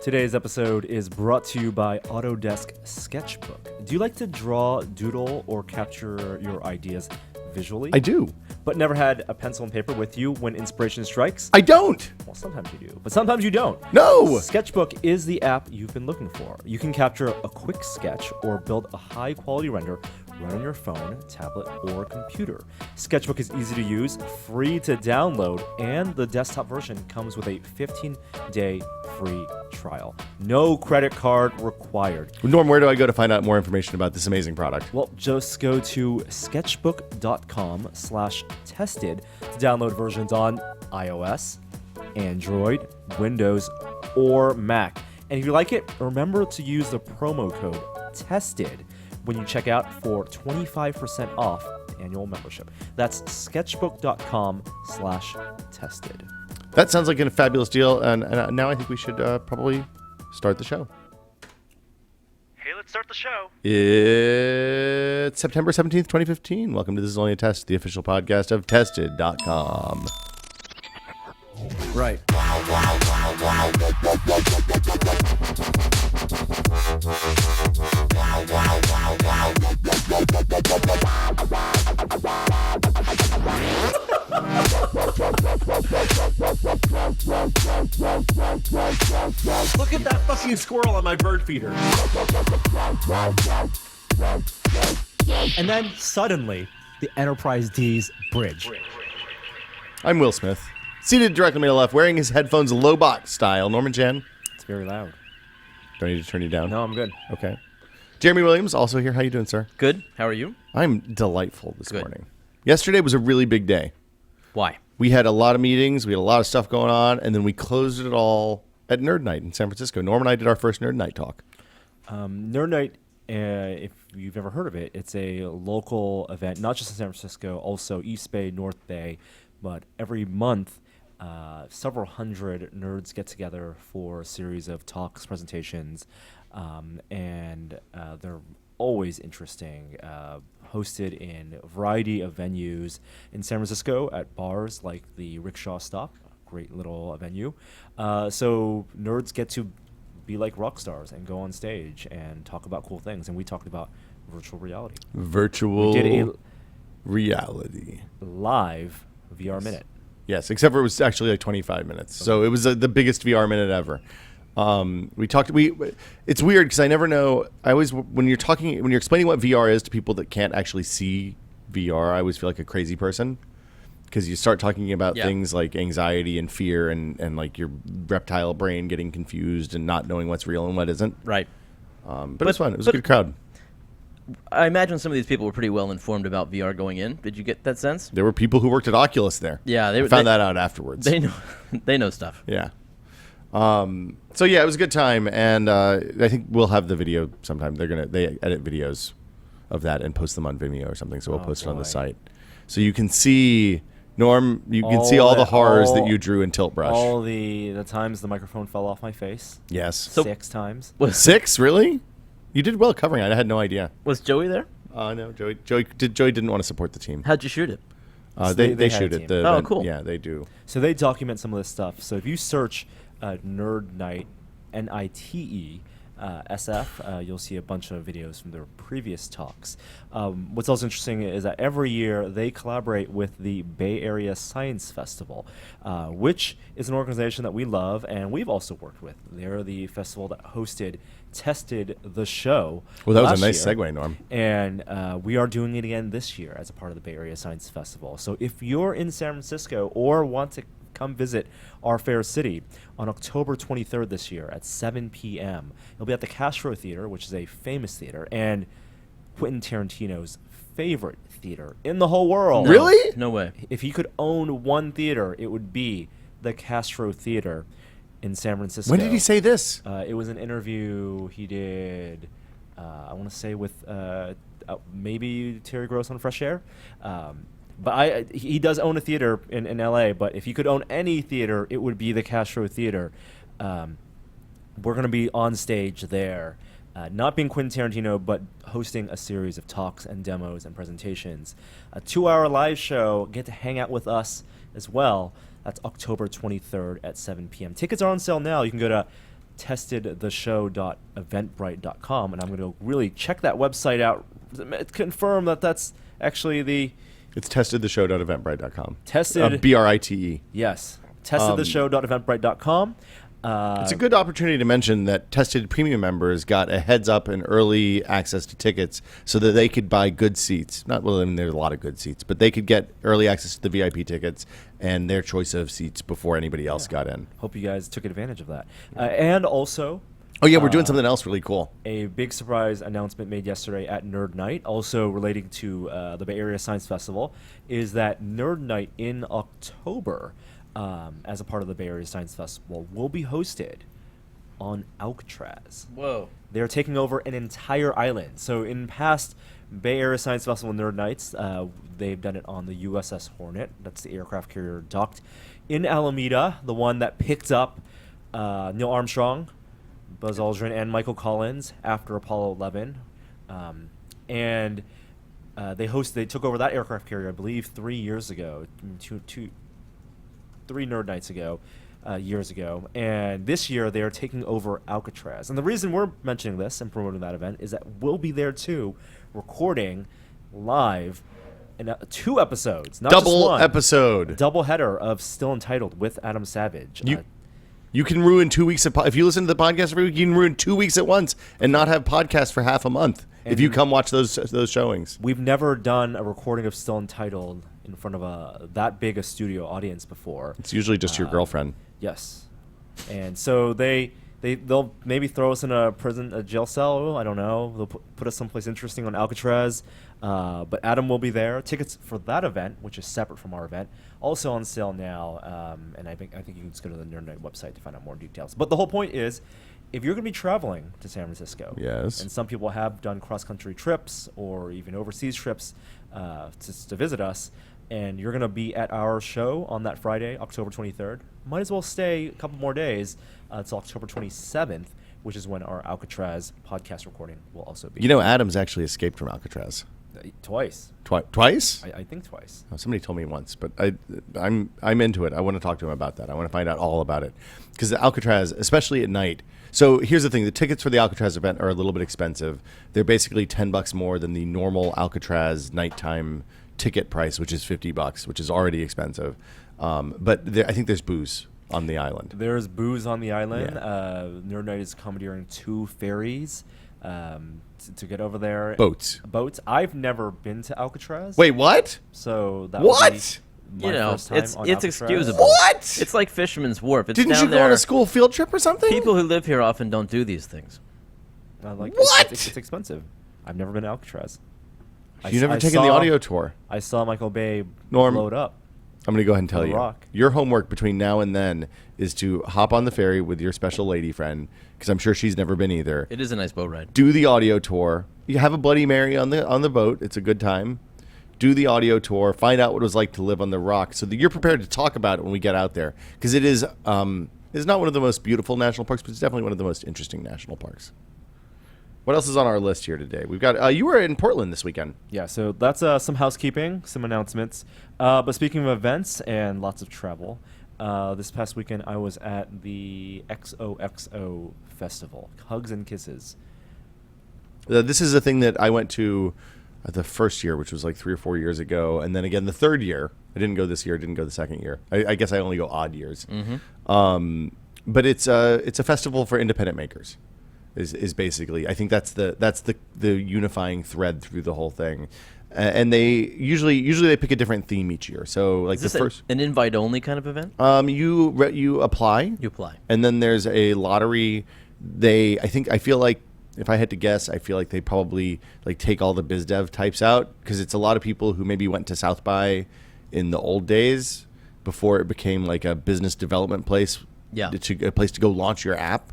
Today's episode is brought to you by Autodesk Sketchbook. Do you like to draw, doodle, or capture your ideas visually? I do. But never had a pencil and paper with you when inspiration strikes? I don't. Well, sometimes you do, but sometimes you don't. No. Sketchbook is the app you've been looking for. You can capture a quick sketch or build a high-quality render right on your phone, tablet, or computer. Sketchbook is easy to use, free to download, and the desktop version comes with a 15-day free trial. No credit card required. Norm, where do I go to find out more information about this amazing product? Well, just go to sketchbook.com/tested to download versions on iOS, Android, Windows, or Mac. And if you like it, remember to use the promo code TESTED when you check out for 25% off the annual membership. That's sketchbook.com/tested. That sounds like a fabulous deal, and now I think we should probably start the show. Hey, let's start the show. It's September 17th, 2015. Welcome to This Is Only a Test, the official podcast of Tested.com. Right. Look at that fucking squirrel on my bird feeder. And then suddenly, the Enterprise D's bridge. I'm Will Smith, seated directly to my left, wearing his headphones Lobot style. Norman Chen. It's very loud. Do I need to turn you down? No, I'm good. Okay. Jeremy Williams, also here. How you doing, sir? Good. How are you? I'm delightful this Good. morning. Yesterday was a really big day. Why? We had a lot of meetings. We had a lot of stuff going on, and then we closed it all at Nerd Night in San Francisco. Norm and I did our first Nerd Night talk. Nerd Night, if you've ever heard of it, it's a local event, not just in San Francisco, also East Bay, North Bay, but every month, several hundred nerds get together for a series of talks, presentations, and they're always interesting. Hosted in a variety of venues in San Francisco at bars like the Rickshaw Stop, great little venue. So nerds get to be like rock stars and go on stage and talk about cool things. And we talked about virtual reality. Virtual We did a reality. live VR minute. Yes, except for it was actually like 25 minutes. Okay. So it was the biggest VR minute ever. It's weird because I never know. I always, when you're explaining what VR is to people that can't actually see VR, I always feel like a crazy person because you start talking about things like anxiety and fear and like your reptile brain getting confused and not knowing what's real and what isn't. Right. But it was fun. It was a good crowd. I imagine some of these people were pretty well informed about VR going in. Did you get that sense? There were people who worked at Oculus there. Yeah, I found that out afterwards. They know stuff. Yeah. So yeah, it was a good time, and I think we'll have the video sometime. They edit videos of that and post them on Vimeo or something, so we'll post it on the site. So you can see, Norm, you can see all the horrors that you drew in Tiltbrush. All the times the microphone fell off my face. Yes. So 6 times. 6? Really? You did well covering it. I had no idea. Was Joey there? No, Joey didn't want to support the team. How'd you shoot it? They had shoot a it. team. Cool. Yeah, they do. So they document some of this stuff. So if you search Nerd Night, NITE, SF, you'll see a bunch of videos from their previous talks. What's also interesting is that every year they collaborate with the Bay Area Science Festival, which is an organization that we love and we've also worked with. They're the festival that tested the show. Well, that was a nice year, segue, Norm. And we are doing it again this year as a part of the Bay Area Science Festival. So if you're in San Francisco or want to come visit our fair city on October 23rd this year at 7 p.m. It'll be at the Castro Theater, which is a famous theater, and Quentin Tarantino's favorite theater in the whole world. Really? No way. If he could own one theater, it would be the Castro Theater in San Francisco. When did he say this? It was an interview he did, I want to say with maybe Terry Gross on Fresh Air. But he does own a theater in L.A., but if he could own any theater, it would be the Castro Theater. We're going to be on stage there, not being Quentin Tarantino, but hosting a series of talks and demos and presentations. A 2-hour live show, get to hang out with us as well. That's October 23rd at 7 p.m. Tickets are on sale now. You can go to testedtheshow.eventbrite.com, and I'm going to really check that website out, confirm that that's actually the It's testedtheshow.eventbrite.com. tested. BRITE. Yes, testedtheshow.eventbrite.com. It's a good opportunity to mention that Tested Premium members got a heads up and early access to tickets so that they could buy good seats. Not well, I mean, there's a lot of good seats, but they could get early access to the VIP tickets and their choice of seats before anybody else got in. Hope you guys took advantage of that. And also, Oh yeah, we're doing something else really cool. a big surprise announcement made yesterday at Nerd Night, also relating to the Bay Area Science Festival, is that Nerd Night in October, as a part of the Bay Area Science Festival, will be hosted on Alcatraz. Whoa. They're taking over an entire island. So in past Bay Area Science Festival Nerd Nights, they've done it on the USS Hornet. That's the aircraft carrier docked in Alameda, the one that picked up Neil Armstrong, Buzz Aldrin, and Michael Collins after Apollo 11. And they took over that aircraft carrier, I believe, 3 years ago, three Nerd Nights ago, years ago. And this year they are taking over Alcatraz. And the reason we're mentioning this and promoting that event is that we'll be there too, recording live in 2 episodes, not Double just one. episode. A double header of Still Entitled with Adam Savage. You can ruin 2 weeks if you listen to the podcast every week. You can ruin 2 weeks at once and not have podcasts for half a month if you come watch those showings. We've never done a recording of Still Entitled in front of that big a studio audience before. It's usually just your girlfriend. Yes, and so they'll maybe throw us in a jail cell. I don't know. They'll put us someplace interesting on Alcatraz. But Adam will be there. Tickets for that event, which is separate from our event, also on sale now. And I think you can just go to the Nerd Night website to find out more details. But the whole point is, if you're going to be traveling to San Francisco, yes, and some people have done cross-country trips or even overseas trips to visit us, and you're going to be at our show on that Friday, October 23rd, might as well stay a couple more days until October 27th, which is when our Alcatraz podcast recording will also be. You know, Adam's actually escaped from Alcatraz. Twice. Twice? I think twice. Oh, somebody told me once, but I'm into it. I want to talk to him about that. I want to find out all about it. Because the Alcatraz, especially at night. So here's the thing. The tickets for the Alcatraz event are a little bit expensive. They're basically $10 more than the normal Alcatraz nighttime ticket price, which is $50, which is already expensive. But I think there's booze on the island. There's booze on the island. Yeah. Nerd Night is commandeering 2 ferries to get over there. Boats. I've never been to Alcatraz. Wait, what? So that What? would be You my know, first time it's on Alcatraz. excusable. What? It's like Fisherman's Wharf. It's Didn't down you go there. on a school field trip or something? People who live here often don't do these things. What? It's expensive. I've never been to Alcatraz. You've never taken the audio tour. I saw Michael Bay Norm, blow it up. I'm going to go ahead and tell The you. Rock. Your homework between now and then is to hop on the ferry with your special lady friend, because I'm sure she's never been either. It is a nice boat ride. Do the audio tour. You have a Bloody Mary on the boat. It's a good time. Do the audio tour. Find out what it was like to live on the rock, so that you're prepared to talk about it when we get out there. Because it is it's not one of the most beautiful national parks, but it's definitely one of the most interesting national parks. What else is on our list here today? We've got you were in Portland this weekend. Yeah, so that's some housekeeping, some announcements. But speaking of events and lots of travel, this past weekend I was at the XOXO Festival, Hugs and Kisses. This is a thing that I went to the first year, which was like 3 or 4 years ago, and then again the third year. I didn't go this year. Didn't go the second year. I guess I only go odd years. Mm-hmm. But it's a festival for independent makers. Is basically, I think that's the unifying thread through the whole thing. And they usually they pick a different theme each year. So like Is this the first an invite only kind of event? you apply. You apply. And then there's a lottery. I feel like, if I had to guess, I feel like they probably like take all the biz dev types out, because it's a lot of people who maybe went to South by in the old days before it became like a business development place. Yeah. A place to go launch your app.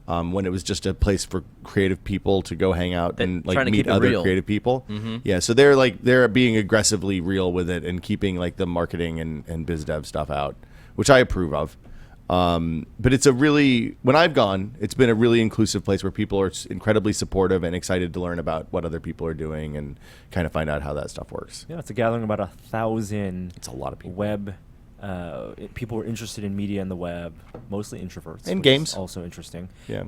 When it was just a place for creative people to go hang out and like trying to meet keep it other real. creative people. Mm-hmm. Yeah, so they're being aggressively real with it and keeping like the marketing and biz dev stuff out, which I approve of. But it's when I've gone, it's been a really inclusive place where people are incredibly supportive and excited to learn about what other people are doing and kind of find out how that stuff works. Yeah, it's a gathering of about 1,000. It's a lot of people. Web people were interested in media and the web, mostly introverts. And which games. is also interesting. Yeah.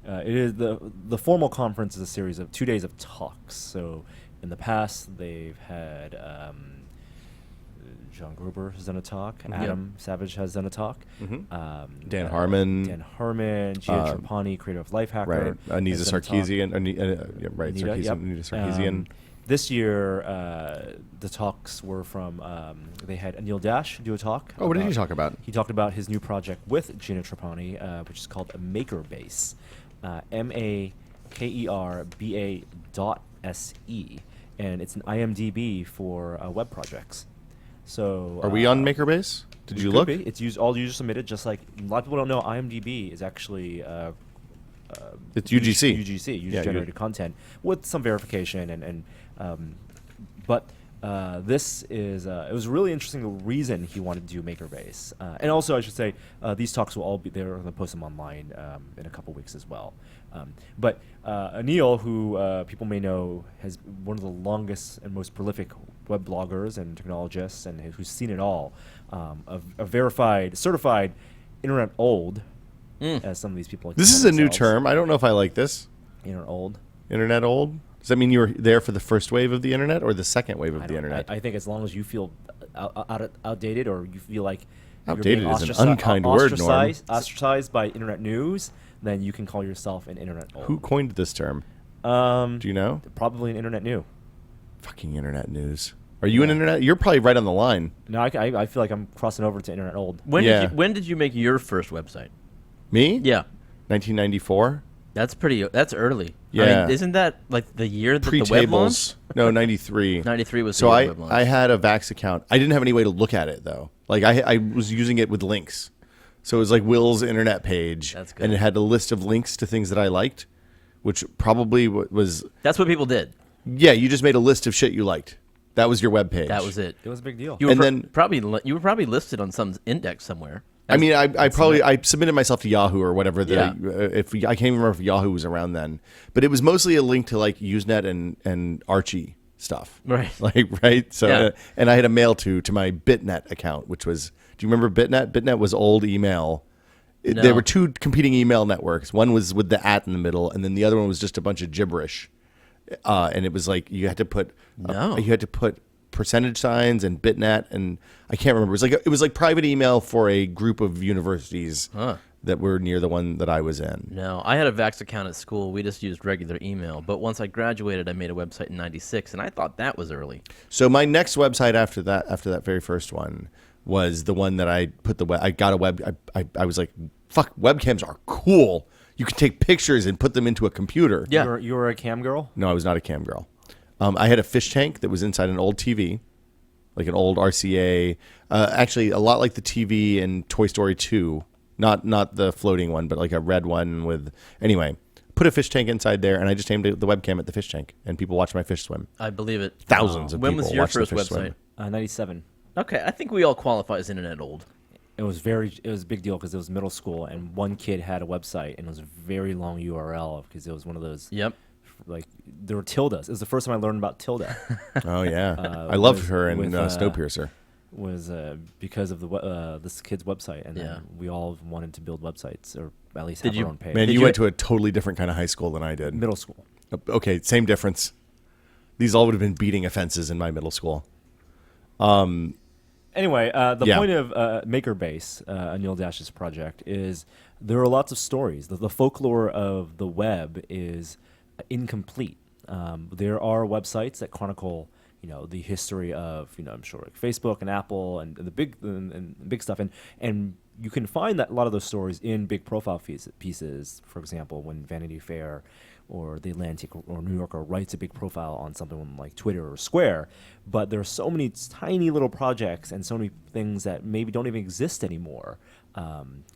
It is the formal conference is a series of 2 days of talks. So in the past, they've had John Gruber has done a talk. Adam Savage has done a talk. Dan Harmon. Dan Harmon. Gina Trapani, creator of Lifehacker. Right. Anita has done a talk. Sarkeesian. Right. Anita, yep. Anita Sarkeesian. This year, the talks were from, they had Anil Dash do a talk. What did he talk about? He talked about his new project with Gina Trapani, which is called MakerBase, MakerBA.se, and it's an IMDb for web projects. So Are we on MakerBase? Did you could look? be. It's all user submitted, just like a lot of people don't know IMDb is actually It's UGC. UGC, user-generated content, with some verification but this is it was really interesting the reason he wanted to do MakerBase, and also I should say these talks will all be there. I'm going to post them online in a couple weeks as well. But Anil, who people may know, has one of the longest and most prolific web bloggers and technologists, and who's seen it all, a verified, certified internet old, as some of these people like to This call is a new themselves. term. I don't know if I like this. Internet old. Internet old? Does that mean you were there for the first wave of the internet or the second wave of the don't- internet? I think as long as you feel outdated, or you feel like Outdated you're is being an unkind word, Norm. ostracized by internet news, then you can call yourself an internet old. Who coined this term? Do you know? Probably an internet new. Fucking internet news. Are you an internet? You're probably right on the line. No, I feel like I'm crossing over to internet old. When Yeah. did you make your first website? Me? Yeah. 1994. That's early. I Yeah. mean, isn't that like the year that the web Pre-tables. launched? No, 93. 93 was So the year I the web launched. I had a Vax account. I didn't have any way to look at it though. Like I was using it with links. So it was like Will's internet page. That's good. And it had a list of links to things that I liked, which probably was That's what people did. yeah. You just made a list of shit you liked. That was your web page. That was it. It was a big deal. You were And then- you were probably listed on some index somewhere. I mean, I submitted myself to Yahoo or whatever. Yeah. If I can't even remember if Yahoo was around then, but it was mostly a link to like Usenet and Archie stuff. Right. Like right. So Yeah. and I had a mail to my BitNet account, which was. Do you remember BitNet? BitNet was old email. No. There were two competing email networks. One was with the @ in the middle, and then the other one was just a bunch of gibberish. And it was like you had to put percentage signs and BitNet, and I can't remember. It was like private email for a group of universities that were near the one that I was in. No, I had a Vax account at school. We just used regular email. But once I graduated, I made a website in '96, and I thought that was early. So my next website after that very first one was the one that I put I got a web. I was like, fuck, webcams are cool. You can take pictures and put them into a computer. Yeah. You were a cam girl? No, I was not a cam girl. I had a fish tank that was inside an old TV, like an old RCA. Actually, a lot like the TV in Toy Story 2. Not the floating one, but like a red one with. Anyway, put a fish tank inside there, and I just aimed the webcam at the fish tank, and people watched my fish swim. I believe it. Thousands of When people was your watched the first fish website? swim. 97. Okay, I think we all qualify as internet old. It was a big deal because it was middle school, and one kid had a website, and it was a very long URL because it was one of those. Yep. Like there were tildes. It was the first time I learned about tilde. Oh yeah, I loved her in with, Snowpiercer. Was because of this kid's website, and Yeah. then we all wanted to build websites, or at least Did have you- our own page. Man, Did you you- went to a totally different kind of high school than I did. Middle school. Okay, same difference. These all would have been beating offenses in my middle school. Anyway, the Yeah. point of MakerBase, Anil Dash's project, is there are lots of stories. The folklore of the web is incomplete. There are websites that chronicle, the history of, I'm sure, like Facebook and Apple and the big stuff, and you can find that a lot of those stories in big profile pieces. For example, when Vanity Fair or The Atlantic or New Yorker writes a big profile on something like Twitter or Square, but there are so many tiny little projects and so many things that maybe don't even exist anymore.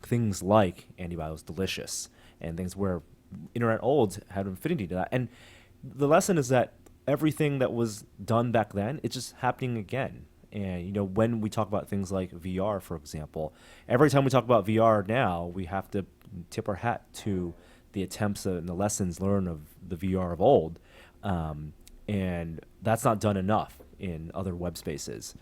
Things like Andy Biles Delicious and things where internet olds had an affinity to that. And the lesson is that everything that was done back then, it's just happening again. And, when we talk about things like VR, for example, every time we talk about VR now, we have to tip our hat to the attempts and the lessons learned of the VR of old. And that's not done enough. in other web spaces.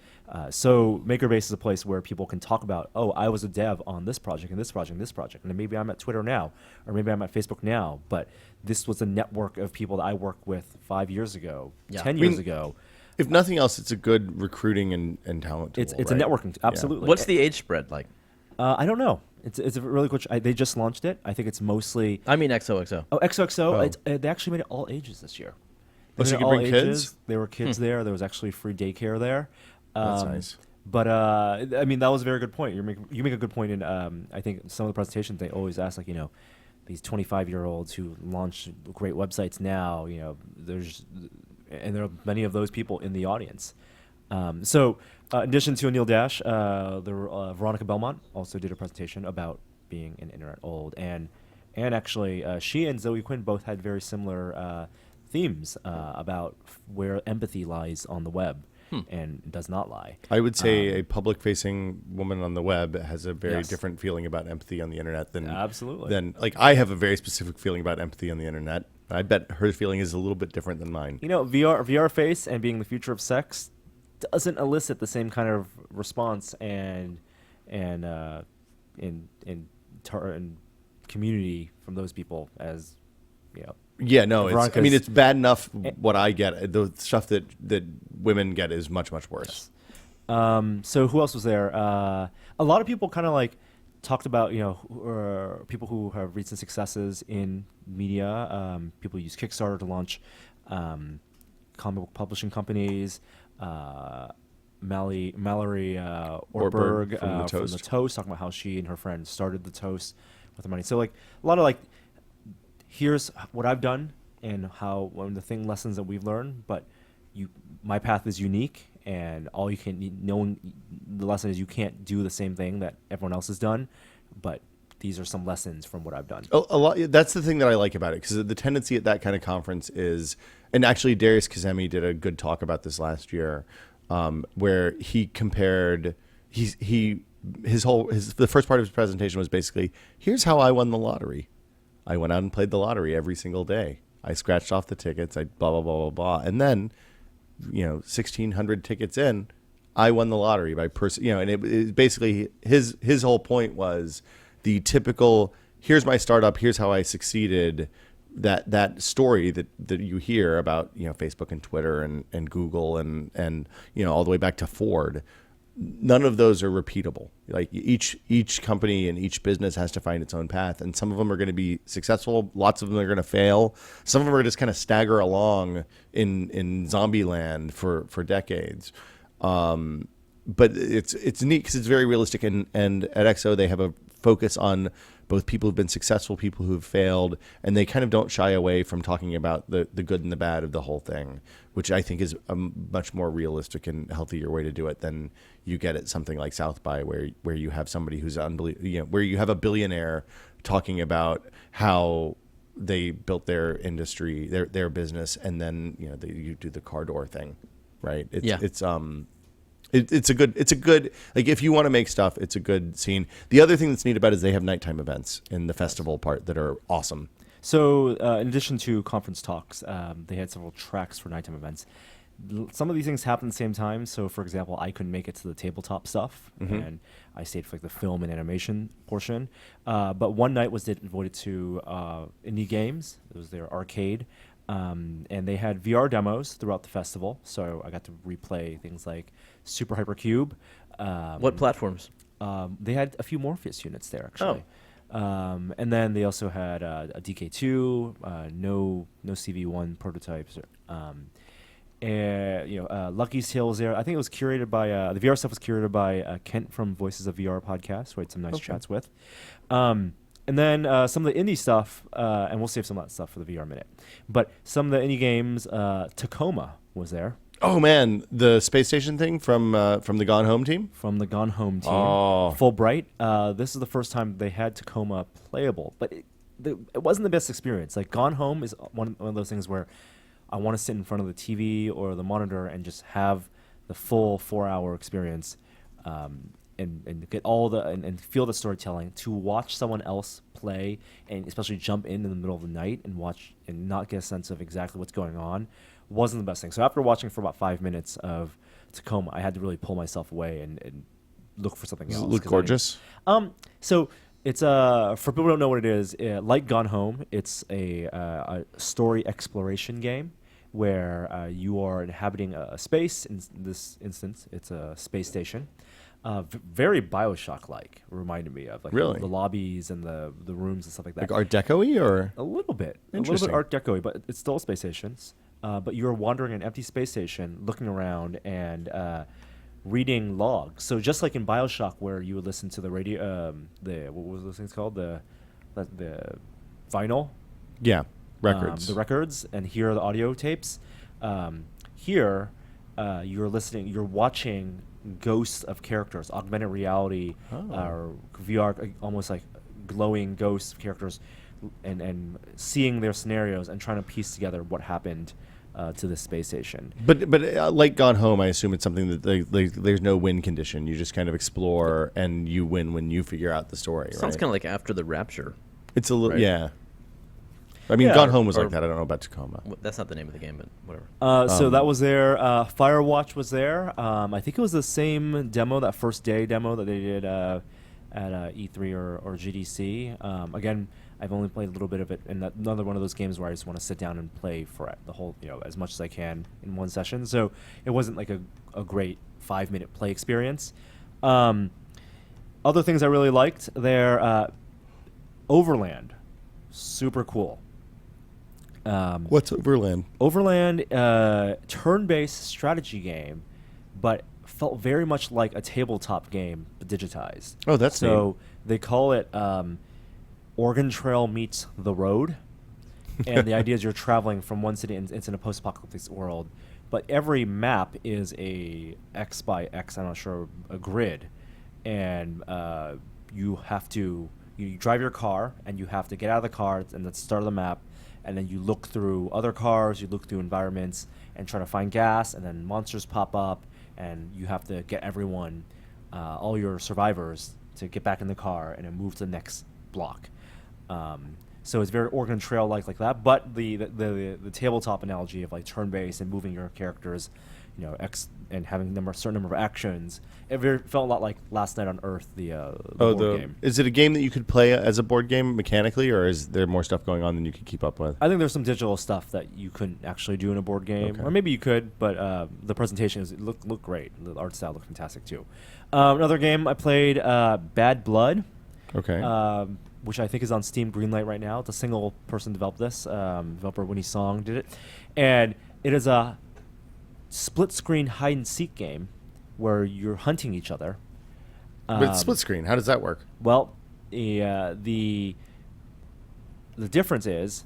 So Makerbase is a place where people can talk about, oh, I was a dev on this project and this project and this project, and then maybe I'm at Twitter now, or maybe I'm at Facebook now, but this was a network of people that I worked with 5 years ago, 10 years ago. If nothing else, it's a good recruiting and talent tool. It's a right? networking, absolutely. What's the age spread like? I don't know. It's a really cool. They just launched it. I think it's mostly. I mean XOXO. Oh, XOXO. Oh. They actually made it all ages this year. Oh, so They you made can it bring all kids? ages. There were kids there. There was actually free daycare there. That's nice. But I mean, that was a very good point. You make a good point in. I think some of the presentations they always ask, like, these 25-year-olds who launch great websites now. There are many of those people in the audience. So, in addition to Anil Dash, Veronica Belmont also did a presentation about being an internet old, and actually she and Zoe Quinn both had very similar themes about where empathy lies on the web and does not lie. I would say a public-facing woman on the web has a very Yes. different feeling about empathy on the internet than Absolutely. I have a very specific feeling about empathy on the internet. I bet her feeling is a little bit different than mine. VR face and being the future of sex doesn't elicit the same kind of response and community from those people as Yeah, no, it's bad enough Eh. what I get. The stuff that women get is much, much worse. So who else was there? A lot of people kind of like talked about people who have recent successes in media. People use Kickstarter to launch comic book publishing companies. Mallory Ortberg from The from Toast. The Toast, talking about how she and her friend started The Toast with the money. So like a lot of like, here's what I've done and how one of the lessons that we've learned, but my path is unique, and all you can the lesson is you can't do the same thing that everyone else has done, but these are some lessons from what I've done. A lot. That's the thing that I like about it, because the tendency at that kind of conference is, and actually Darius Kazemi did a good talk about this last year, where he compared the first part of his presentation was basically, here's how I won the lottery. I went out and played the lottery every single day. I scratched off the tickets. I blah blah blah blah blah, and then 1,600 tickets in, I won the lottery by person. And it basically his whole point was the typical, here's my startup, here's how I succeeded. That story that you hear about Facebook and Twitter and Google and all the way back to Ford. None of those are repeatable. Like each company and each business has to find its own path, and some of them are going to be successful. Lots of them are going to fail. Some of them are just kind of stagger along in zombie land for decades. But it's neat because it's very realistic, and at XO they have a focus on both people who've been successful, people who've failed, and they kind of don't shy away from talking about the good and the bad of the whole thing, which I think is a much more realistic and healthier way to do it than you get at something like South by, where you have somebody who's where you have a billionaire talking about how they built their industry, their business, and then you do the car door thing, right? It's a good like, if you want to make stuff, it's a good scene. The other thing that's neat about it is they have nighttime events in the festival part that are awesome. So in addition to conference talks, they had several tracks for nighttime events. Some of these things happen at the same time. So, for example, I couldn't make it to the tabletop stuff, and I stayed for like the film and animation portion. But one night was devoted to indie games. It was their arcade. And they had VR demos throughout the festival. So I got to replay things like Super Hypercube. What platforms? They had a few Morpheus units there, actually. And then they also had a DK2, no CV1 prototypes. Lucky's Tale was there. I think it was curated by the VR stuff was curated by Kent from Voices of VR podcast, who I had some nice chats with. And then some of the indie stuff, and we'll save some of that stuff for the VR minute. But some of the indie games, Tacoma was there. Oh man, the space station thing from the Gone Home team. From the Gone Home team. Oh. Fulbright. This is the first time they had Tacoma playable, but it wasn't the best experience. Like, Gone Home is one of those things where I want to sit in front of the TV or the monitor and just have the full 4-hour experience, and get all and feel the storytelling. To watch someone else play, and especially jump in the middle of the night and watch and not get a sense of exactly what's going on, wasn't the best thing. So after watching for about 5 minutes of Tacoma, I had to really pull myself away and look for something else. Does it look gorgeous? So it's for people who don't know what it is, like Gone Home, it's a story exploration game where you are inhabiting a space. In this instance, it's a space station. Very Bioshock-like, reminded me of Really? the lobbies and the rooms and stuff like that. Like Art Deco-y or? A little bit Interesting. Art Deco-y, but it's still space stations. But you're wandering an empty space station, looking around and reading logs. So just like in Bioshock, where you would listen to the radio, what was those things called? The vinyl. Yeah, records. The records, and hear the audio tapes. Here, you're watching ghosts of characters, augmented reality, or VR, almost like glowing ghosts of characters, and seeing their scenarios and trying to piece together what happened to the space station. But like Gone Home, I assume it's something that there's no win condition. You just kind of explore and you win when you figure out the story. Sounds right? kind of like After the Rapture. It's a little right? Yeah. I mean, Yeah, Gone Home was or- like that. I don't know about Tacoma. That's not the name of the game, but whatever. So that was there. Firewatch was there. I think it was the same demo, that first day demo that they did at E3 or GDC. Again, I've only played a little bit of it, and another one of those games where I just want to sit down and play for the whole, as much as I can in one session. So it wasn't like a great 5-minute play experience. Other things I really liked there, Overland, super cool. What's Overland? Overland, turn-based strategy game, but felt very much like a tabletop game, but digitized. Oh, that's so they call it Oregon Trail meets The Road, and the idea is you're traveling from one city and it's in a post-apocalyptic world, but every map is a X by X, I'm not sure, a grid, and you drive your car and you have to get out of the car and that's the start of the map. And then you look through other cars, you look through environments, and try to find gas, and then monsters pop up, and you have to get everyone, all your survivors, to get back in the car and then move to the next block. So it's very Oregon Trail like that, but the tabletop analogy of like turn-based and moving your characters, and having a certain number of actions. It felt a lot like Last Night on Earth, the board game. Is it a game that you could play as a board game mechanically, or is there more stuff going on than you could keep up with? I think there's some digital stuff that you couldn't actually do in a board game, Okay. or maybe you could, but the presentation looked great. The art style looked fantastic too. Another game I played, Bad Blood. Okay. Which I think is on Steam Greenlight right now. It's a single person developed this. Developer Winnie Song did it. And it is a split screen hide and seek game where you're hunting each other. But it's split screen. How does that work? Well, the difference is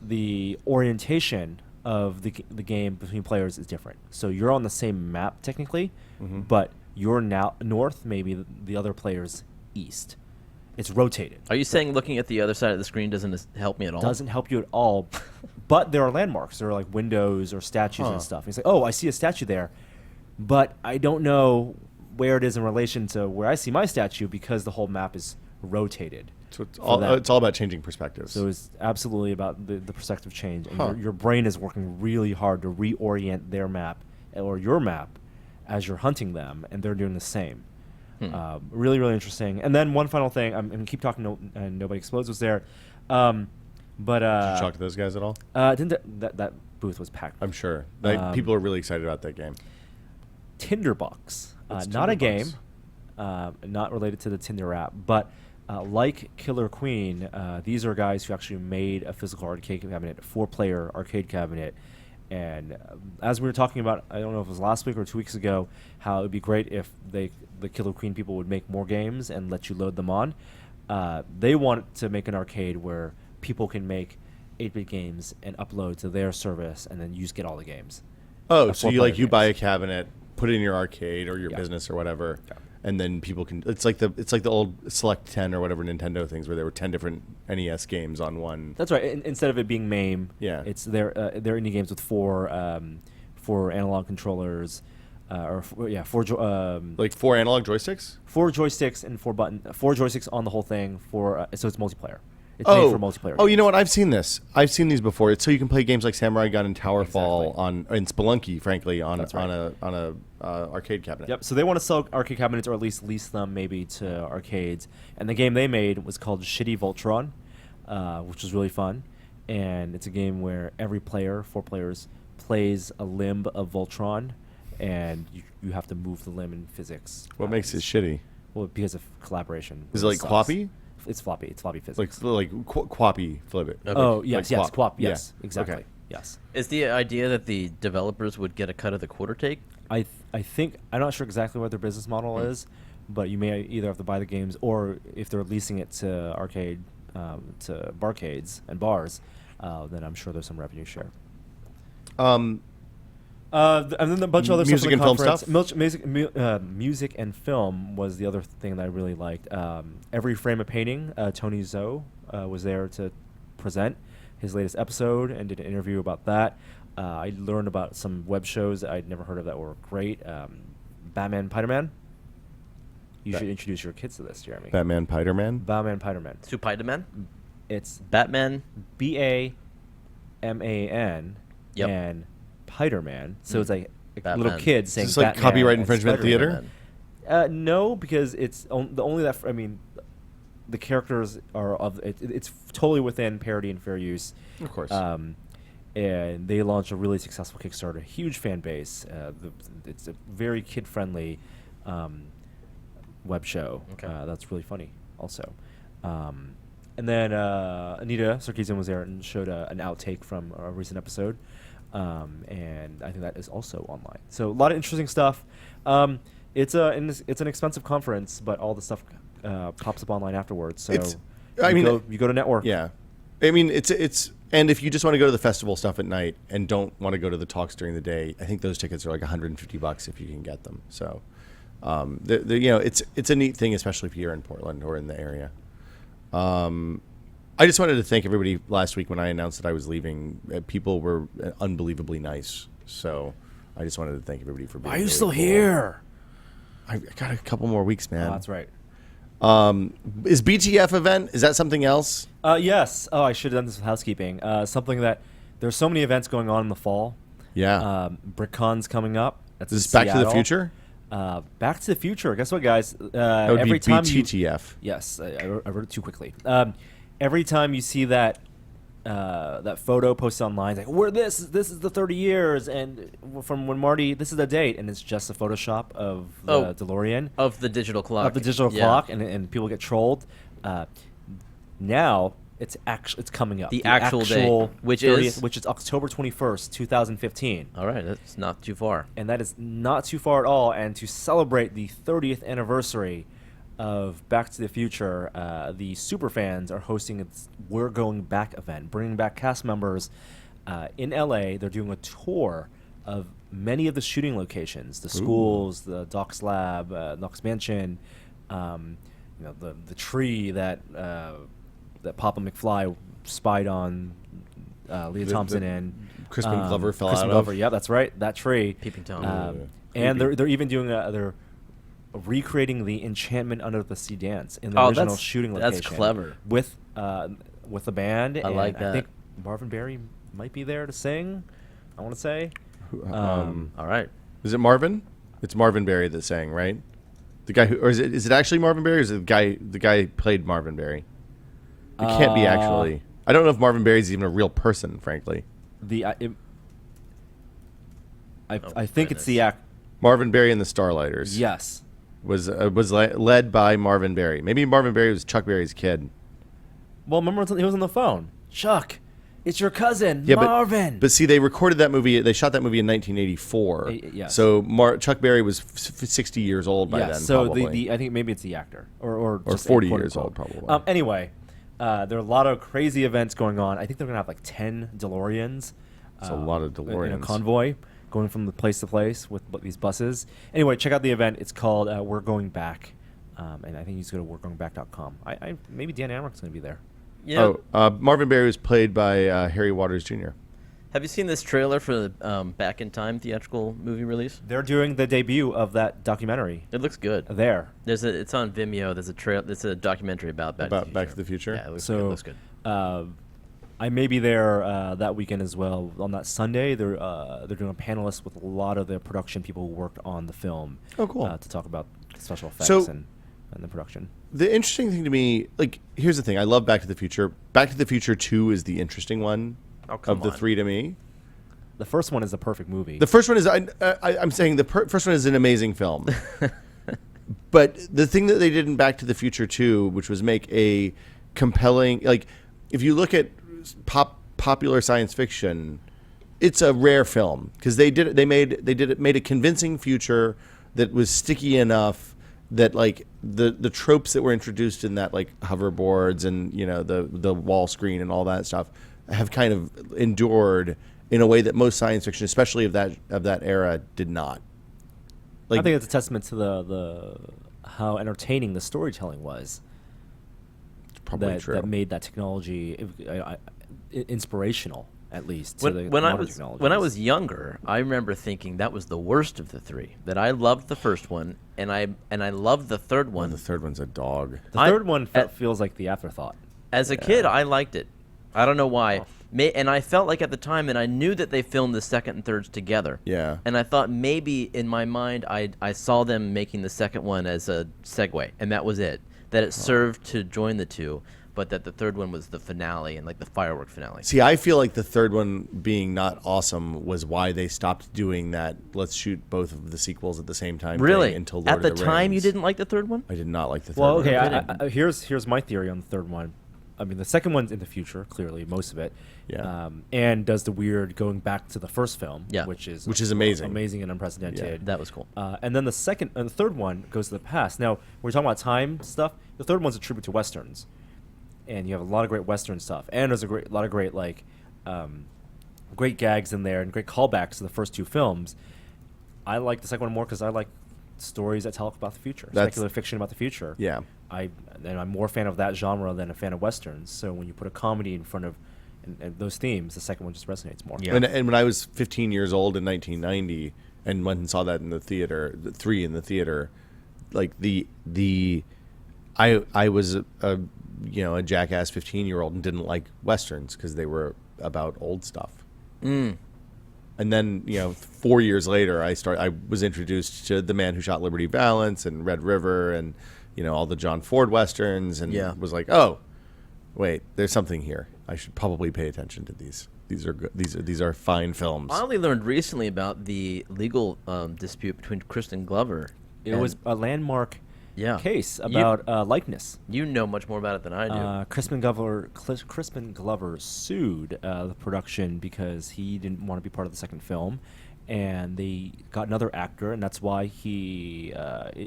the orientation of the game between players is different. So you're on the same map technically, but you're now north, maybe the other player's east. It's rotated. Are you saying looking at the other side of the screen doesn't help me at all? Doesn't help you at all, but there are landmarks. There are like windows or statues and stuff. And it's like, oh, I see a statue there, but I don't know where it is in relation to where I see my statue because the whole map is rotated. So it's all about changing perspectives. So it's absolutely about the perspective change. And your brain is working really hard to reorient their map or your map as you're hunting them, and they're doing the same. Really, really interesting. And then one final thing, I'm going to keep talking and Nobody Explodes was there. But did you talk to those guys at all? that booth was packed. I'm sure. People are really excited about that game. Tinderbox. What's Not a Tinderbox? game, not related to the Tinder app, but like Killer Queen, these are guys who actually made a physical arcade cabinet, a 4-player arcade cabinet. And as we were talking about, I don't know if it was last week or 2 weeks ago, how it would be great if the Killer Queen people would make more games and let you load them on. They want to make an arcade where people can make 8-bit games and upload to their service, and then you just get all the games. Oh, so you 4-player buy a games. cabinet, put it in your arcade or your business or whatever, and then people can. It's like the old Select 10 or whatever Nintendo things where there were 10 different NES games on one. That's right. Instead of it being MAME, it's they're indie games with four analog controllers, like 4 analog joysticks. 4 joysticks and 4 joysticks on the whole thing. So it's multiplayer, It's made for multiplayer. Oh, you games. know what? I've seen this. I've seen these before. It's so you can play games like Samurai Gun and Towerfall Exactly. and Spelunky, frankly, on That's right. on a arcade cabinet. Yep. So they want to sell arcade cabinets, or at least lease them, maybe to arcades. And the game they made was called Shitty Voltron, which was really fun. And it's a game where every player, 4 players, plays a limb of Voltron, and you have to move the limb in physics. What makes it shitty? Well, because of collaboration. Is it like sucks. Quappy? It's floppy. It's floppy physics. Like Quappy flip it. Okay. Oh yes, like yes, Quap. Quap. Yes, Yeah. exactly. Okay. Yes. Is the idea that the developers would get a cut of the quarter take? I think I'm not sure exactly what their business model is, but you may either have to buy the games, or if they're leasing it to arcade to barcades and bars, then I'm sure there's some revenue share. And then a bunch of other Music stuff in and the film conference. stuff? Music and film was the other thing that I really liked. Every Frame of Painting, Tony Zhou was there to present his latest episode and did an interview about that. I learned about some web shows that I'd never heard of that were great. Batman Piderman. You should introduce your kids to this, Jeremy. Batman Piderman. Batman Piderman. Spider-Man? It's Batman? Baman Yep. and Piderman. So it's like a Batman. little kid saying Is this like Batman copyright and infringement Spider-Man. theater? No, because it's the only that I mean, the characters are of it's totally within parody and fair use. Of course. And they launched a really successful Kickstarter, huge fan base. It's a very kid-friendly web show. Okay. That's really funny, also. And then Anita Sarkeesian was there and showed an outtake from a recent episode. And I think that is also online. So a lot of interesting stuff. It's an expensive conference, but all the stuff pops up online afterwards. So you go to network. Yeah, I mean it's and if you just want to go to the festival stuff at night and don't want to go to the talks during the day, I think those tickets are like $150 if you can get them. So, it's a neat thing, especially if you're in Portland or in the area. I just wanted to thank everybody last week when I announced that I was leaving. People were unbelievably nice. So I just wanted to thank everybody for being Why are you really still cool. here? I got a couple more weeks, man. Oh, that's right. Is BTF event? Is that something else? Yes. Oh, I should have done this with housekeeping. Something that there's so many events going on in the fall. Yeah. BrickCon's coming up. That's Is this in Back to the Seattle. Future? Back to the Future. Guess what, guys? That would every be time BTTF. Yes, I wrote it too quickly. Every time you see that that photo posted online, it's like this is the 30 years, and from when Marty, this is the date, and it's just a Photoshop of the DeLorean Of the digital clock. Yeah. clock, and people get trolled. Now it's coming up. The actual date, which 30th, is? which is October 21st, 2015. All right, that's not too far. And that is not too far at all. And to celebrate the 30th anniversary of Back to the Future, the superfans are hosting its We're Going Back event, bringing back cast members in LA. They're doing a tour of many of the shooting locations, the schools, the Doc's Lab, Knox Mansion, the tree that Papa McFly spied on Leah Thompson and Crispin Glover fell Crispin out Glover, of. yeah, that's right, that tree. Peeping Tom. And they're even doing they're recreating the Enchantment Under the Sea dance in the Oh, original that's- shooting that's location. clever. With the band. I like that. I think Marvin Berry might be there to sing. I want to say. All right. Is it Marvin? It's Marvin Berry that sang, right? The guy who, or is it actually Marvin Berry? Or is it the guy who played Marvin Berry? It can't be actually. I don't know if Marvin Berry is even a real person, frankly. I think it's goodness. the act. Marvin Berry and the Starlighters. Yes. Was led by Marvin Berry. Maybe Marvin Berry was Chuck Berry's kid. Well, remember he was on the phone. Chuck, it's your cousin, Yeah, Marvin. But see, they recorded that movie. They shot that movie in 1984. Yes. So Chuck Berry was 60 years old by then. So probably. I think maybe it's the actor or just 40 quote years unquote. old, probably. Anyway, there are a lot of crazy events going on. I think they're gonna have like 10 DeLoreans. It's a lot of In a DeLoreans. convoy going from the place to place with these buses. Anyway, check out the event. It's called We're Going Back, and I think you just go to we'regoingback.com. Maybe Dan Amrich's gonna be there. Yeah. Marvin Berry was played by Harry Waters Jr. Have you seen this trailer for the Back in Time theatrical movie release? They're doing the debut of that documentary. It looks good. There. It's on Vimeo. There's a documentary about Back to the Future. Yeah, it looks So, good. Looks good. I may be there that weekend as well. On that Sunday, they're doing a panelist with a lot of the production people who worked on the film. Oh, cool. To talk about special effects So- and the production. The interesting thing to me, like, here's the thing. I love Back to the Future. Back to the Future 2 is the interesting one Come of the on. three to me. The first one is the perfect movie. The first one is, I'm saying first one is an amazing film. But the thing that they did in Back to the Future 2, which was make a compelling, like, if you look at popular science fiction, it's a rare film because they made a convincing future that was sticky enough that, like, the tropes that were introduced in that, like hoverboards and, you know, the wall screen and all that stuff, have kind of endured in a way that most science fiction, especially of that era, did not. Like, I think it's a testament to the how entertaining the storytelling was. probably true. That made that technology inspirational, at least. When I was younger, I remember thinking that was the worst of the three. That I loved the first one, and I loved the third one. The third one's a dog. The third one feels like the afterthought. As a kid, I liked it. I don't know why. And I felt like at the time, and I knew that they filmed the second and thirds together. Yeah. And I thought maybe in my mind, I saw them making the second one as a segue, and that was it. That it served to join the two, but that the third one was the finale and like the firework finale. See, I feel like the third one being not awesome was why they stopped doing that. Let's shoot both of the sequels at the same time. Really? Thing until Lord At the of the time, you Rings. didn't like the third one? I did not like the third Well, one. okay. Here's my theory on the third one. I mean, the second one's in the future, clearly, most of it. Yeah. And does the weird going back to the first film, Yeah. which is amazing. amazing and unprecedented. Yeah. That was cool. And then the third one goes to the past. Now, we're talking about time stuff. The third one's a tribute to westerns, and you have a lot of great western stuff, and there's a lot of great great gags in there and great callbacks to the first two films. I like the second one more because I like stories that tell about the future, speculative fiction about the future. Yeah. I'm more a fan of that genre than a fan of westerns. So when you put a comedy in front of and those themes, the second one just resonates more. Yeah. And when I was 15 years old in 1990 and went and saw that in the theater, the three in the theater, like I was a jackass 15-year-old and didn't like westerns because they were about old stuff. And then 4 years later, I was introduced to The Man Who Shot Liberty Valance and Red River and all the John Ford westerns and was like, oh, wait, there's something here. I should probably pay attention to these. These are good. These are fine films. I only learned recently about the legal dispute between Kristen Glover. It was a landmark case about likeness. You know much more about it than I do. Crispin Glover sued the production because he didn't want to be part of the second film, and they got another actor, and that's why he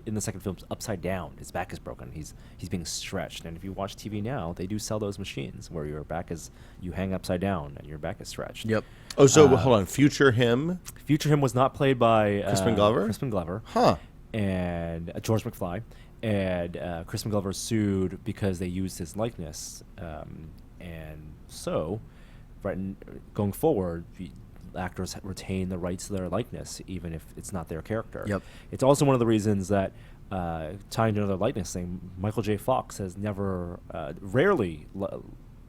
in the second film's upside down. His back is broken. He's being stretched, and if you watch TV now, they do sell those machines where your back is you hang upside down and your back is stretched. Yep. Oh, so hold on. Future him was not played by Crispin Glover. Crispin Glover. Huh. And George McFly, and Crispin Glover sued because they used his likeness, and so, going forward, actors retain the rights to their likeness even if it's not their character. Yep. It's also one of the reasons that tying to another likeness thing, Michael J. Fox has rarely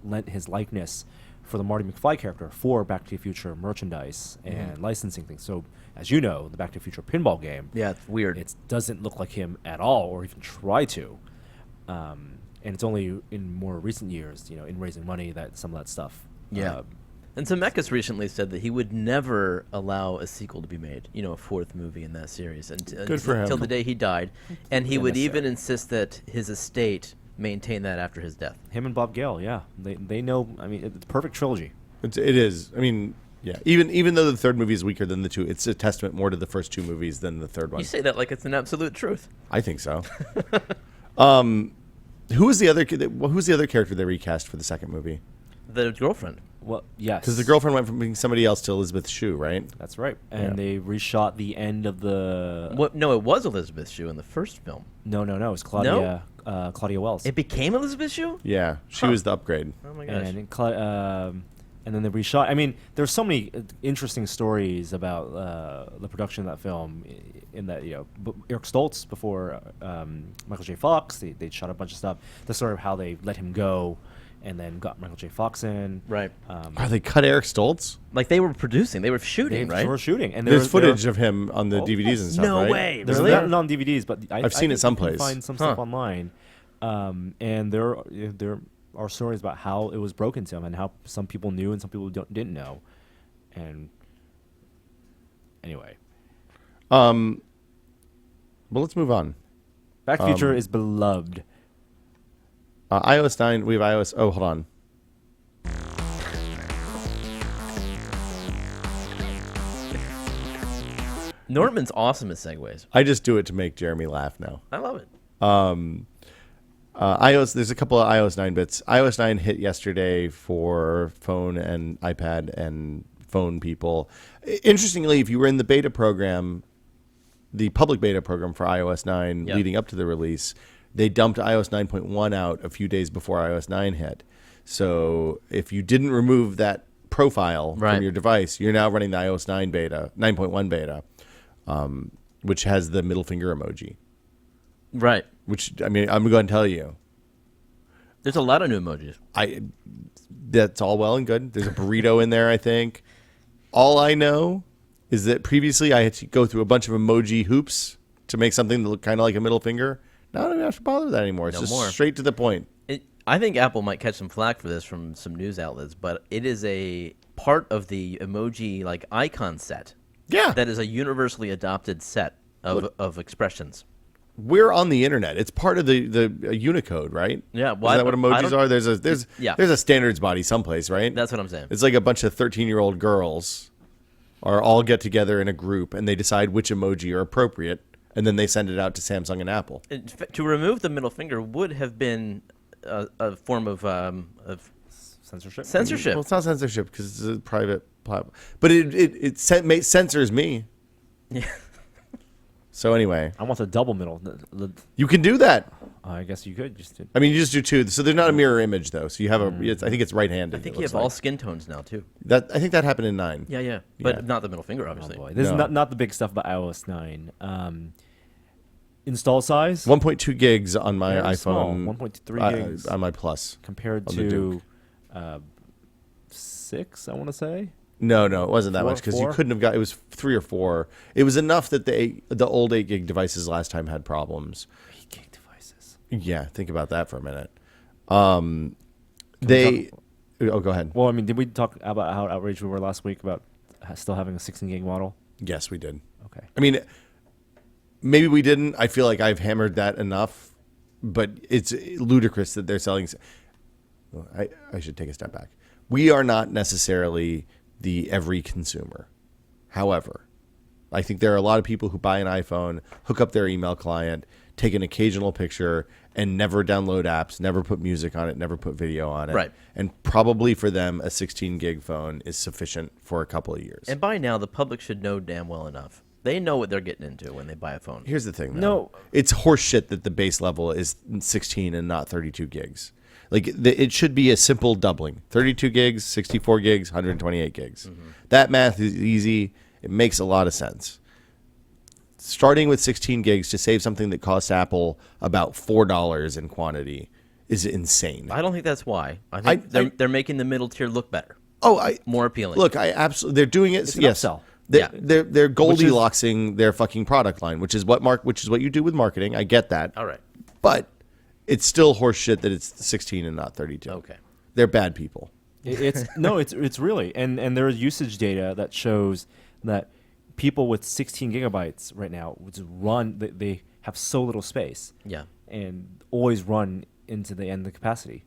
lent his likeness for the Marty McFly character for Back to the Future merchandise and licensing things. So, as you know, the Back to the Future pinball game, It's weird. It doesn't look like him at all, or even try to. And it's only in more recent years, in raising money, that some of that stuff. And Zemeckis recently said that he would never allow a sequel to be made, a fourth movie in that series, Good for him. until the day he died. And he would even insist that his estate maintain that after his death. Him and Bob Gale, they know. I mean, it's a perfect trilogy. It is. I mean, yeah. Even though the third movie is weaker than the two, it's a testament more to the first two movies than the third one. You say that like it's an absolute truth. I think so. Who was the other character they recast for the second movie? The girlfriend. Well, yes, Because the girlfriend went from being somebody else to Elizabeth Shue, right? That's right. And they reshot the end of the. No, it was Elizabeth Shue in the first film. No. It's Claudia. Claudia Wells. It became Elizabeth Shue? Yeah, she was the upgrade. Oh my gosh. And and then they reshot. I mean, there's so many interesting stories about the production of that film. In that, Eric Stoltz before Michael J. Fox, they shot a bunch of stuff. The story of how they let him go, and then got Michael J. Fox in. Right. They cut Eric Stoltz? Like they were producing, they were shooting, right? They were shooting, and There's footage of him on the DVDs and stuff. No right? way. There's Really? not on DVDs, but I've seen it think you someplace. can find some stuff online, and there are stories about how it was broken to him and how some people knew and some people didn't know, and anyway. But let's move on. Back to the Future is beloved. iOS 9, we have iOS. Oh, hold on. Norman's awesome at segues. I just do it to make Jeremy laugh now. I love it. iOS. There's a couple of iOS 9 bits. iOS 9 hit yesterday for phone and iPad and phone people. Interestingly, if you were in the beta program, the public beta program for iOS 9 leading up to the release, they dumped iOS 9.1 out a few days before iOS 9 hit. So if you didn't remove that profile from your device, you're now running the iOS 9.1 beta, which has the middle finger emoji. Right. Which, I mean, I'm going to tell you. There's a lot of new emojis. That's all well and good. There's a burrito in there, I think. All I know is that previously I had to go through a bunch of emoji hoops to make something that looked kind of like a middle finger. Now I don't even have to bother with that anymore. It's just straight to the point. I think Apple might catch some flack for this from some news outlets, but it is a part of the emoji like icon set. Yeah. That is a universally adopted set of expressions. We're on the internet. It's part of the Unicode, right? Yeah. Well, Isn't that what emojis are? There's a standards body someplace, right? That's what I'm saying. It's like a bunch of 13-year-old girls are all get together in a group and they decide which emoji are appropriate, and then they send it out to Samsung and Apple. To remove the middle finger would have been a form of Censorship. censorship. Well, it's not censorship because it's a private platform, but it censors me. Yeah. So anyway, I want the double middle. you can do that. I guess you could just. I mean, you just do two. So they're not a mirror image though. So you have I think it's right-handed. I think you have all skin tones now too. I think that happened in 9. Yeah. But not the middle finger, obviously. Oh boy. This is not the big stuff about iOS 9. Install size 1.2 gigs on my iPhone. 1.3 gigs on my Plus compared to 6. I want to say. No, it wasn't that much because you couldn't have got. It was 3 or 4. It was enough that the old 8 gig devices last time had problems. 8 gig devices. Yeah, think about that for a minute. Oh, go ahead. Well, I mean, did we talk about how outraged we were last week about still having a 16 gig model? Yes, we did. Okay. I mean, maybe we didn't. I feel like I've hammered that enough, but it's ludicrous that they're selling. I should take a step back. We are not necessarily the every consumer. However, I think there are a lot of people who buy an iPhone, hook up their email client, take an occasional picture, and never download apps, never put music on it, never put video on it. Right. And probably for them, a 16 gig phone is sufficient for a couple of years. And by now, the public should know damn well enough. They know what they're getting into when they buy a phone. Here's the thing, though. No. It's horseshit that the base level is 16 and not 32 gigs. Like, it should be a simple doubling. 32 gigs, 64 gigs, 128 gigs. Mm-hmm. That math is easy. It makes a lot of sense. Starting with 16 gigs to save something that costs Apple about $4 in quantity is insane. I don't think that's why. I think they're making the middle tier look better. More appealing. Look, I absolutely. They're doing it. It's an yes, upsell. They're Goldilocksing their fucking product line, which is what you do with marketing. I get that. All right. But it's still horseshit that it's 16 and not 32. Okay. They're bad people. It's really and there is usage data that shows that people with 16 gigabytes right now they have so little space. Yeah. And always run into the end of the capacity.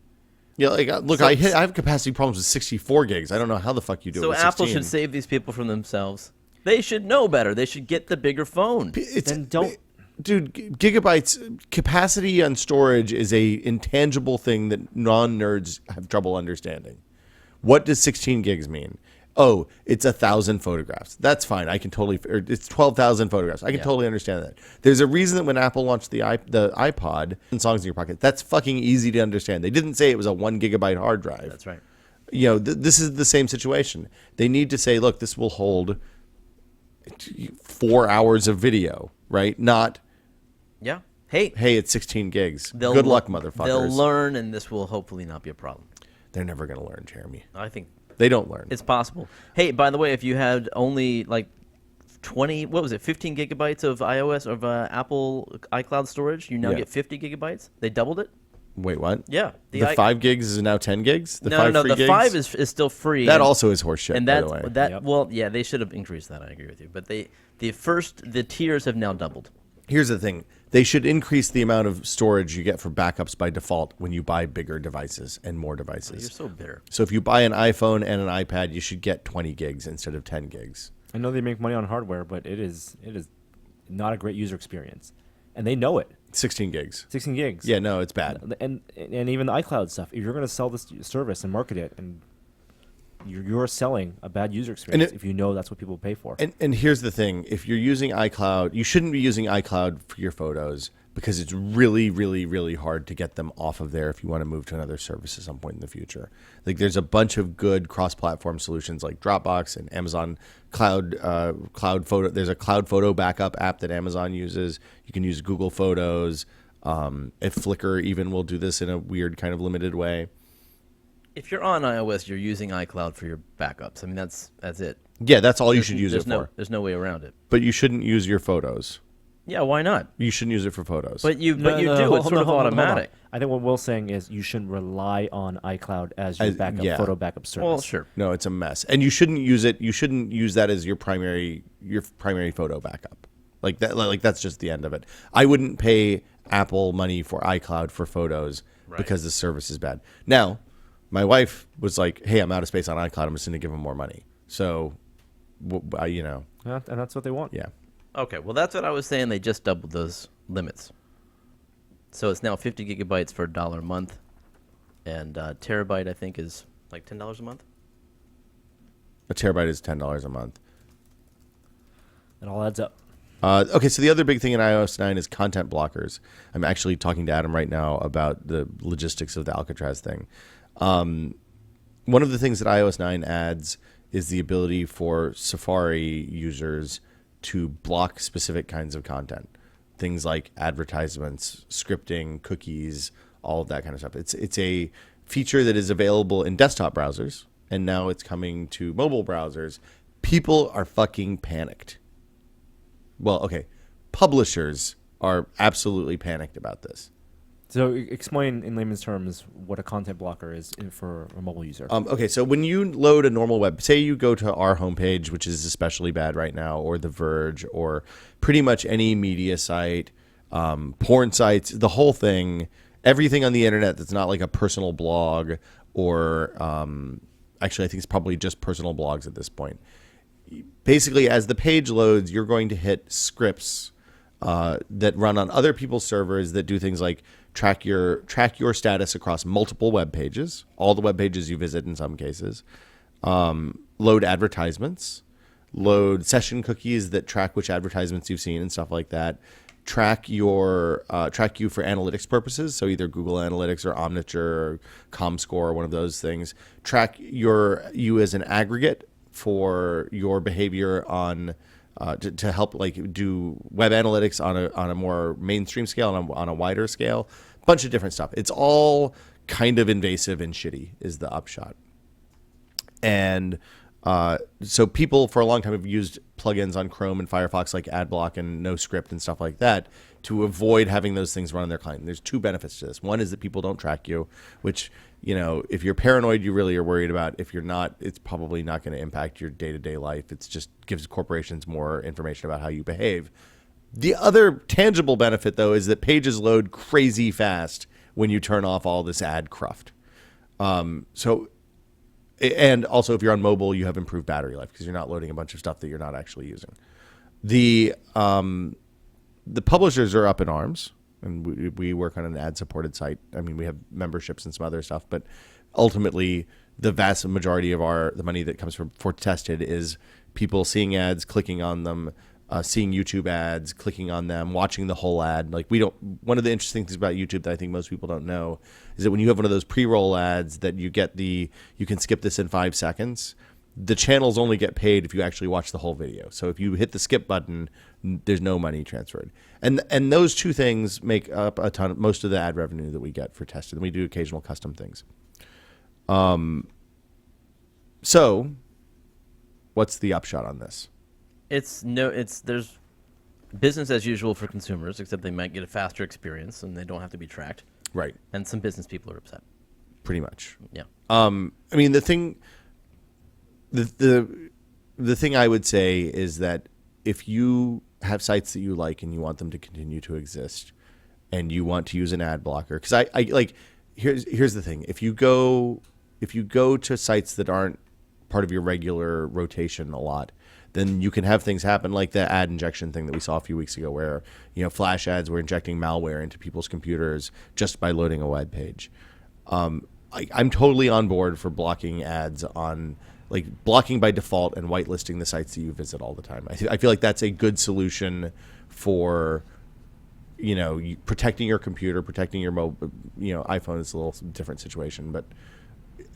Yeah, look, I have capacity problems with 64 gigs. I don't know how the fuck you do it with 16. So Apple should save these people from themselves. They should know better. They should get the bigger phone. Dude, gigabytes capacity on storage is a intangible thing that non-nerds have trouble understanding. What does 16 gigs mean? Oh, it's 1,000 photographs. That's fine. I can totally. Or it's 12,000 photographs. I can totally understand that. There's a reason that when Apple launched the iPod and songs in your pocket, that's fucking easy to understand. They didn't say it was a 1 gigabyte hard drive. That's right. This is the same situation. They need to say, look, this will hold 4 hours of video, right? Not, Yeah. Hey, it's 16 gigs. Good luck, motherfuckers. They'll learn, and this will hopefully not be a problem. They're never going to learn, Jeremy. I think They don't learn. it's possible. Hey, by the way, if you had only like 15 gigabytes of iOS of Apple iCloud storage, you now Yeah. get 50 gigabytes. They doubled it. Wait, what? Yeah. The 5 gigs is now 10 gigs? The No, 5 no, free the gigs? 5 is still free. That also is horseshit, and by that the way. Yep. well, yeah, they should have increased that. I agree with you, but the tiers have now doubled. Here's the thing. They should increase the amount of storage you get for backups by default when you buy bigger devices and more You're devices. so bitter. So if you buy an iPhone and an iPad, you should get 20 gigs instead of 10 gigs. I know they make money on hardware, but it is not a great user experience, and they know it. 16 gigs. 16 gigs. Yeah, no, it's bad. And even the iCloud stuff. If you're going to sell this service and market it, and you're selling a bad user experience if you know that's what people pay for. And here's the thing. If you're using iCloud, you shouldn't be using iCloud for your photos because it's really, really, really hard to get them off of there if you want to move to another service at some point in the future. Like there's a bunch of good cross-platform solutions like Dropbox and Amazon Cloud Photo. There's a Cloud Photo backup app that Amazon uses. You can use Google Photos. If Flickr even will do this in a weird kind of limited way. If you're on iOS, you're using iCloud for your backups. I mean, that's it. Yeah, that's all you should use it for. There's no way around it. But you shouldn't use your photos. Yeah, why not? You shouldn't use it for photos. But you do. Hold It's sort of on, hold on. automatic. I think what Will's saying is you shouldn't rely on iCloud as your yeah. photo backup service. Well, sure. No, it's a mess, and you shouldn't use it. You shouldn't use that as your primary photo backup. Like that. Like that's just the end of it. I wouldn't pay Apple money for iCloud for photos because the service is bad. Now, my wife was like, "Hey, I'm out of space on iCloud. I'm just going to give them more money." So, Yeah, and that's what they want. yeah. Okay, well, that's what I was saying. They just doubled those limits. So it's now 50 gigabytes for $1 a month, and terabyte, I think, is like $10 a month. A terabyte is $10 a month. It all adds up. Okay, so the other big thing in iOS 9 is content blockers. I'm actually talking to Adam right now about the logistics of the Alcatraz thing. One of the things that iOS 9 adds is the ability for Safari users to block specific kinds of content. Things like advertisements, scripting, cookies, all of that kind of stuff. It's a feature that is available in desktop browsers, and now it's coming to mobile browsers. People are fucking panicked. Well, okay, publishers are absolutely panicked about this. So explain in layman's terms what a content blocker is for a mobile user. Okay, so when you load a normal web, say you go to our homepage, which is especially bad right now, or The Verge, or pretty much any media site, porn sites, the whole thing, everything on the internet that's not like a personal blog or actually I think it's probably just personal blogs at this point. Basically, as the page loads, you're going to hit scripts that run on other people's servers that do things like track your status across multiple web pages, all the web pages you visit in some cases, load advertisements, load session cookies that track which advertisements you've seen and stuff like that, track you for analytics purposes, so either Google Analytics or Omniture or ComScore or one of those things, track you as an aggregate for your behavior on to help like do web analytics on a more mainstream scale and on a wider scale, bunch of different stuff. It's all kind of invasive and shitty is the upshot. And so people for a long time have used plugins on Chrome and Firefox like AdBlock and NoScript and stuff like that to avoid having those things run on their client. And there's two benefits to this. One is that people don't track you, which, you know, if you're paranoid, you really are worried about. If you're not, it's probably not going to impact your day-to-day life. It's just gives corporations more information about how you behave. The other tangible benefit, though, is that pages load crazy fast when you turn off all this ad cruft. And also, if you're on mobile, you have improved battery life because you're not loading a bunch of stuff that you're not actually using. The publishers are up in arms, and we work on an ad-supported site. I mean, we have memberships and some other stuff, but ultimately, the vast majority of the money that comes from for Tested is people seeing ads, clicking on them, seeing YouTube ads, clicking on them, watching the whole ad. Like one of the interesting things about YouTube that I think most people don't know is that when you have one of those pre-roll ads that you can skip this in 5 seconds, the channels only get paid if you actually watch the whole video. So if you hit the skip button, there's no money transferred. And those two things make up most of the ad revenue that we get for testing. We do occasional custom things. So what's the upshot on this? There's business as usual for consumers, except they might get a faster experience and they don't have to be tracked. Right. And some business people are upset. Pretty much. Yeah. I mean, the thing I would say is that if you have sites that you like and you want them to continue to exist and you want to use an ad blocker, because I like, here's the thing. If you go to sites that aren't part of your regular rotation a lot, then you can have things happen like the ad injection thing that we saw a few weeks ago where, flash ads were injecting malware into people's computers just by loading a web page. I'm totally on board for blocking ads blocking by default and whitelisting the sites that you visit all the time. I feel like that's a good solution for, protecting your computer, protecting your mobile, iPhone is a little different situation, but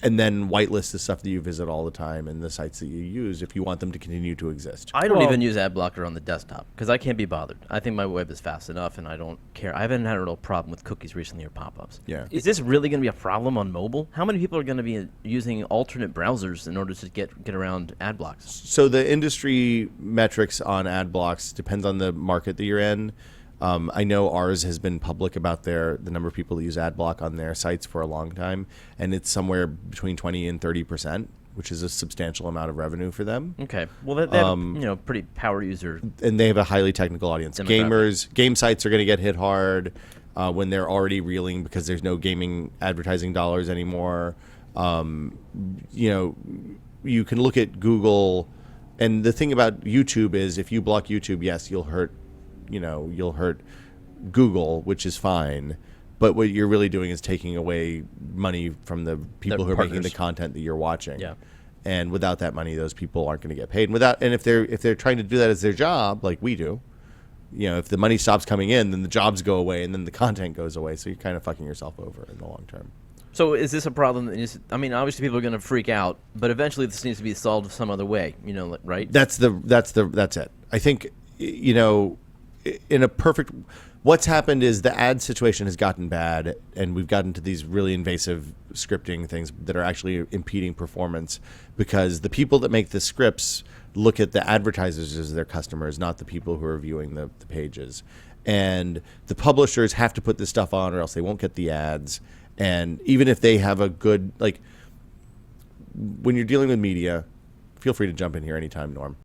and then whitelist the stuff that you visit all the time and the sites that you use if you want them to continue to exist. I don't even use ad blocker on the desktop because I can't be bothered. I think my web is fast enough and I don't care. I haven't had a real problem with cookies recently or pop-ups. Yeah. Is this really going to be a problem on mobile? How many people are going to be using alternate browsers in order to get around ad blocks? So the industry metrics on ad blocks depends on the market that you're in. I know ours has been public about the number of people that use ad block on their sites for a long time, and it's somewhere between 20 and 30%, which is a substantial amount of revenue for them. Okay, well they have pretty power user, and they have a highly technical audience. Game sites are going to get hit hard when they're already reeling because there's no gaming advertising dollars anymore. You can look at Google, and the thing about YouTube is if you block YouTube, yes, you'll hurt Google, which is fine, but what you're really doing is taking away money from the people who are making the content that you're watching. Yeah. And without that money, those people aren't going to get paid. And if they're trying to do that as their job, like we do, if the money stops coming in, then the jobs go away and then the content goes away. So you're kind of fucking yourself over in the long term. So is this a problem? Obviously people are going to freak out, but eventually this needs to be solved some other way. Right? That's it. I think in a perfect, what's happened is the ad situation has gotten bad and we've gotten to these really invasive scripting things that are actually impeding performance because the people that make the scripts look at the advertisers as their customers, not the people who are viewing the pages. And the publishers have to put this stuff on or else they won't get the ads. And even if they have a good, when you're dealing with media, feel free to jump in here anytime, Norm.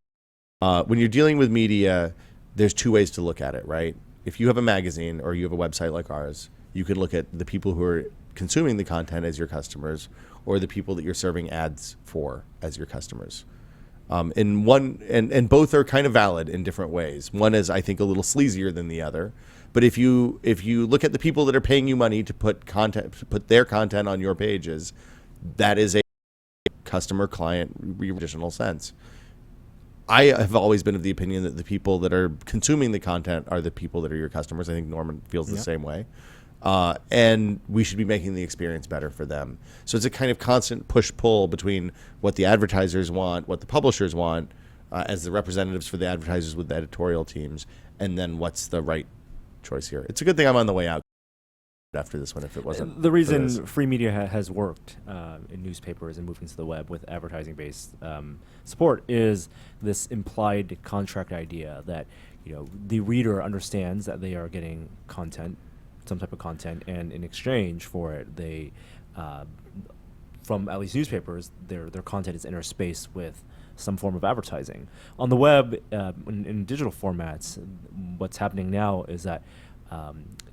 When you're dealing with media, there's two ways to look at it, right? If you have a magazine or you have a website like ours, you can look at the people who are consuming the content as your customers or the people that you're serving ads for as your customers. And both are kind of valid in different ways. One is, I think, a little sleazier than the other. But if you look at the people that are paying you money to put their content on your pages, that is a customer client traditional sense. I have always been of the opinion that the people that are consuming the content are the people that are your customers. I think Norman feels the same way. And we should be making the experience better for them. So it's a kind of constant push-pull between what the advertisers want, what the publishers want, as the representatives for the advertisers with the editorial teams, and then what's the right choice here. It's a good thing I'm on the way out after this one if it wasn't. The reason free media has worked in newspapers and moving to the web with advertising-based support is this implied contract idea that the reader understands that they are getting content, some type of content, and in exchange for it, they from at least newspapers, their content is interspaced with some form of advertising. On the web, in digital formats, what's happening now is that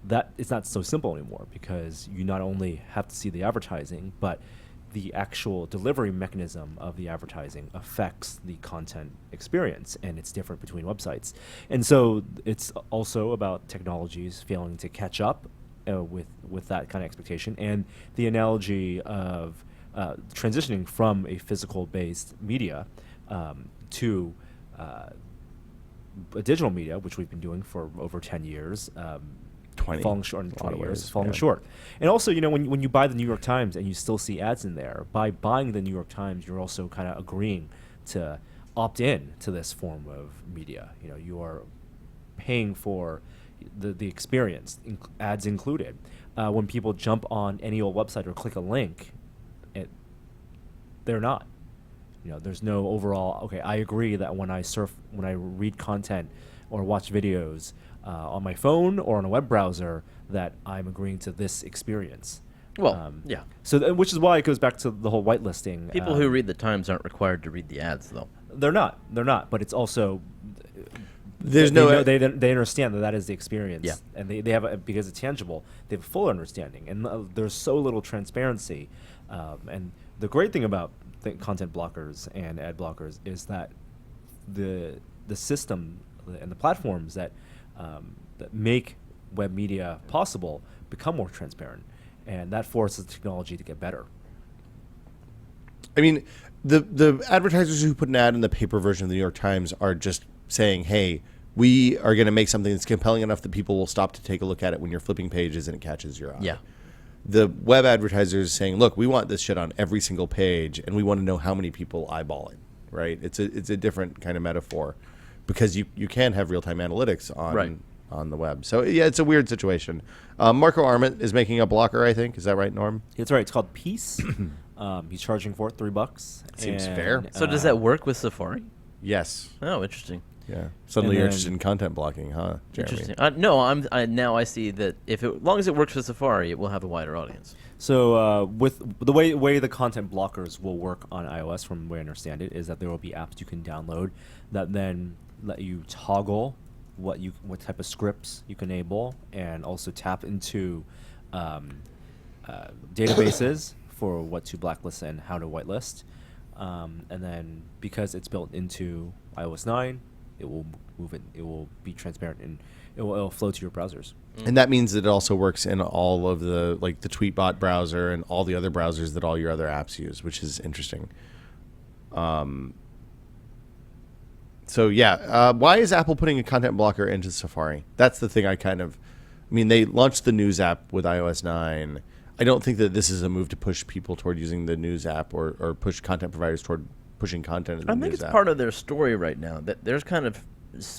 that it's not so simple anymore because you not only have to see the advertising, but the actual delivery mechanism of the advertising affects the content experience, and it's different between websites. And so it's also about technologies failing to catch up with that kind of expectation, and the analogy of transitioning from a physical-based media to digital media, which we've been doing for over 10 years, 20. falling short in A lot 20 of years, ways, falling yeah. short. And also, when you buy the New York Times and you still see ads in there, by buying the New York Times, you're also kind of agreeing to opt in to this form of media. You are paying for the experience, ads included. When people jump on any old website or click a link, they're not. There's no overall. Okay, I agree that when I read content or watch videos on my phone or on a web browser, that I'm agreeing to this experience. Well, yeah. So, which is why it goes back to the whole whitelisting. People who read the Times aren't required to read the ads, though. They're not. But it's also There's they understand that is the experience. Yeah. And they have because it's tangible. They have a full understanding, and there's so little transparency. And the great thing about content blockers and ad blockers is that the system and the platforms that make web media possible become more transparent, and that forces technology to get better. I mean, the advertisers who put an ad in the paper version of the New York Times are just saying, hey, we are going to make something that's compelling enough that people will stop to take a look at it when you're flipping pages and it catches your eye. Yeah. The web advertisers saying, look, we want this shit on every single page, and we want to know how many people eyeball it, right? It's a different kind of metaphor because you can have real-time analytics on the web. So, yeah, it's a weird situation. Marco Arment is making a blocker, I think. Is that right, Norm? That's right. It's called Peace. He's charging for it $3. Seems fair. So does that work with Safari? Yes. Oh, interesting. Yeah. Suddenly you're then- interested in content blocking, huh, Jeremy? Interesting. No, now I see that as long as it works with Safari, it will have a wider audience. So with the way the content blockers will work on iOS, from the way I understand it, is that there will be apps you can download that then let you toggle what type of scripts you can enable, and also tap into databases for what to blacklist and how to whitelist. And then because it's built into iOS 9, it will move it. It will be transparent and it'll flow to your browsers. And that means that it also works in all of the Tweetbot browser and all the other browsers that all your other apps use, which is interesting. So yeah, why is Apple putting a content blocker into Safari? That's the thing they launched the News app with iOS 9. I don't think that this is a move to push people toward using the News app or push content providers toward pushing content in the News app. I think it's part of their story right now that they're kind of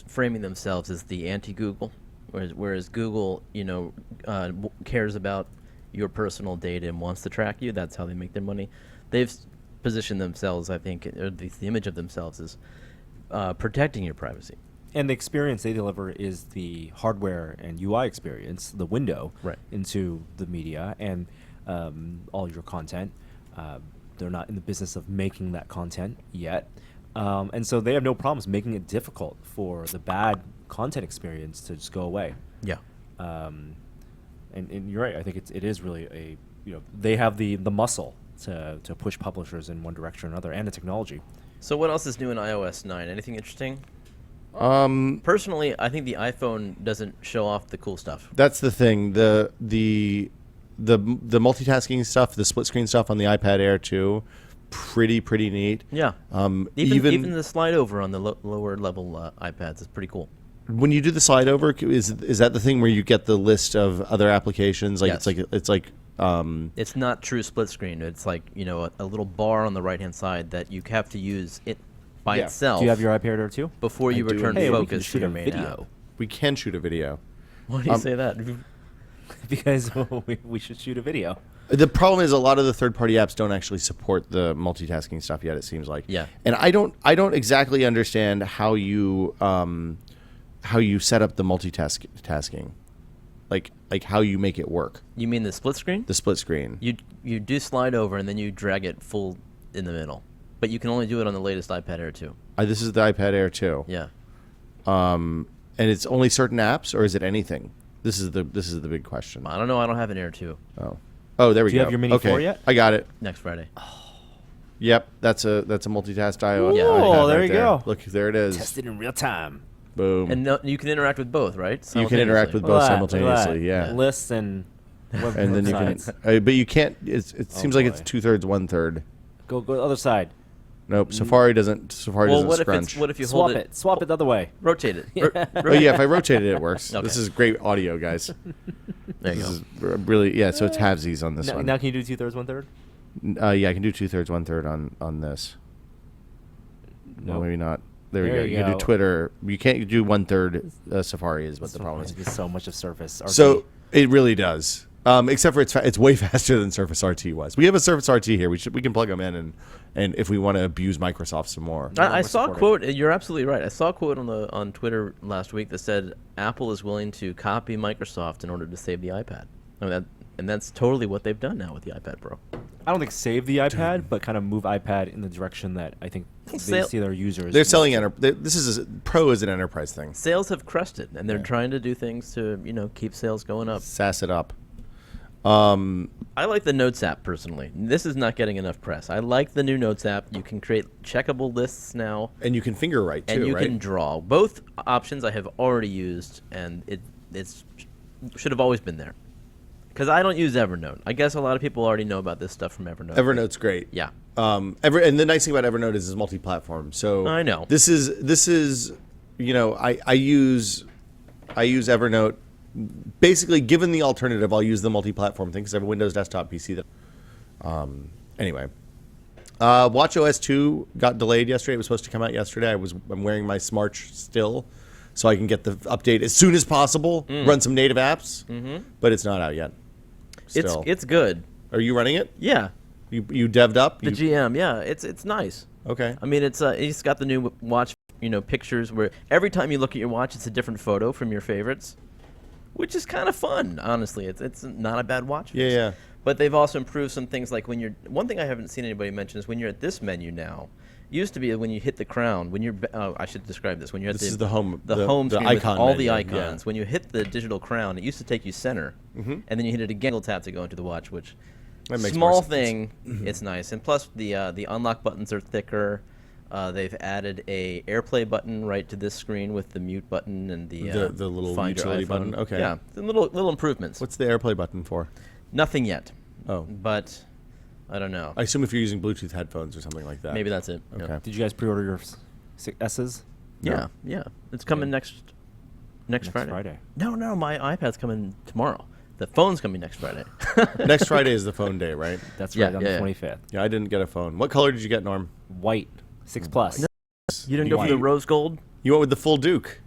framing themselves as the anti-Google, whereas Google, cares about your personal data and wants to track you. That's how they make their money. They've positioned themselves, I think, or the image of themselves as protecting your privacy. And the experience they deliver is the hardware and UI experience, the window into the media and all your content. They're not in the business of making that content yet. And so they have no problems making it difficult for the bad content experience to just go away. Yeah. And you're right. I think it is really they have the muscle to push publishers in one direction or another, and the technology. So what else is new in iOS 9? Anything interesting? Personally, I think the iPhone doesn't show off the cool stuff. That's the thing. The multitasking stuff, the split screen stuff on the iPad Air 2, pretty neat. Yeah. Even the slide over on the lower level iPads is pretty cool. When you do the slide over, is that the thing where you get the list of other applications? Yes. It's not true split screen. It's like a little bar on the right hand side that you have to use it by itself. Do you have your iPad Air 2? Before you return Hey, we can focus to shoot your a main video. app. We can shoot a video. Why do you say that? Because we should shoot a video. The problem is a lot of the third-party apps don't actually support the multitasking stuff yet. It seems like. Yeah. And I don't exactly understand how you set up the multitasking, like how you make it work. You mean the split screen? The split screen. You do slide over and then you drag it full in the middle, but you can only do it on the latest iPad Air 2. This is the iPad Air 2. Yeah. And it's only certain apps, or is it anything? This is the big question. I don't know. I don't have an Air 2. Oh, there we go. Do you have your Mini 4 yet? I got it. Next Friday. Yep, that's a multitask iOS. Yeah. iPad there right you go. Look, there it is. Tested in real time. Boom. And you can interact with both, right? You can interact with both simultaneously. Look at that. Yeah. Lists and And then you can, sides. but you can't. It seems like it's boy. 2/3, 1/3. Go the other side. Nope. Safari doesn't. Safari Well, doesn't what if scrunch. it's what if you Swap hold it. Swap it the other way. rotate it? Oh yeah, if I rotate it, it works. Okay. This is great audio, guys. There you This go. is really So it's halvesies on this Now, one. now can you do 2/3, 1/3? Yeah, I can do 2/3, 1/3 on this. No, Nope. maybe not. There we There go. you You can go. do Twitter. You can't do 1/3 Safari is what the problem is. There's so much of Surface. RT. So it really does. Except for it's way faster than Surface RT was. We have a Surface RT here. We can plug them in and if we want to abuse Microsoft some more. No, I we're saw a supporting. quote. You're absolutely right. I saw a quote on Twitter last week that said Apple is willing to copy Microsoft in order to save the iPad. I mean, and that's totally what they've done now with the iPad Pro. I don't think save the iPad, but kind of move iPad in the direction that I think they Sale- see their users. They're selling this is Pro is an enterprise thing. Sales have crested, and they're Yeah. trying to do things to keep sales going up. Sass it up. I like the Notes app personally. This is not getting enough press. I like the new Notes app. You can create checkable lists now, And you can finger write too, and you right? can draw. Both options I have already used, and it's should have always been there. Because I don't use Evernote. I guess a lot of people already know about this stuff from Evernote. Evernote's great. Yeah. And the nice thing about Evernote is it's multi-platform. So I know. this is I use Evernote. Basically, given the alternative, I'll use the multi-platform thing because I have a Windows desktop PC. That anyway, WatchOS 2 got delayed yesterday. It was supposed to come out yesterday. I'm wearing my Smarch still, so I can get the update as soon as possible. Run some native apps, but it's not out yet. Still. It's good. Are you running it? Yeah. You devved up? The GM. Yeah. It's nice. Okay. I mean, it's got the new watch. Pictures where every time you look at your watch, it's a different photo from your favorites, which is kind of fun. Honestly, it's not a bad watch. Yeah, yeah. But they've also improved some things like one thing I haven't seen anybody mention is when you're at this menu now. Used to be when you hit the crown, when you're I should describe this. When you're at This is the home home the screen icon with all the menu, yeah. icons. When you hit the digital crown, it used to take you center, and then you hit it again, tap to go into the watch. Which That makes more small sense. thing, it's nice. And plus the unlock buttons are thicker. They've added a AirPlay button right to this screen with the mute button and the little Find Your utility iPhone. button? Okay. Yeah, the little improvements. What's the AirPlay button for? Nothing yet, Oh, but I don't know. I assume if you're using Bluetooth headphones or something like that. Maybe that's it. Yeah. Okay. Did you guys pre-order your S's? Yeah, yeah. It's coming next Friday. Friday. No, my iPad's coming tomorrow. The phone's coming next Friday. Next Friday is the phone day, right? That's Yeah, right, on yeah, the yeah. 25th. Yeah, I didn't get a phone. What color did you get, Norm? White, 6 Plus. You didn't go for the rose gold? You went with the full Duke.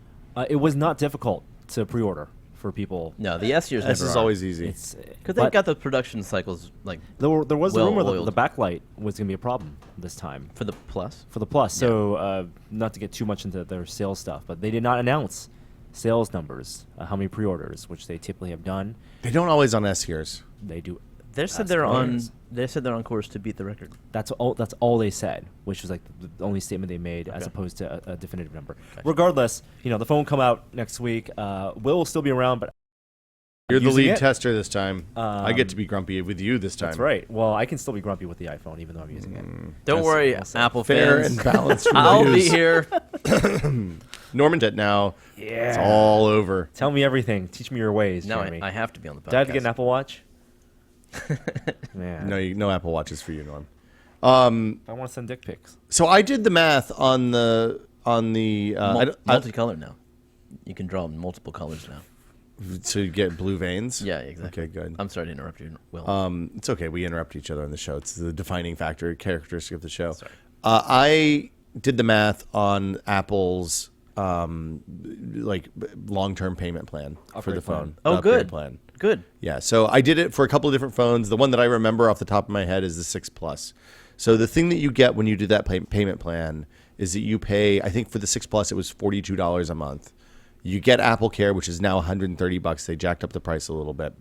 It was not difficult to pre-order for people. No, the S years This never is are. always easy. It's Because they've got the production cycles like there was a rumor that well-oiled. the backlight was going to be a problem this time for the Plus. for the Plus. So not to get too much into their sales stuff, but they did not announce sales numbers, how many pre-orders, which they typically have done. They don't always on S years. They do. They said That's they're on. hilarious. They said they're on course to beat the record. That's all they said, which was like the only statement they made, as Okay. opposed to a definitive number. Gotcha. Regardless, the phone will come out next week. Will still be around, but You're the using lead it. tester this time. I get to Um, be grumpy with you this time. That's right. Well, I can still be grumpy with the iPhone, even though I'm using it. Don't That's worry, also Apple Fair fans. and balanced I'll be reviews. here. Norman Tet now. Yeah. It's all over. Tell me everything. Teach me your ways, No, Jeremy. I have to be on the podcast. Do I have to get an Apple Watch? Man. No Apple Watches for you, Norm. I want to send dick pics. So I did the math on the I don't- Multicolored now. You can draw multiple colors now. to get blue veins. Yeah, exactly. Okay, good. I'm sorry to interrupt you, Will. It's okay. We interrupt each other on the show. It's the defining factor, characteristic of the show. Sorry. I did the math on Apple's long-term payment plan for Upgrade the phone. plan. The Oh, upgrade good. plan. Good. Yeah, so I did it for a couple of different phones. The one that I remember off the top of my head is the 6 Plus. So the thing that you get when you do that payment plan is that you pay, I think for the 6 Plus, it was $42 a month. You get Apple Care, which is now $130. They jacked up the price a little bit.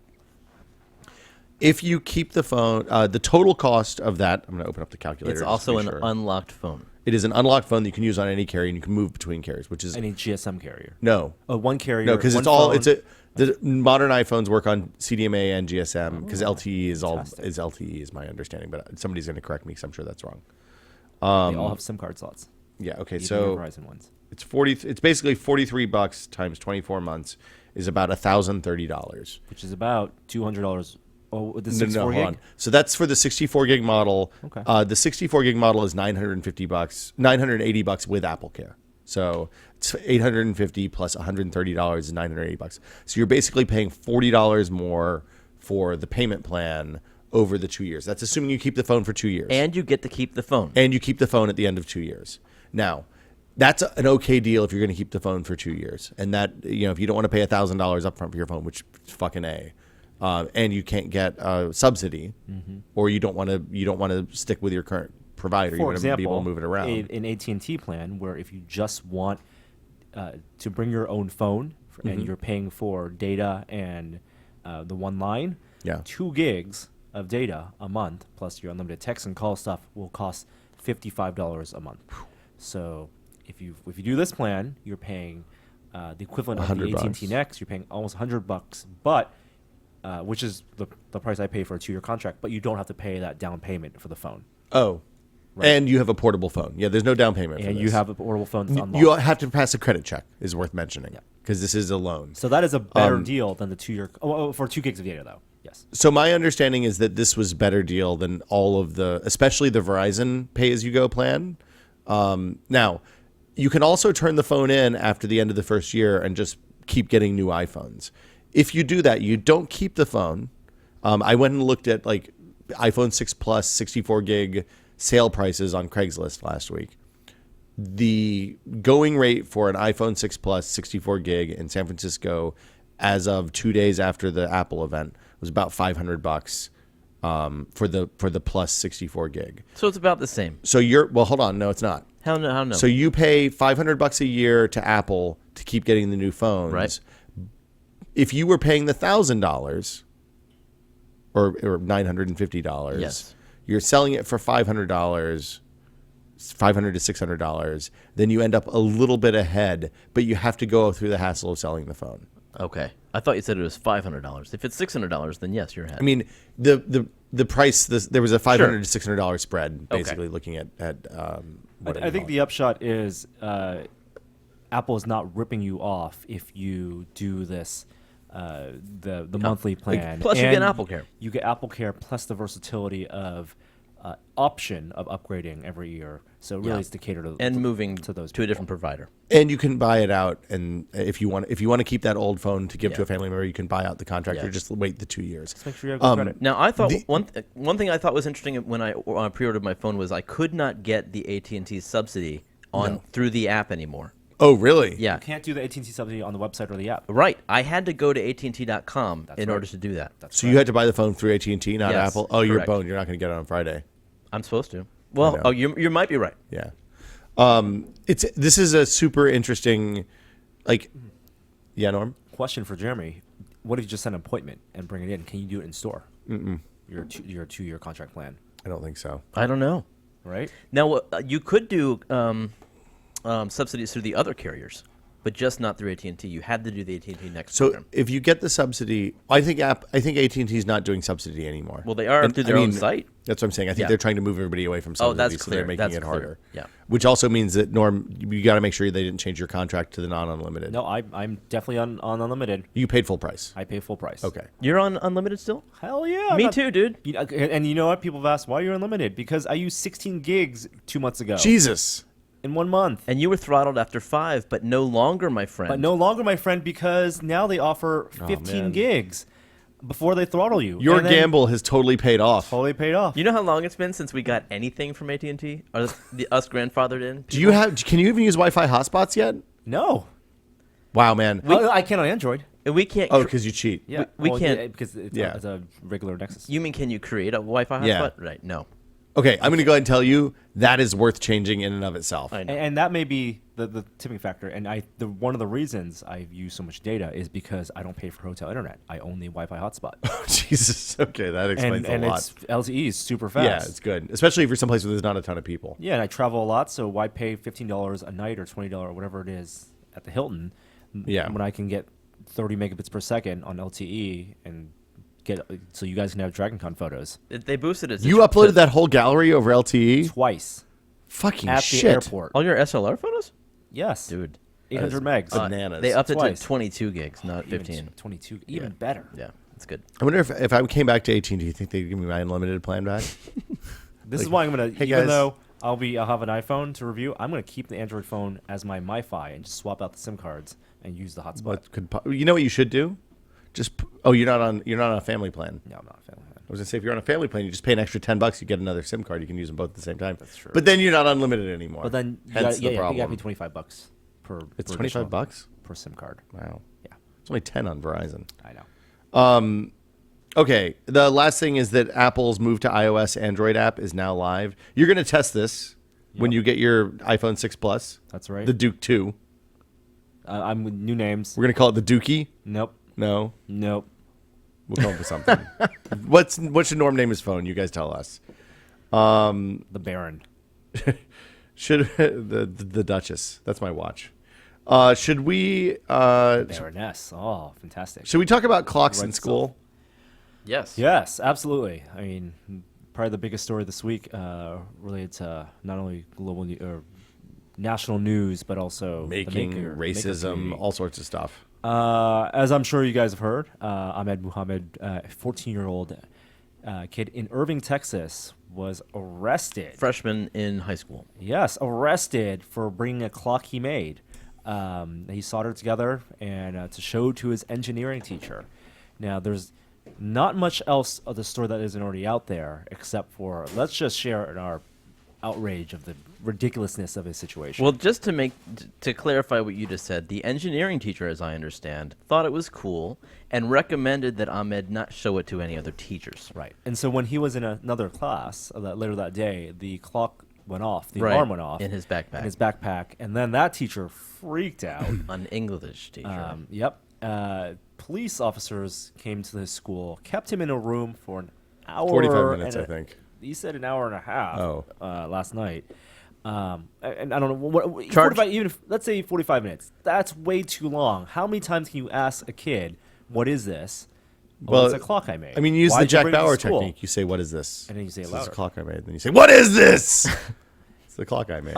If you keep the phone, the total cost of that, I'm going to open up the calculator. It's just to also be an sure. unlocked phone. It is an unlocked phone that you can use on any carrier, and you can move between carriers, which is Any GSM carrier. no. One carrier. No, because one it's all phone. the modern iPhones work on CDMA and GSM because LTE is fantastic. LTE is my understanding, but somebody's going to correct me because I'm sure that's wrong. They all have SIM card slots. Yeah. Okay. Even So the Verizon ones. it's basically $43 times 24 months is about $1,030. Which is about $200 Oh, the No, 64 hold gig. on. So that's for the 64 gig model. Okay. The 64 gig model is $950, $980 with Apple Care. So it's $850 plus $130 is $980. So you're basically paying $40 more for the payment plan over the 2 years. That's assuming you keep the phone for 2 years. And you get to keep the phone. And you keep the phone at the end of 2 years. Now, that's an okay deal if you're going to keep the phone for 2 years. And that, if you don't want to pay $1,000 upfront for your phone, which is fucking A, and you can't get a subsidy, or you don't want to stick with your current provider, you For want to be able example, to move it around. an AT&T plan where if you just want to bring your own phone and you're paying for data and the one line, Yeah. 2 gigs of data a month plus your unlimited text and call stuff will cost $55 a month. So if you do this plan, you're paying the equivalent of the AT&T $100. Next. You're paying almost $100, but which is the price I pay for a 2-year contract. But you don't have to pay that down payment for the phone. Oh. Right. And you have a portable phone. Yeah, there's no down payment for And this. you have a portable phone that's unlocked. You have to pass a credit check, is worth mentioning, because this is a loan. So that is a better deal than the 2-year for 2 gigs of data, though. Yes. So my understanding is that this was better deal than all of especially the Verizon pay-as-you-go plan. Now, you can also turn the phone in after the end of the first year and just keep getting new iPhones. If you do that, you don't keep the phone. I went and looked at like iPhone 6 Plus 64 gig sale prices on Craigslist last week. The going rate for an iPhone 6 Plus 64 gig in San Francisco as of 2 days after the Apple event was about $500 for the plus 64 gig. So it's about the same. So hold on, no, it's not. How no? So you pay $500 a year to Apple to keep getting the new phones. Right. If you were paying the $1,000 or $950, Yes. you're selling it for $500 to $600, then you end up a little bit ahead, but you have to go through the hassle of selling the phone. Okay. I thought you said it was $500. If it's $600, then yes, you're ahead. I mean, the price, there was a $500 Sure. to $600 spread, basically Okay. looking at I think the upshot is Apple is not ripping you off if you do this, the monthly plan. Plus you get And Apple Care. You get Apple Care plus the versatility of option of upgrading every year. So really, Yeah. it's to cater to and moving to those to a people. different provider. And you can buy it out, and if you want to keep that old phone to give to Yeah. a family member, you can buy out the contract or Yeah. just wait the 2 years. Just make sure you have good credit. Now, I thought The- one thing I thought was interesting when I pre-ordered my phone was I could not get the AT&T subsidy through the app anymore. Oh, really? Yeah, You can't do the AT&T subsidy on the website or the app. right. I had to go to AT&T.com in right. order to do that. So you had to buy the phone through AT&T, not Yes, Apple? Oh, you're correct. boned. You're not going to get it on Friday. I'm supposed to. Well, know. you might be right. Yeah. This is a super interesting, yeah, Norm? Question for Jeremy: what if you just set an appointment and bring it in? Can you do it in store? Your 2-year contract plan, I don't think so. I don't know. right? Now, you could do subsidies through the other carriers, but just not through AT&T. You had to do the AT&T Next So program. if you get the subsidy, I think AT&T is not doing subsidy anymore. Well, they are through their own site. That's what I'm saying. I think Yeah. they're trying to move everybody away from subsidy, that's so they're clear. making That's it clear. harder. Yeah. Which also means that, Norm, you got to make sure they didn't change your contract to the non-unlimited. No, I'm definitely on unlimited. You paid full price. I pay full price. Okay. You're on unlimited still? Hell yeah. Me too, dude. And you know what? People have asked why you're unlimited because I used 16 gigs 2 months ago. Jesus. In 1 month. And you were throttled after 5, but no longer, my friend. But no longer, my friend, because now they offer 15 man. gigs before they throttle you. Your And then gamble has totally paid off. totally paid off. You know how long it's been since we got anything from AT&T? Or us grandfathered in? Can you even use Wi-Fi hotspots yet? No. Wow, man. I can't on Android. And we can't. Oh, because you cheat. Yeah. We can't- yeah, because it's, Yeah. it's a regular Nexus. You mean can you create a Wi-Fi hotspot? Yeah. Right. No. Okay, I'm going to go ahead and tell you that is worth changing in and of itself. I know. And that may be the tipping factor. And one of the reasons I use so much data is because I don't pay for hotel internet. I own the Wi-Fi hotspot. Jesus. Okay, that explains and a lot. it's LTE is super fast. Yeah, it's good, especially if you're someplace where there's not a ton of people. Yeah, and I travel a lot, so why pay $15 a night or $20 or whatever it is at the Hilton? Yeah. When I can get 30 megabits per second on LTE and so you guys can have DragonCon photos They boosted it. You uploaded that whole gallery over LTE? twice Fucking at shit. the airport. All your SLR photos? Yes, Dude. 800 That is megs. bananas. They upped it Twice. to 22 gigs, not Even 15. 22, even better. Yeah. That's good. I wonder if I came back to 18, do you think they'd give me my unlimited plan back? This is why I'm gonna, hey, even guys. though I'll have an iPhone to review, I'm gonna keep the Android phone as my MiFi and just swap out the SIM cards and use the hotspot. You know what you should do? You're not on a family plan. No, I'm not a fan of that. I was gonna say if you're on a family plan, you just pay an extra $10, you get another SIM card, you can use them both at the same time. That's true. But then you're not unlimited anymore. But then you hence gotta, the problem. you gotta pay $25 per. It's per $25 additional- per SIM card. Wow. Yeah, It's only 10 on Verizon. I know. Okay, the last thing is that Apple's move to iOS Android app is now live. You're going to test this when you get your iPhone 6 Plus. That's right. The Duke 2. I'm with new names. We're going to call it the Dookie. Nope. No, Nope. we'll come up with something. What should Norm name his phone? You guys tell us. The Baron. Should the Duchess? That's my watch. Should we Baroness. Oh, fantastic. should we talk about clocks in Right school? Yes. Yes, absolutely. I mean, probably the biggest story this week related to not only global or national news, but also Making the maker racism, community. all sorts of stuff. As I'm sure you guys have heard, Ahmed Muhammad, a 14-year-old kid in Irving, Texas, was arrested. Freshman in high school. Yes, arrested for bringing a clock he made. He soldered together and to show to his engineering teacher. Now, there's not much else of the story that isn't already out there, except for let's just share in our outrage of the ridiculousness of his situation. Well, just to clarify what you just said, the engineering teacher, as I understand, thought it was cool and recommended that Ahmed not show it to any other teachers. Right. And so when he was in another class later that day, the clock went off, the Right. alarm went off In his backpack. in his backpack, and then that teacher freaked out. An English teacher. Yep. Police officers came to his school, kept him in a room for an hour. 45 minutes, and I think. He said an hour and a half. Oh. Last night. And I don't know what Charge- 45, even if, let's say 45 minutes. That's way too long. How many times can you ask a kid, "What is this?" Well, it's a clock I made. I mean, you use Why'd the you Jack bring it to Bauer school? technique. You say, "What is this?" And then you say it This is louder. a clock I made. Then you say, "What is this?" It's the clock I made.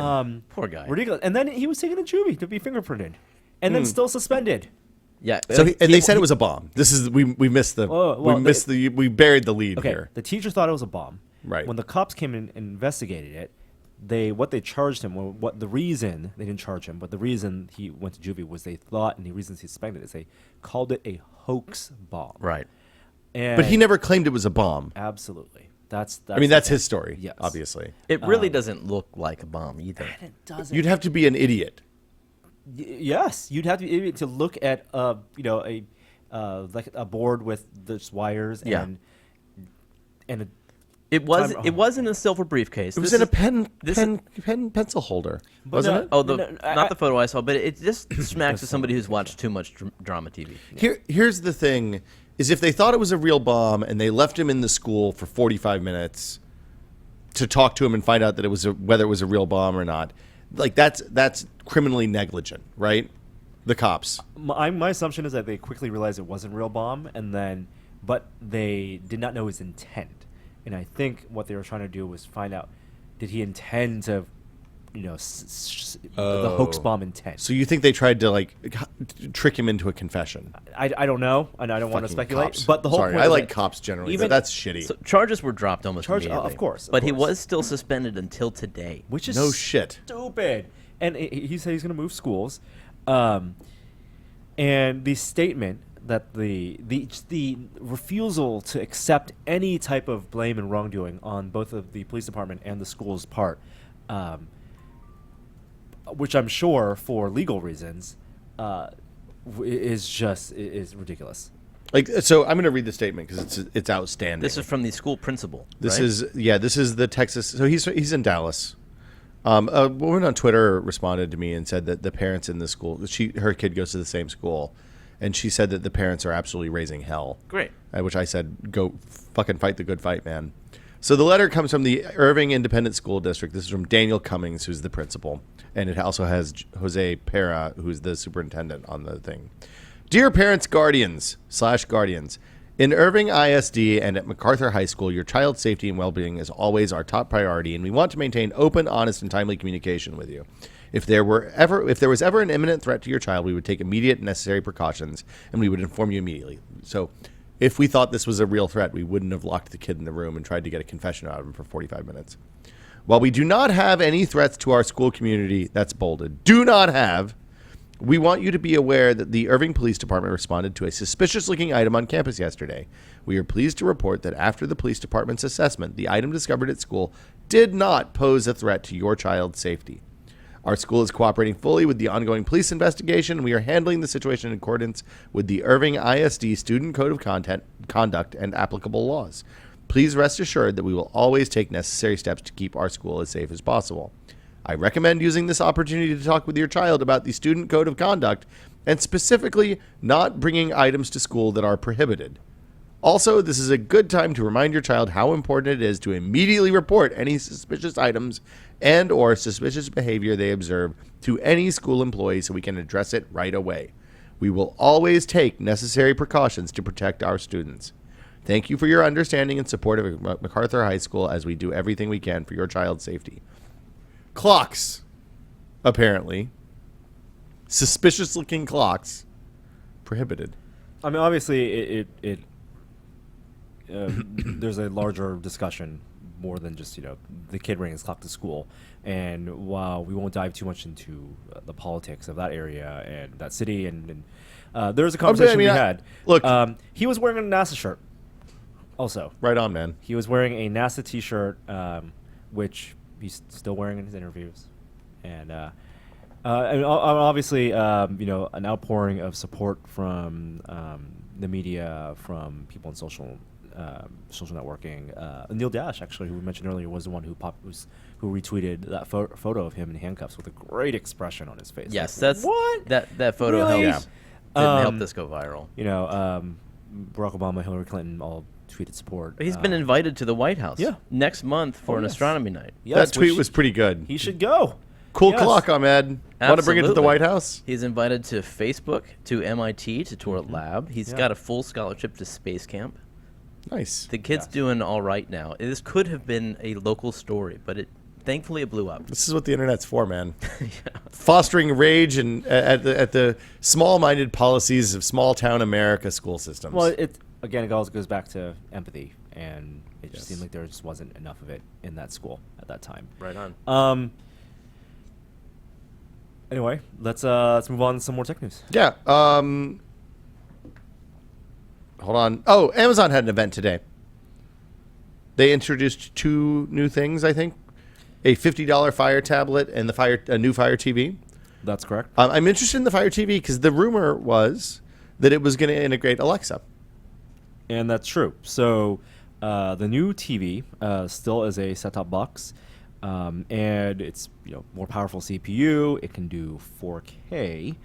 Poor guy. Ridiculous. And then he was taken to juvie to be fingerprinted, and then still suspended. Yeah. So they said it was a bomb. This is we missed the Oh, well, we buried the lead Okay, here. the teacher thought it was a bomb. Right. When the cops came in and investigated it, they charged him. What the reason they didn't charge him, but the reason he went to juvie was they thought, and the reasons he suspected is they called it a hoax bomb. Right. And But he never claimed it was a bomb. Absolutely. That's I mean, the that's thing. his story. Yes. Obviously. It really doesn't look like a bomb either. And it doesn't. You'd have to be an idiot. Yes, you'd have to look at like a board with just wires Yeah. and a It was. Time- It was in a silver briefcase. It was This in a is- pencil holder, But wasn't no- it? Oh, No, not the photo I saw, but it just smacks of somebody who's watched too much drama TV. Here's the thing: is if they thought it was a real bomb and they left him in the school for 45 minutes to talk to him and find out that it was whether it was a real bomb or not, like that's criminally negligent, right? The cops. My assumption is that they quickly realized it wasn't a real bomb, but they did not know his intent. And I think what they were trying to do was find out, did he intend to, the hoax bomb intent? So you think they tried to trick him into a confession? I don't know, and I don't want to Fucking speculate. cops. But the whole Sorry, point I is like that cops generally, even- but that's shitty. So charges were dropped almost immediately. of course. But he was still suspended until today. which is No shit. stupid. And he said he's going to move schools, and the statement that the refusal to accept any type of blame and wrongdoing on both of the police department and the school's part, which I'm sure for legal reasons, is ridiculous. So I'm going to read the statement because it's outstanding. This is from the school principal. This right? this is the Texas. So he's in Dallas. A woman on Twitter responded to me and said that the parents in the school, her kid goes to the same school, and she said that the parents are absolutely raising hell. Great. Which I said, go fucking fight the good fight, man. So the letter comes from the Irving Independent School District. This is from Daniel Cummings, who's the principal, and it also has Jose Pera, who's the superintendent on the thing. Dear parents, guardians / guardians, in Irving ISD and at MacArthur High School, your child's safety and well-being is always our top priority, and we want to maintain open, honest, and timely communication with you. If there was ever an imminent threat to your child, we would take immediate necessary precautions, and we would inform you immediately. So If we thought this was a real threat, we wouldn't have locked the kid in the room and tried to get a confession out of him for 45 minutes. While we do not have any threats to our school community, that's bolded, do not have, we want you to be aware that the Irving Police Department responded to a suspicious-looking item on campus yesterday. We are pleased to report that after the police department's assessment, the item discovered at school did not pose a threat to your child's safety. Our school is cooperating fully with the ongoing police investigation, and we are handling the situation in accordance with the Irving ISD Student Code of Conduct and applicable laws. Please rest assured that we will always take necessary steps to keep our school as safe as possible. I recommend using this opportunity to talk with your child about the Student Code of Conduct and specifically not bringing items to school that are prohibited. Also, this is a good time to remind your child how important it is to immediately report any suspicious items and or suspicious behavior they observe to any school employee so we can address it right away. We will always take necessary precautions to protect our students. Thank you for your understanding and support of MacArthur High School as we do everything we can for your child's safety. Clocks, apparently. Suspicious-looking clocks, prohibited. I mean, obviously, there's a larger discussion more than just the kid bringing his clock to school. And while we won't dive too much into the politics of that area and that city, and there was a conversation we had. Look, he was wearing a NASA shirt. Also, right on, man. He was wearing a NASA T-shirt, which he's still wearing in his interviews, and obviously, an outpouring of support from the media, from people in social networking. Neil Dash, actually, who we mentioned earlier, was the one who retweeted that photo of him in handcuffs with a great expression on his face. Yes, like, that's what that photo really? helps. Didn't help this go viral. Barack Obama, Hillary Clinton all tweeted support. He's been invited to the White House next month for an yes. astronomy night. Yes, that tweet was pretty good. He should go. Cool clock, Ahmed. Want to bring it to the White House? He's invited to Facebook, to MIT, to tour lab. He's got a full scholarship to space camp. Nice. The kid's doing all right now. This could have been a local story, but thankfully it blew up. This is what the internet's for, man. Fostering rage and at the small-minded policies of small-town America school systems. Well, it goes back to empathy, and it just seemed like there just wasn't enough of it in that school at that time. Right on. Anyway, let's move on to some more tech news. Yeah. Hold on. Oh, Amazon had an event today. They introduced 2 new things, I think. A $50 Fire tablet and a new Fire TV. That's correct. I'm interested in the Fire TV because the rumor was that it was going to integrate Alexa. And that's true. So the new TV still is a set-top box, and it's more powerful CPU. It can do 4K.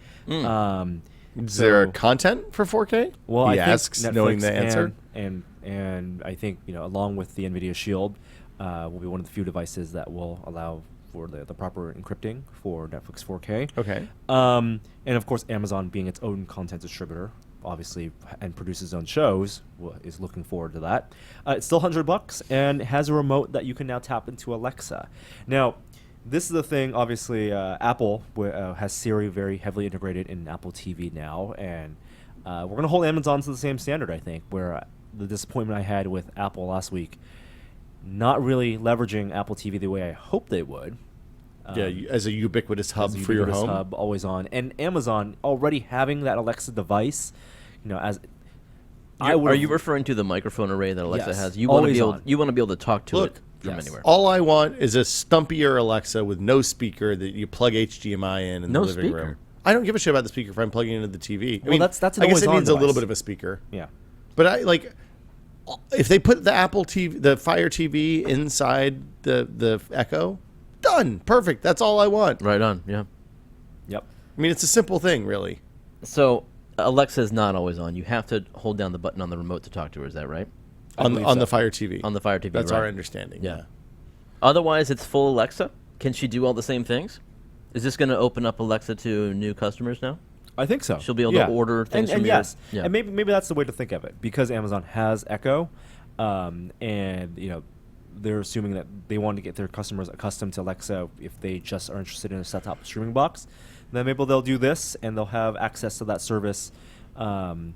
Is there content for 4K? Well, he I asks, think Netflix knowing the answer. And I think along with the NVIDIA Shield, will be one of the few devices that will allow for the proper encrypting for Netflix 4K. Okay. And of course, Amazon, being its own content distributor, obviously, and produces its own shows, is looking forward to that. It's still $100 and has a remote that you can now tap into Alexa. Now, this is the thing. Obviously, Apple has Siri very heavily integrated in Apple TV now, and we're going to hold Amazon to the same standard, I think, where the disappointment I had with Apple last week, not really leveraging Apple TV the way I hoped they would. As a ubiquitous hub for your home. Hub, always on. And Amazon already having that Alexa device, Are you referring to the microphone array that Alexa has? You want to be able to talk to it from anywhere. All I want is a stumpier Alexa with no speaker that you plug HDMI in the living room. I don't give a shit about the speaker if I'm plugging it into the TV. Well, that's an I guess it always-on needs a little device. bit of a speaker. Yeah. But if they put the Apple TV, the Fire TV inside the Echo, done. Perfect. That's all I want. Right on, yeah. Yep. I mean, it's a simple thing, really. So Alexa is not always on. You have to hold down the button on the remote to talk to her. Is that right? On the Fire TV. On the Fire TV, That's right. our understanding. Yeah. Otherwise, it's full Alexa. Can she do all the same things? Is this going to open up Alexa to new customers now? I think so. She'll be able to order things from yes. Yeah. And maybe that's the way to think of it, because Amazon has Echo, and they're assuming that they want to get their customers accustomed to Alexa. If they just are interested in a set-top streaming box, then maybe they'll do this, and they'll have access to that service on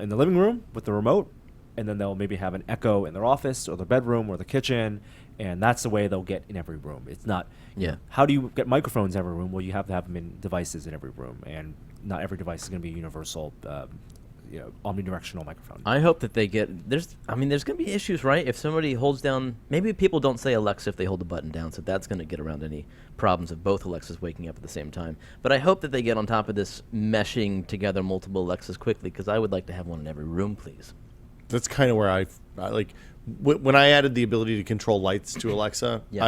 in the living room with the remote, and then they'll maybe have an Echo in their office or their bedroom or the kitchen, and that's the way they'll get in every room. It's not. Yeah. How do you get microphones in every room? Well, you have to have them in devices in every room, and not every device is going to be universal. Omnidirectional microphone. I hope that they get there's going to be issues, right? If somebody holds down, maybe people don't say Alexa if they hold the button down, so that's going to get around any problems of both Alexas waking up at the same time. But I hope that they get on top of this meshing together multiple Alexas quickly, because I would like to have one in every room, please. That's kind of where I like when I added the ability to control lights to Alexa. Yeah.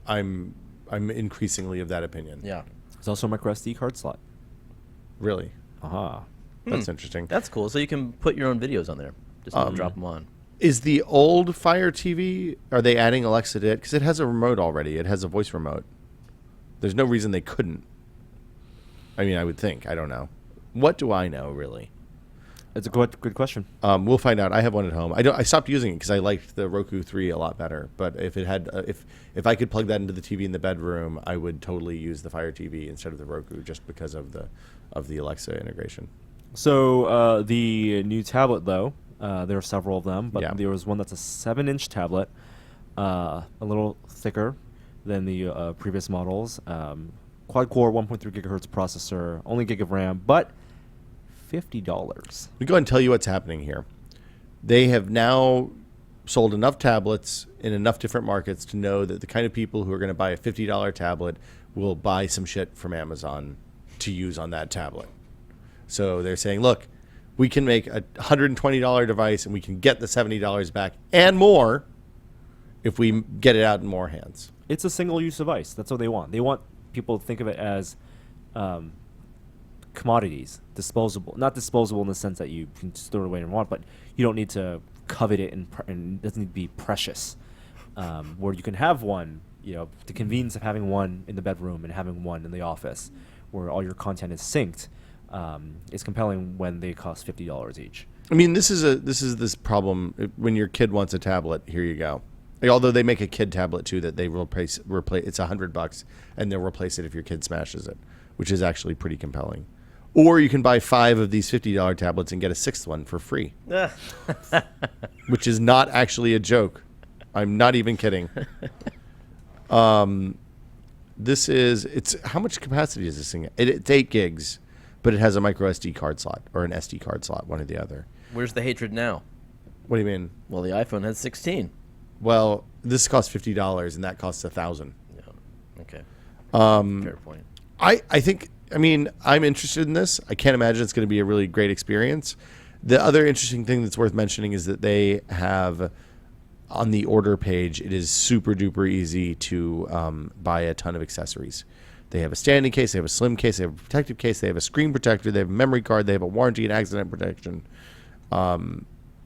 I'm increasingly of that opinion. Yeah. There's also a micro SD card slot. Really, Aha. that's interesting. That's cool. So you can put your own videos on there. Just drop them on. Is the old Fire TV? Are they adding Alexa to it? Because it has a remote already. It has a voice remote. There's no reason they couldn't. I mean, I would think. I don't know. What do I know, really? It's a good question. We'll find out. I have one at home. I stopped using it because I liked the Roku 3 a lot better. But if it had, if I could plug that into the TV in the bedroom, I would totally use the Fire TV instead of the Roku, just because of the Alexa integration. So the new tablet, though, there are several of them, but Yeah. there was one that's a 7-inch tablet, a little thicker than the previous models. Quad-core 1.3 gigahertz processor, only gig of RAM, but $50. Let me go ahead and tell you what's happening here. They have now sold enough tablets in enough different markets to know that the kind of people who are going to buy a $50 tablet will buy some shit from Amazon to use on that tablet. So they're saying, look, we can make a $120 device and we can get the $70 back and more if we get it out in more hands. It's a single-use device. That's what they want. They want people to think of it as commodities, disposable. Not disposable in the sense that you can just throw it away and want, but you don't need to covet it and it doesn't need to be precious. Where you can have one, the convenience of having one in the bedroom and having one in the office, where all your content is synced, is compelling when they cost $50 each. I mean, this is this problem when your kid wants a tablet. Here you go. Although they make a kid tablet too that they replace. It's $100 and they'll replace it if your kid smashes it, which is actually pretty compelling. Or you can buy 5 of these $50 tablets and get a 6th one for free, which is not actually a joke. I'm not even kidding. It's how much capacity is this thing? It's 8 gigs, but it has a micro SD card slot or an SD card slot, one or the other. Where's the hatred now? What do you mean? Well, the iPhone has 16. Well, this costs $50 and that costs $1,000. Yeah. Okay. Fair point. I think. I mean, I'm interested in this. I can't imagine it's going to be a really great experience. The other interesting thing that's worth mentioning is that they have on the order page, it is super duper easy to buy a ton of accessories. They have a standing case, they have a slim case, they have a protective case, they have a screen protector, they have a memory card, they have a warranty and accident protection.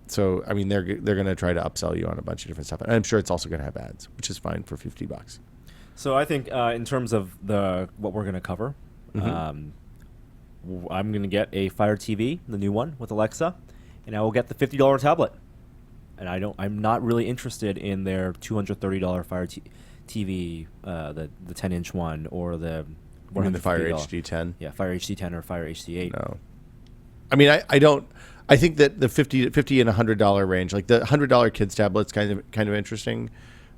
So, I mean, they're going to try to upsell you on a bunch of different stuff. And I'm sure it's also going to have ads, which is fine for $50. So I think in terms of what we're going to cover, I'm going to get a Fire TV, the new one with Alexa, and I will get the $50 tablet. And I'm not really interested in their $230 Fire TV, the 10-inch one, or the You mean the Fire $150. HD 10? Yeah, Fire HD 10 or Fire HD 8. No. I mean, I don't. I think that the $50 and $100 range, like the $100 kids tablet's kind of interesting.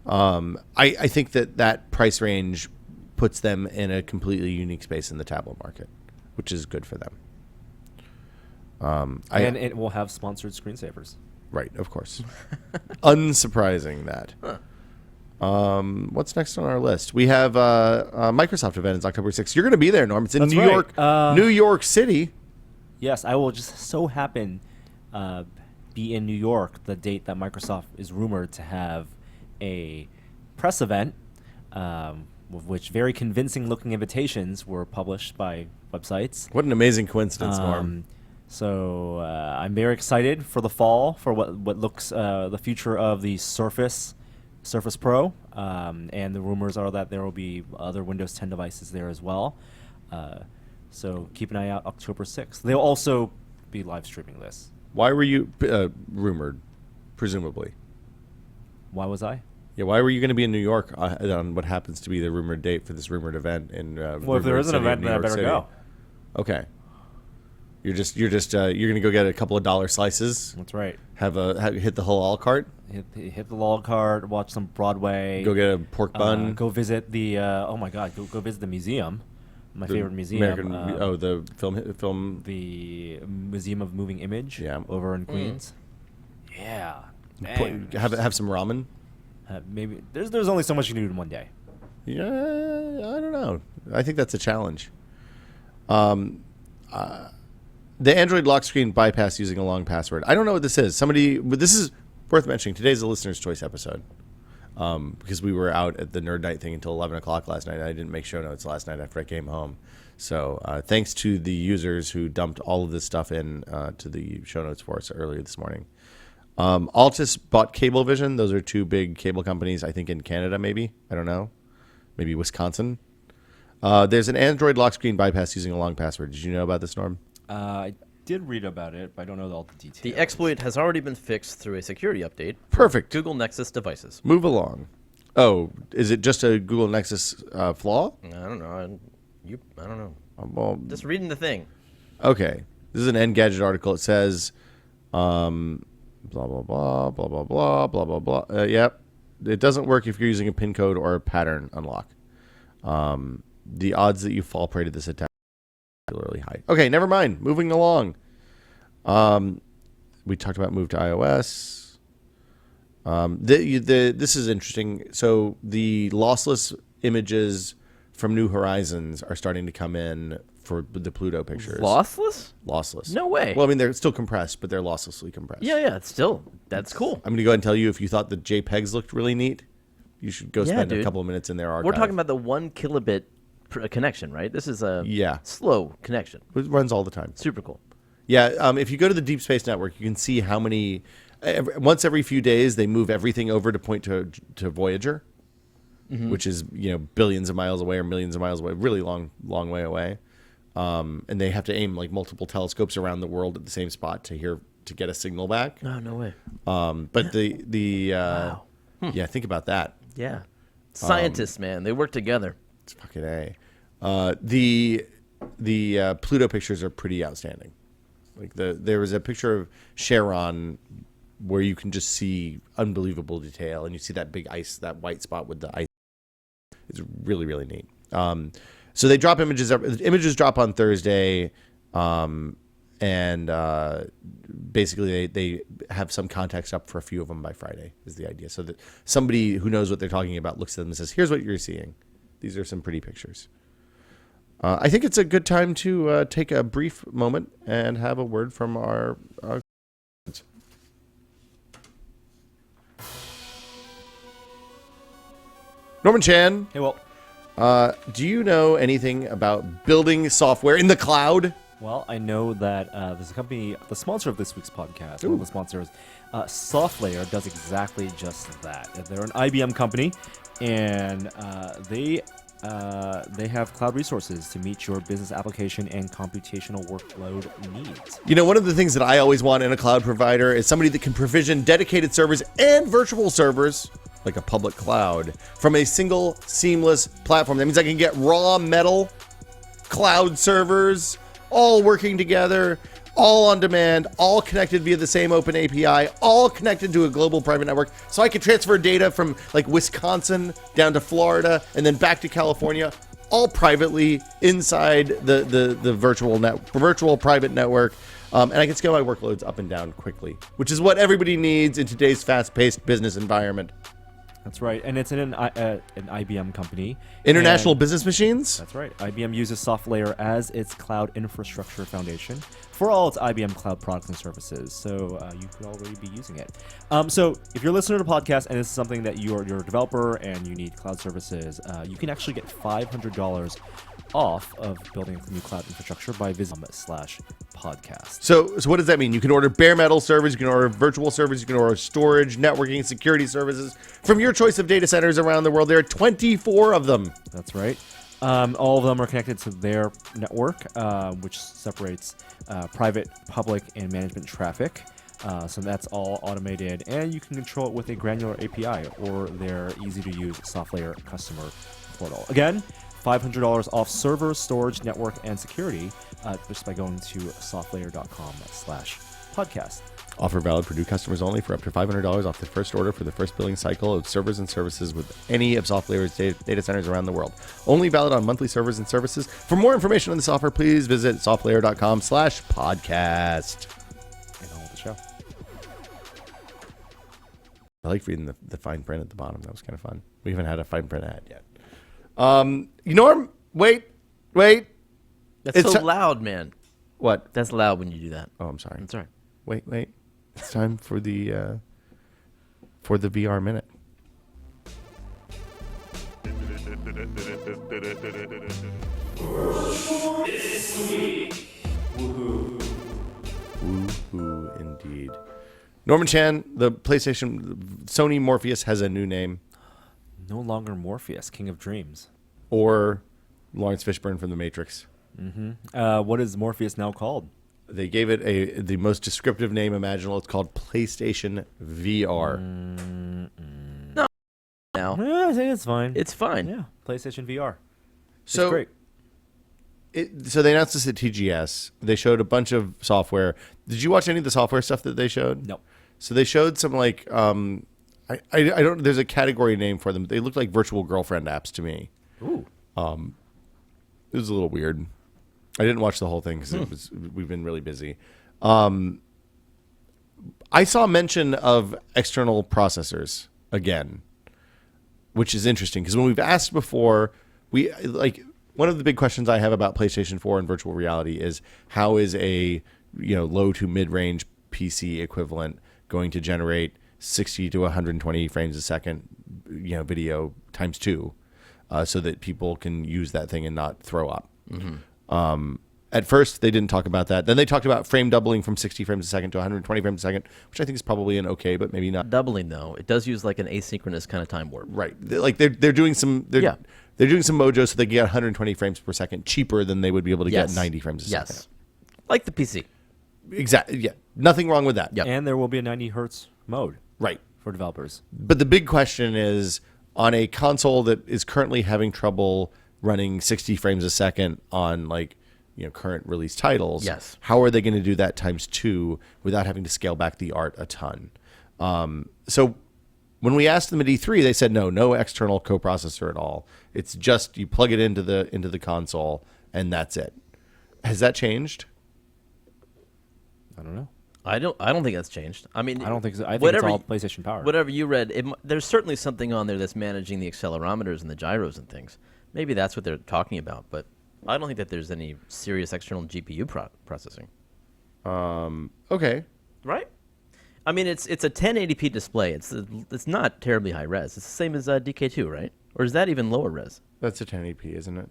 I think that price range puts them in a completely unique space in the tablet market, which is good for them. And it will have sponsored screensavers. Right, of course. Unsurprising that. What's next on our list? We have a Microsoft event. It's October 6th. You're going to be there, Norm. It's in That's New right. York, New York City. Yes, I will just so happen be in New York the date that Microsoft is rumored to have a press event, with which very convincing-looking invitations were published by websites. What an amazing coincidence, Norm. So I'm very excited for the fall for what looks the future of the Surface Pro, and the rumors are that there will be other Windows 10 devices there as well. So keep an eye out October 6th. They'll also be live streaming this. Why were you rumored, presumably? Why was I? Yeah, why were you going to be in New York on what happens to be the rumored date for this rumored event in Well, if there is an event, then I better go. Okay. You're gonna go get a couple of dollar slices. That's right. Hit the halal cart. Hit the log cart, watch some Broadway. Go get a pork bun. Go visit the oh my God, go visit the museum. My favorite museum. The film. The Museum of Moving Image. Yeah. Over in Queens. Yeah. Have some ramen. Maybe there's only so much you can do in one day. Yeah, I don't know. I think that's a challenge. The Android lock screen bypass using a long password. I don't know what this is. But this is worth mentioning. Today's a listener's choice episode. Because we were out at the Nerd Night thing until 11 o'clock last night. I didn't make show notes last night after I came home. So thanks to the users who dumped all of this stuff in to the show notes for us earlier this morning. Altus bought Cablevision. Those are two big cable companies, I think in Canada maybe. I don't know. Maybe Wisconsin. There's an Android lock screen bypass using a long password. Did you know about this, Norm? I did read about it, but I don't know all the details. The exploit has already been fixed through a security update. Perfect. Google Nexus devices. Move along. Oh, is it just a Google Nexus flaw? I don't know. I don't know. Well, Just reading the thing. okay. This is an Engadget article. It says, blah, blah, blah, blah, blah, blah, blah, blah, blah. Yep. It doesn't work if you're using a PIN code or a pattern unlock. The odds that you fall prey to this attack are particularly high. Okay, never mind. Moving along. We talked about move to iOS. This is interesting. So the lossless images from New Horizons are starting to come in for the Pluto pictures. Lossless? Lossless. No way. Well, I mean, they're still compressed, but they're losslessly compressed. Yeah. It's still, that's cool. I'm going to go ahead and tell you, if you thought the JPEGs looked really neat, you should go spend a couple of minutes in their archive. We're talking about the 1 kilobit connection, right? This is a slow connection. It runs all the time. Super cool. Yeah, if you go to the Deep Space Network, you can see how many. Once every few days, they move everything over to point to Voyager, which is billions of miles away or millions of miles away, really long way away, and they have to aim like multiple telescopes around the world at the same spot to get a signal back. Oh, no way. But wow. Think about that. Yeah, scientists, man, they work together. It's fucking A. The Pluto pictures are pretty outstanding. Like there was a picture of Charon where you can just see unbelievable detail, and you see that big ice, that white spot with the ice. It's really, really neat. So they drop images. Images drop on Thursday, and basically they have some context up for a few of them by Friday is the idea. So that somebody who knows what they're talking about looks at them and says, "Here's what you're seeing. These are some pretty pictures." I think it's a good time to take a brief moment and have a word from our Norman Chan. Hey, well. Do you know anything about building software in the cloud? Well, I know that there's a company, the sponsor of this week's podcast, one of the sponsors, SoftLayer, does exactly just that. They're an IBM company, and they have cloud resources to meet your business application and computational workload needs. One of the things that I always want in a cloud provider is somebody that can provision dedicated servers and virtual servers, like a public cloud, from a single seamless platform. That means I can get raw metal cloud servers all working together, all on demand, all connected via the same open API, all connected to a global private network. So I can transfer data from like Wisconsin down to Florida and then back to California, all privately inside the virtual private network. And I can scale my workloads up and down quickly, which is what everybody needs in today's fast-paced business environment. That's right, and it's an IBM company. International Business Machines? That's right. IBM uses SoftLayer as its cloud infrastructure foundation for all its IBM cloud products and services, so you could already be using it. So if you're listening to the podcast and it's something that you're a developer and you need cloud services, you can actually get $500 off of building a new cloud infrastructure by visiting /podcast. So what does that mean? You can order bare metal servers, you can order virtual servers, you can order storage, networking, security services from your choice of data centers around the world. There are 24 of them. That's right. All of them are connected to their network, which separates private, public, and management traffic. So that's all automated, and you can control it with a granular API or their easy-to-use SoftLayer customer portal. Again, $500 off server, storage, network, and security just by going to softlayer.com/podcast. Offer valid for new customers only for up to $500 off the first order for the first billing cycle of servers and services with any of SoftLayer's data centers around the world. Only valid on monthly servers and services. For more information on this offer, please visit softlayer.com/podcast. And on with the show. I like reading the fine print at the bottom. That was kind of fun. We haven't had a fine print ad yet. Norm, wait. That's so loud, man. What? That's loud when you do that. Oh, I'm sorry. That's all right. Wait. It's time for the VR minute. Woohoo, indeed. Norman Chan, the PlayStation, Sony Morpheus has a new name. No longer Morpheus, King of Dreams. Or Lawrence Fishburne from The Matrix. Mm-hmm. What is Morpheus now called? They gave it the most descriptive name imaginable. It's called PlayStation VR. No. Now. I think it's fine. It's fine. Yeah, PlayStation VR. So it's great. So they announced this at TGS. They showed a bunch of software. Did you watch any of the software stuff that they showed? No. So they showed some I don't. There's a category name for them. They looked like virtual girlfriend apps to me. Ooh. It was a little weird. I didn't watch the whole thing because we've been really busy. I saw mention of external processors again, which is interesting because when we've asked before, one of the big questions I have about PlayStation 4 and virtual reality is how is a low to mid-range PC equivalent going to generate 60 to 120 frames a second, video times 2, so that people can use that thing and not throw up. Mm-hmm. At first, they didn't talk about that. Then they talked about frame doubling from 60 frames a second to 120 frames a second, which I think is probably an okay, but maybe not. Doubling though, it does use like an asynchronous kind of time warp. Right, they're doing some they're doing some mojo so they can get 120 frames per second cheaper than they would be able to get 90 frames a second. Like the PC. Exactly. Yeah, nothing wrong with that. Yep. And there will be a 90 hertz mode. Right. For developers. But the big question is on a console that is currently having trouble running 60 frames a second on current release titles. Yes. How are they going to do that times 2 without having to scale back the art a ton? So when we asked them at E3, they said no external coprocessor at all. It's just you plug it into the console and that's it. Has that changed? I don't know. I don't think that's changed. I mean, I don't think so. I think it's all PlayStation powered. Whatever you read, there's certainly something on there that's managing the accelerometers and the gyros and things. Maybe that's what they're talking about, but I don't think that there's any serious external GPU processing. Okay. Right? I mean, it's a 1080p display. It's not terribly high res. It's the same as DK2, right? Or is that even lower res? That's a 1080p, isn't it?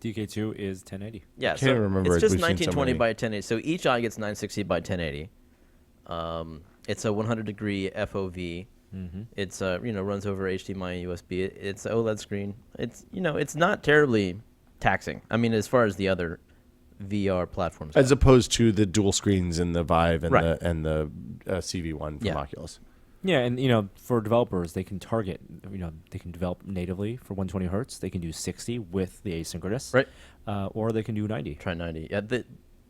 DK2 is 1080. Yeah, I can't remember. It's just We've seen 1920 so by 1080. So each eye gets 960 by 1080. It's a 100-degree FOV. Mm-hmm. It's runs over HDMI, USB. It's an OLED screen. It's not terribly taxing. I mean, as far as the other VR platforms, as opposed to the dual screens in the Vive and the CV1 from Yeah. Oculus. Yeah, and for developers, they can target. They can develop natively for 120 hertz. They can do 60 with the asynchronous, right? Or they can do 90. Try 90. Yeah, the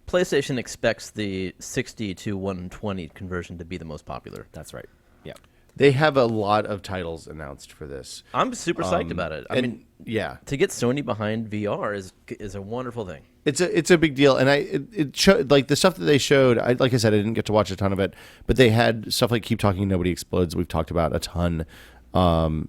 PlayStation expects the 60 to 120 conversion to be the most popular. That's right. Yeah. They have a lot of titles announced for this. I'm super psyched about it. I mean, yeah, to get Sony behind VR is a wonderful thing. It's a big deal, and it showed like the stuff that they showed. Like I said, I didn't get to watch a ton of it, but they had stuff like Keep Talking, Nobody Explodes. We've talked about a ton.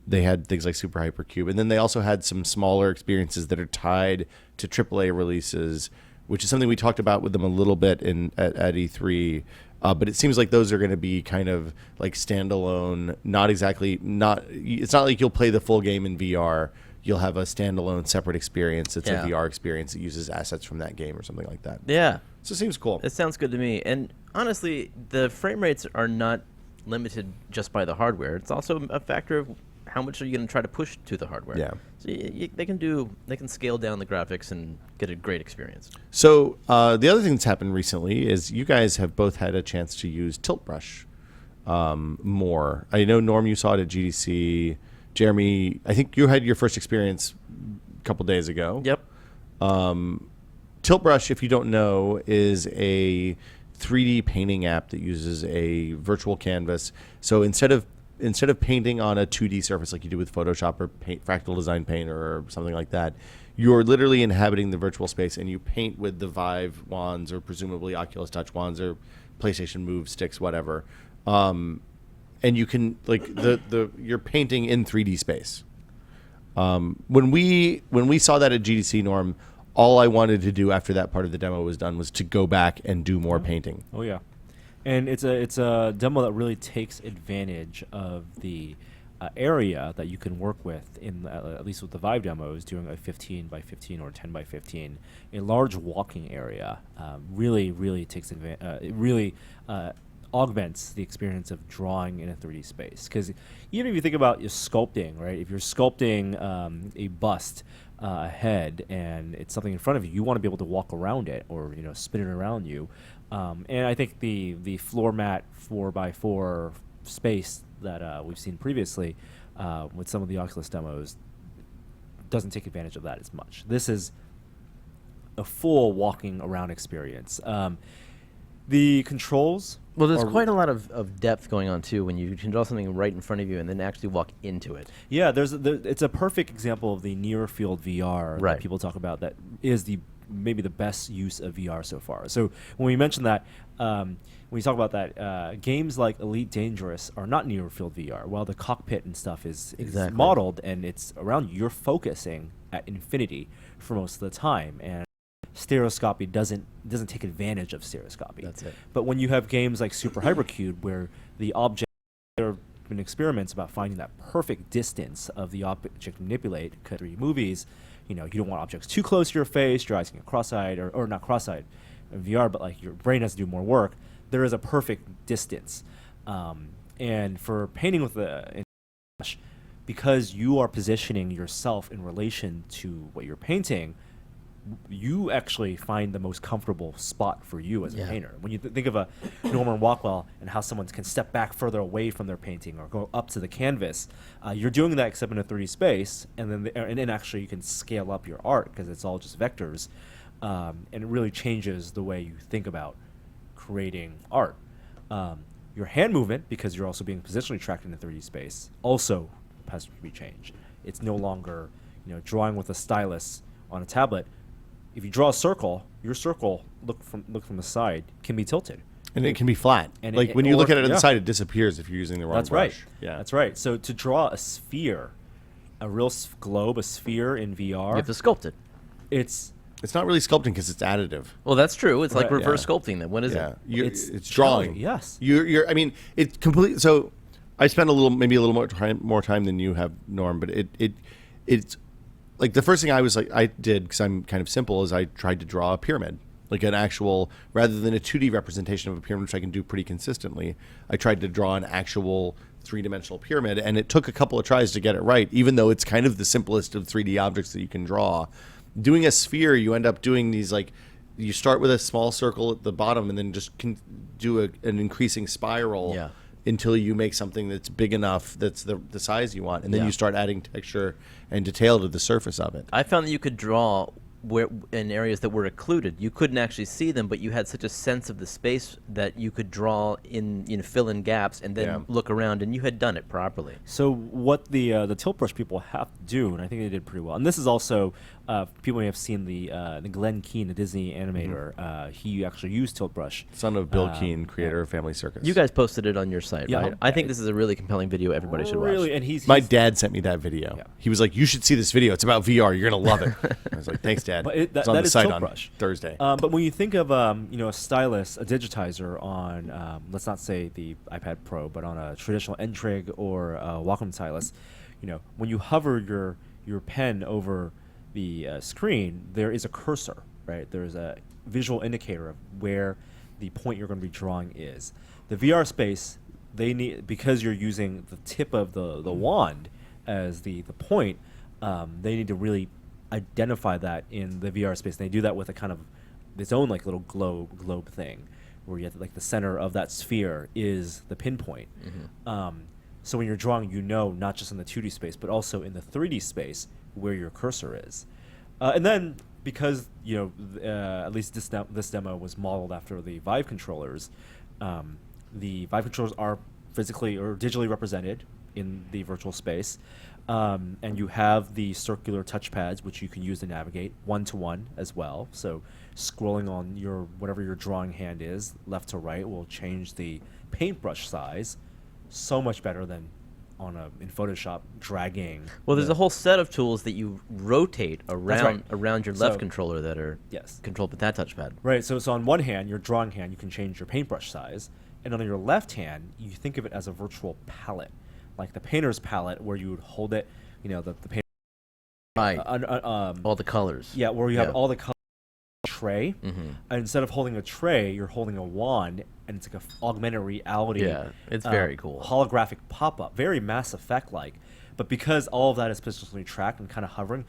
They had things like Super Hypercube, and then they also had some smaller experiences that are tied to AAA releases, which is something we talked about with them a little bit at E3. But it seems like those are going to be kind of like standalone, it's not like you'll play the full game in VR. You'll have a standalone separate experience. It's a VR experience that uses assets from that game or something like that. Yeah. So it seems cool. It sounds good to me. And honestly, the frame rates are not limited just by the hardware. It's also a factor of how much are you going to try to push to the hardware. Yeah. So they can scale down the graphics and get a great experience. So the other thing that's happened recently is you guys have both had a chance to use Tiltbrush more. I know, Norm, you saw it at GDC. Jeremy, I think you had your first experience couple days ago. Yep. Tiltbrush, if you don't know, is a 3D painting app that uses a virtual canvas. So instead of painting on a 2D surface like you do with Photoshop or Fractal Design Paint or something like that, you're literally inhabiting the virtual space and you paint with the Vive wands or presumably Oculus Touch wands or PlayStation Move sticks, whatever. And you can you're painting in 3D space. When we saw that at GDC, Norm, all I wanted to do after that part of the demo was done was to go back and do more painting. Oh yeah, and it's a demo that really takes advantage of the area that you can work with in at least with the Vive demos, doing a 15 by 15 or 10 by 15, a large walking area. Really takes advantage. It really augments the experience of drawing in a 3D space. Because even if you think about your sculpting, right? If you're sculpting a bust, a head, and it's something in front of you, you want to be able to walk around it or spin it around you. And I think the floor mat 4x4 space that we've seen previously with some of the Oculus demos doesn't take advantage of that as much. This is a full walking around experience. The controls. Well, there's quite a lot of depth going on too when you can draw something right in front of you and then actually walk into it. Yeah, it's a perfect example of the near field VR that people talk about. That is maybe the best use of VR so far. So when we mention that, when we talk about that, games like Elite Dangerous are not near field VR. While the cockpit and stuff is modeled and it's around you, you're focusing at infinity for most of the time, and stereoscopy doesn't take advantage of stereoscopy. That's it. But when you have games like Super Hypercube, where the object, there have been experiments about finding that perfect distance of the object to manipulate. 3D movies, you don't want objects too close to your face, your eyes can get cross-eyed, or not cross-eyed in VR, but like your brain has to do more work. There is a perfect distance. And for painting with because you are positioning yourself in relation to what you're painting, you actually find the most comfortable spot for you as a painter. When you think of a Norman Rockwell and how someone can step back further away from their painting or go up to the canvas, you're doing that except in a 3D space, and then actually you can scale up your art because it's all just vectors, and it really changes the way you think about creating art. Your hand movement, because you're also being positionally tracked in a 3D space, also has to be changed. It's no longer drawing with a stylus on a tablet. If you draw a circle, your circle look from the side can be tilted, and it can be flat. And when you look at it on the side, it disappears if you're using the wrong brush. Right. Yeah, that's right. So to draw a sphere, a real globe, a sphere in VR, you have to sculpt it. It's not really sculpting because it's additive. Well, that's true. It's like reverse sculpting. Then what is it? It's drawing. Yes. I mean, it's complete. So I spent maybe a little more time than you have, Norm. But it's. Like the first thing I did, because I'm kind of simple, is I tried to draw a pyramid, like an actual, rather than a 2D representation of a pyramid, which I can do pretty consistently. I tried to draw an actual 3-dimensional pyramid, and it took a couple of tries to get it right, even though it's kind of the simplest of 3D objects that you can draw. Doing a sphere, you end up doing these you start with a small circle at the bottom, and then just can do an increasing spiral. Yeah. Until you make something that's big enough, that's the size you want, and then you start adding texture and detail to the surface of it. I found that you could draw in areas that were occluded. You couldn't actually see them, but you had such a sense of the space that you could draw in, fill in gaps, and then look around, and you had done it properly. So what the Tiltbrush people have to do, and I think they did pretty well, and this is also people may have seen the Glenn Keane, the Disney animator. He actually used Tiltbrush. Son of Bill Keane, creator of Family Circus. You guys posted it on your site, right? I think this is a really compelling video. Everybody should watch. And my dad sent me that video. Yeah. He was like, "You should see this video. It's about VR. You're gonna love it." I was like, "Thanks, Dad." But it's on the site Tiltbrush. On Thursday. But when you think of a stylus, a digitizer on, let's not say the iPad Pro, but on a traditional N-Trig or a Wacom stylus, when you hover your pen over the screen, there is a cursor, right? There's a visual indicator of where the point you're going to be drawing is. The VR space, they need, because you're using the tip of the wand as the point, they need to really identify that in the VR space. And they do that with a kind of its own little globe thing, where you have the center of that sphere is the pinpoint. So when you're drawing, you know not just in the 2D space, but also in the 3D space where your cursor is. And then because at least this demo was modeled after the Vive controllers, the Vive controllers are physically or digitally represented in the virtual space, and you have the circular touchpads which you can use to navigate one-to-one as well. So scrolling on whatever your drawing hand is, left to right, will change the paintbrush size. So much better than in Photoshop dragging. Well, there's a whole set of tools that you rotate right. around your left controller that are controlled with that touchpad. Right. So on one hand, your drawing hand, you can change your paintbrush size, and on your left hand, you think of it as a virtual palette, like the painter's palette, where you would hold it. The paint. Right. All the colors. Yeah, where you have all the colors. Tray. And instead of holding a tray, you're holding a wand, and it's like a augmented reality. Yeah, it's very cool. Holographic pop-up, very Mass Effect-like. But because all of that is positionally tracked and kind of hovering,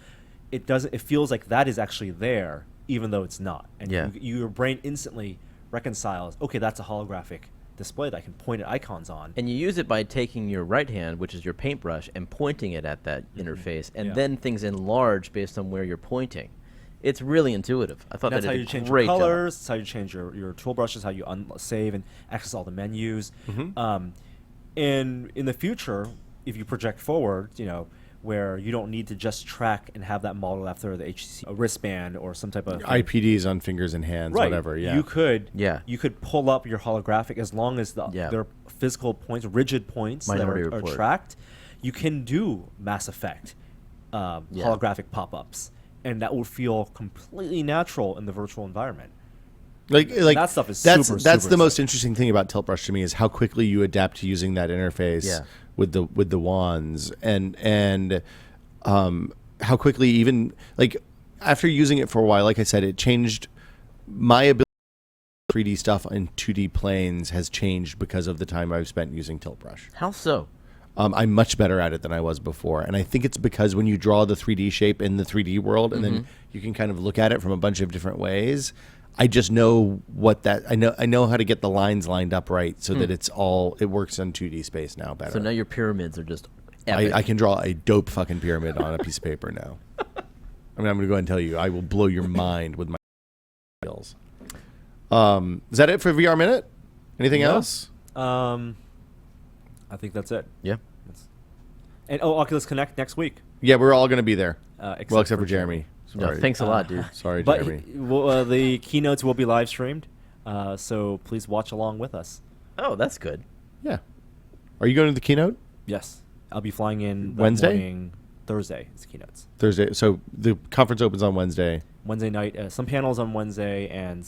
it feels like that is actually there, even though it's not. And your brain instantly reconciles, okay, that's a holographic display that I can point at icons on. And you use it by taking your right hand, which is your paintbrush, and pointing it at that interface, and then things enlarge based on where you're pointing. It's really intuitive. I thought that's that how did you a change great your colors. job. That's how you change your tool brushes. How you save and access all the menus. And in the future, if you project forward, where you don't need to just track and have that model after the HTC wristband or some type of IPDs on fingers and hands, whatever. Yeah, you could pull up your holographic as long as their physical points, rigid points that are tracked. You can do Mass Effect holographic pop-ups. And that would feel completely natural in the virtual environment. Like that stuff is that's super the most interesting thing about Tiltbrush to me is how quickly you adapt to using that interface with the wands and how quickly even like after using it for a while, like I said, it changed my ability. 3D stuff in 2D planes has changed because of the time I've spent using Tiltbrush. How so? I'm much better at it than I was before, and I think it's because when you draw the 3D shape in the 3D world, and then you can kind of look at it from a bunch of different ways. I just know I know how to get the lines lined up right so that it works in 2D space now better. So now your pyramids are just epic. I can draw a dope fucking pyramid on a piece of paper now. I mean, I'm going to go ahead and tell you, I will blow your mind with my skills. Is that it for VR Minute? Anything else? I think that's it. Yeah. And Oculus Connect next week. Yeah, we're all going to be there. Except for Jeremy. No, thanks a lot, dude. Sorry, but Jeremy. The keynotes will be live streamed, so please watch along with us. Oh, that's good. Yeah. Are you going to the keynote? Yes. I'll be flying in Wednesday? Thursday. It's keynotes. Thursday. So the conference opens on Wednesday. Wednesday night. Some panels on Wednesday, and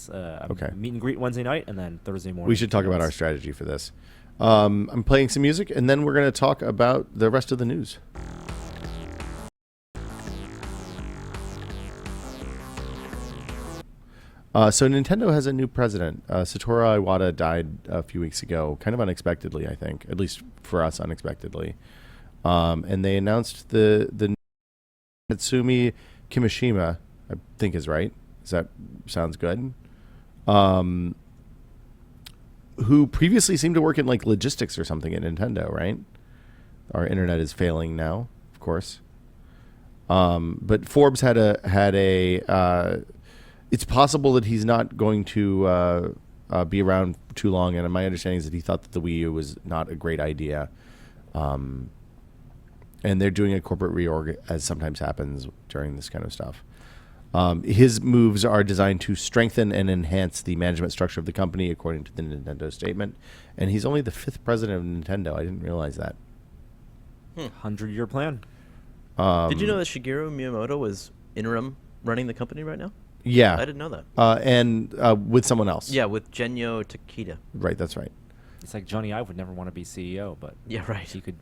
meet and greet Wednesday night, and then Thursday morning. We should talk about our strategy for this. I'm playing some music, and then we're going to talk about the rest of the news. So Nintendo has a new president. Satoru Iwata died a few weeks ago, kind of unexpectedly, I think, at least for us, unexpectedly. And they announced the Tatsumi Kimishima, I think is right. Sounds good? Who previously seemed to work in like logistics or something at Nintendo, right? Our internet is failing now, of course. But Forbes had a it's possible that he's not going to be around too long, and my understanding is that he thought that the Wii U was not a great idea. And they're doing a corporate reorg, as sometimes happens during this kind of stuff. His moves are designed to strengthen and enhance the management structure of the company, according to the Nintendo statement. And he's only the 5th president of Nintendo. I didn't realize that. 100-year plan. Did you know that Shigeru Miyamoto was interim running the company right now? Yeah. I didn't know that. And with someone else. Yeah, with Genyo Takeda. Right, that's right. It's like Johnny Ive would never want to be CEO, but he could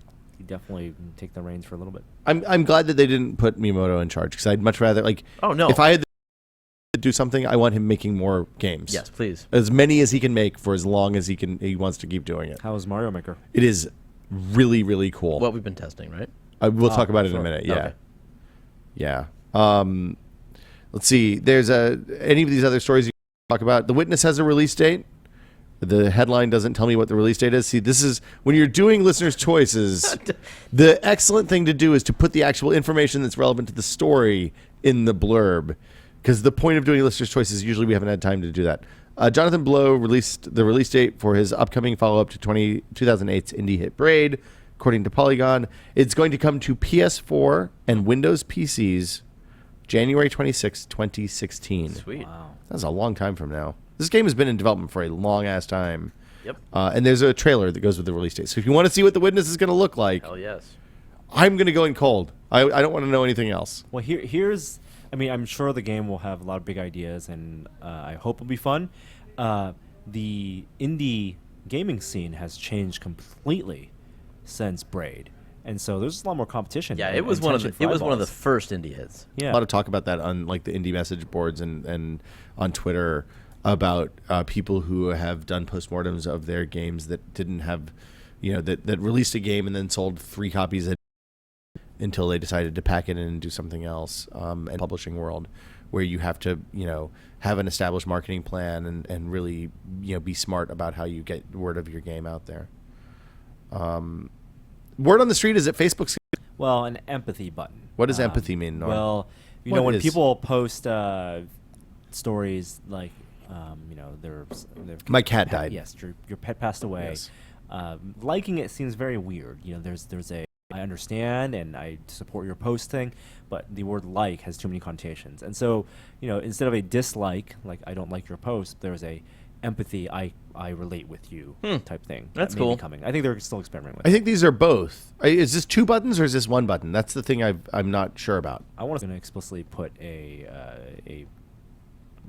definitely take the reins for a little bit. I'm glad that they didn't put Miyamoto in charge, because I'd much rather, like, if I had to do something, I want him making more games. Yes, please. As many as he can make for as long as he wants to keep doing it. How is Mario Maker? It is really, really cool. What we've been testing, right? We'll talk about it in a minute. Yeah. Okay. Yeah. Let's see. There's any of these other stories you can talk about. The Witness has a release date. The headline doesn't tell me what the release date is. See, this is when you're doing listeners' choices. The excellent thing to do is to put the actual information that's relevant to the story in the blurb, because the point of doing listeners' choices usually we haven't had time to do that. Jonathan Blow released the release date for his upcoming follow-up to 2008's indie hit Braid, according to Polygon. It's going to come to PS4 and Windows PCs January 26, 2016. Sweet. Wow. That's a long time from now. This game has been in development for a long-ass time. Yep. And there's a trailer that goes with the release date. So if you want to see what The Witness is going to look like, Hell yes. I'm going to go in cold. I don't want to know anything else. Well, here's. I mean, I'm sure the game will have a lot of big ideas, and I hope it'll be fun. The indie gaming scene has changed completely since Braid, and so there's a lot more competition. Yeah, and- it was and one of the tension for eyeballs. first indie hits. Yeah. A lot of talk about that on like the indie message boards and on Twitter about people who have done postmortems of their games that didn't have, that released a game and then sold 3 copies until they decided to pack it in and do something else. And publishing world, where you have to, have an established marketing plan and really, be smart about how you get word of your game out there. Word on the street is that Facebook's. Well, an empathy button. What does empathy mean, Norm? Well, What when is- people post stories like, their My cat pet- died. Yes, your pet passed away. Yes. Liking it seems very weird. There's a. I understand and I support your posting, but the word like has too many connotations. And so, instead of a dislike, like I don't like your post, there's a empathy, I relate with you type thing. That's that may be cool. coming. I think they're still experimenting with I it. think these are both. Is this 2 buttons or is this 1 button? That's the thing I'm not sure about. I want to explicitly put a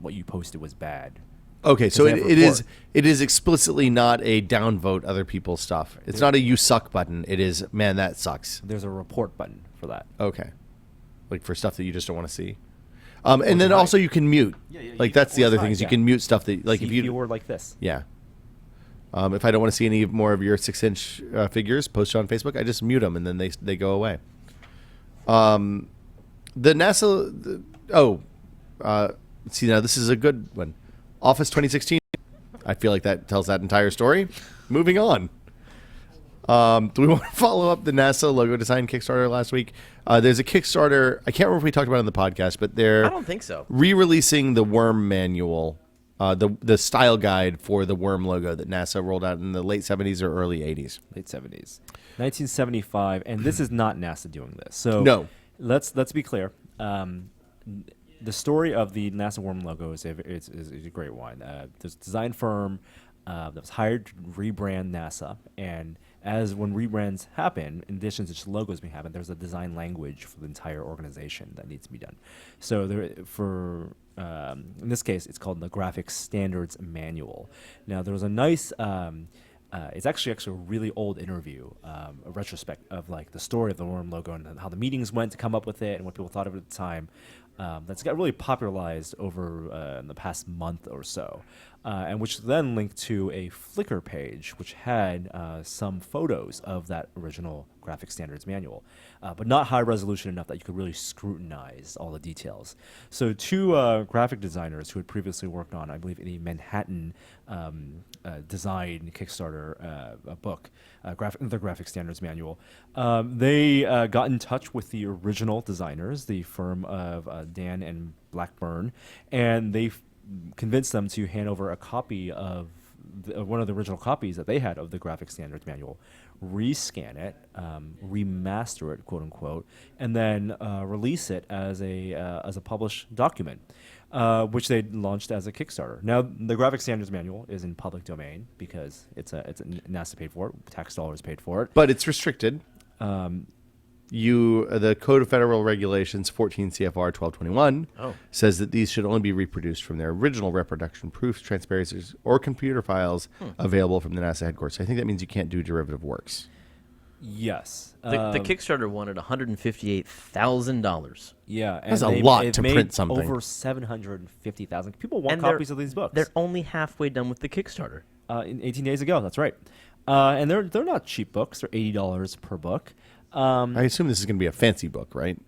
what you posted was bad. Okay, so they have it is report. it is explicitly not a downvote other people's stuff. It's not a you suck button. It is, man, that sucks. There's a report button for that. Okay, like for stuff that you just don't want to see. And then hide. also you can mute. Yeah, Like that's the or other hide, thing is you yeah. can mute stuff that like See if you keyword like this. yeah. If I don't want to see any more of your 6-inch figures posted on Facebook, I just mute them and then they go away. The NASA. See now this is a good one. Office 2016. I feel like that tells that entire story. Moving on. Do we want to follow up the NASA logo design Kickstarter last week? There's a Kickstarter. I can't remember if we talked about it on the podcast, but they're I don't think so. re-releasing the worm manual, the style guide for the worm logo that NASA rolled out in the late 70s or early 80s. Late 70s. 1975, and this is not NASA doing this. So No. let's be clear. The story of the NASA worm logo is a great one. There's a design firm that was hired to rebrand NASA, and when rebrands happen, in addition to just logos being happen, there's a design language for the entire organization that needs to be done. So in this case, it's called the Graphics Standards Manual. Now there was a nice. It's actually a really old interview, a retrospect of like the story of the worm logo and how the meetings went to come up with it and what people thought of it at the time. That's got really popularized over in the past month or so, and which then linked to a Flickr page which had some photos of that original graphic standards manual, but not high resolution enough that you could really scrutinize all the details. So 2 graphic designers who had previously worked on, I believe, a Manhattan design Kickstarter book, the graphic standards manual, they got in touch with the original designers, the firm of Dan and Blackburn, and they convinced them to hand over a copy of one of the original copies that they had of the graphic standards manual, rescan it, remaster it, quote unquote, and then release it as a published document, which they launched as a Kickstarter. Now, the graphic standards manual is in public domain because it's NASA paid for it, tax dollars paid for it. But it's restricted. The Code of Federal Regulations 14 CFR 1221 says that these should only be reproduced from their original reproduction proofs, transparencies, or computer files available from the NASA headquarters. So I think that means you can't do derivative works. Yes. The Kickstarter wanted $158,000. Yeah. That's and a lot they've to made print something. Over 750,000 people want And they're- copies of these books. They're only halfway done with the Kickstarter. In 18 days ago, that's right. And they're not cheap books. They're $80 per book. I assume this is going to be a fancy book, right?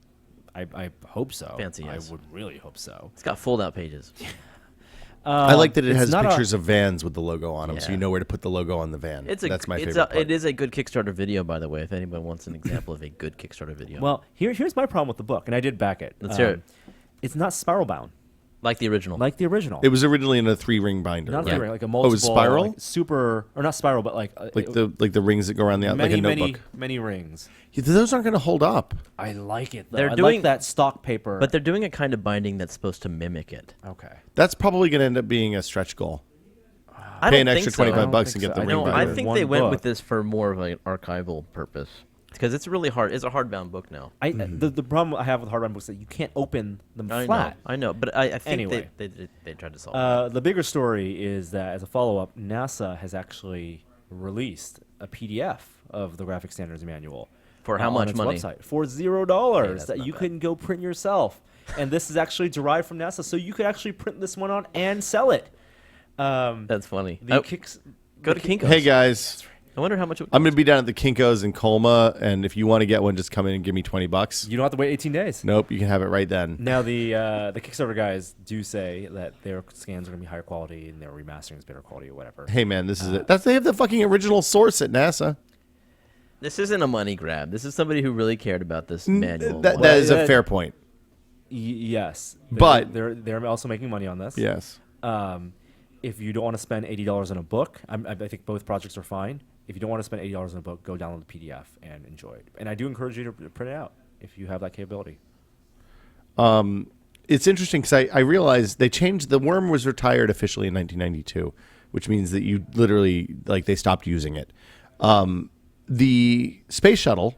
I hope so. Fancy, yes. I would really hope so. It's got fold-out pages. I like that it It's has not pictures of vans with the logo on them, so Yeah. you know where to put the logo on the van. That's my favorite part. It is a good Kickstarter video, by the way. If anyone wants an example of a good Kickstarter video, Well, here's my problem with the book, and I did back it. Let's hear it. It's not spiral bound like the original. like the original. It was originally in a 3-ring binder. not right? three, like a multiple. Oh, it was spiral? like super, or not spiral, but like the rings that go around the out, like many, a notebook. many rings. Yeah, those aren't going to hold up. I like it. Though. They're I doing- like that stock paper. but they're doing a kind of binding that's supposed to mimic it. okay. That's probably going to end up being a stretch goal. I Pay don't an think extra so. 25 bucks think and get so. the I ring know, No, binder. I think One they went book. with this for more of an archival purpose because it's really hard. It's a hardbound book now. The problem I have with hardbound books is that you can't open them I flat. know, but I think Anyway. they tried to solve it. The bigger story is that as a follow-up, NASA has actually released a PDF of the Graphic Standards Manual. For how on much its money? Website. For $0 that's that not you bad. can go print yourself. And this is actually derived from NASA, so you could actually print this one on and sell it. That's funny. The kicks. Go to Kinko's. Hey, guys. I wonder how much. It would I'm going to be down at the Kinko's in Colma, and if you want to get one, just come in and give me 20 bucks. You don't have to wait 18 days. Nope, you can have it right then. Now the Kickstarter guys do say that their scans are going to be higher quality and their remastering is better quality or whatever. Hey, man, this is it. They have the fucking original source at NASA. This isn't a money grab. This is somebody who really cared about this manual. That Well, is a yeah. fair point. Yes, But- they're also making money on this. Yes. If you don't want to spend $80 on a book, I think both projects are fine. If you don't want to spend $80 on a book, go download the PDF and enjoy it. And I do encourage you to print it out if you have that capability. It's interesting because I realized they changed. The worm was retired officially in 1992, which means that you literally, like, they stopped using it. The space shuttle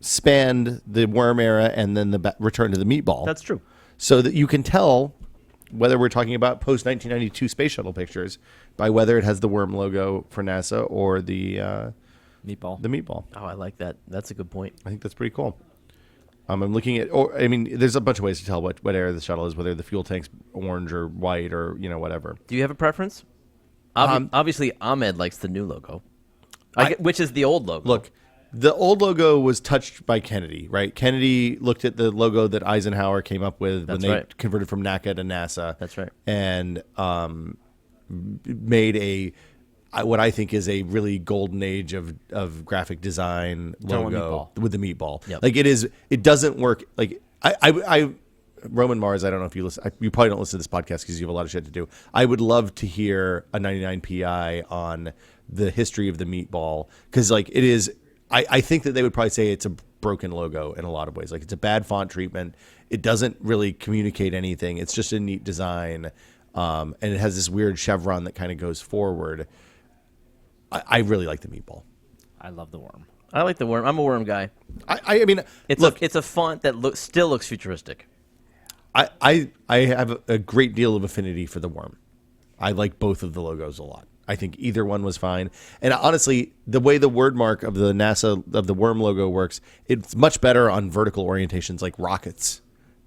spanned the worm era and then the return to the meatball. That's true. So that you can tell whether we're talking about post 1992 space shuttle pictures by whether it has the worm logo for NASA or the Meatball. meatball. Oh, I like that. That's a good point. I think that's pretty cool. I'm looking at, or I mean, there's a bunch of ways to tell what era the shuttle is, whether the fuel tank's orange or white or whatever. Do you have a preference? Obviously, Ahmed likes the new logo, which is the old logo. Look, the old logo was touched by Kennedy, right? Kennedy looked at the logo that Eisenhower came up with That's when they right. converted from NACA to NASA. That's right. And made what I think is a really golden age of graphic design Talking about logo with the meatball. Yep. Like it doesn't work. Like I Roman Mars, I don't know if you listen. You probably don't listen to this podcast because you have a lot of shit to do. I would love to hear a 99 PI on the history of the meatball because, like, it is. I think that they would probably say it's a broken logo in a lot of ways. Like, it's a bad font treatment. It doesn't really communicate anything. It's just a neat design, and it has this weird chevron that kind of goes forward. I really like the meatball. I love the worm. I like the worm. I'm a worm guy. I mean, It's look, it's a font that still looks futuristic. I have a great deal of affinity for the worm. I like both of the logos a lot. I think either one was fine. And honestly, the way the word mark of the NASA of the worm logo works, it's much better on vertical orientations like rockets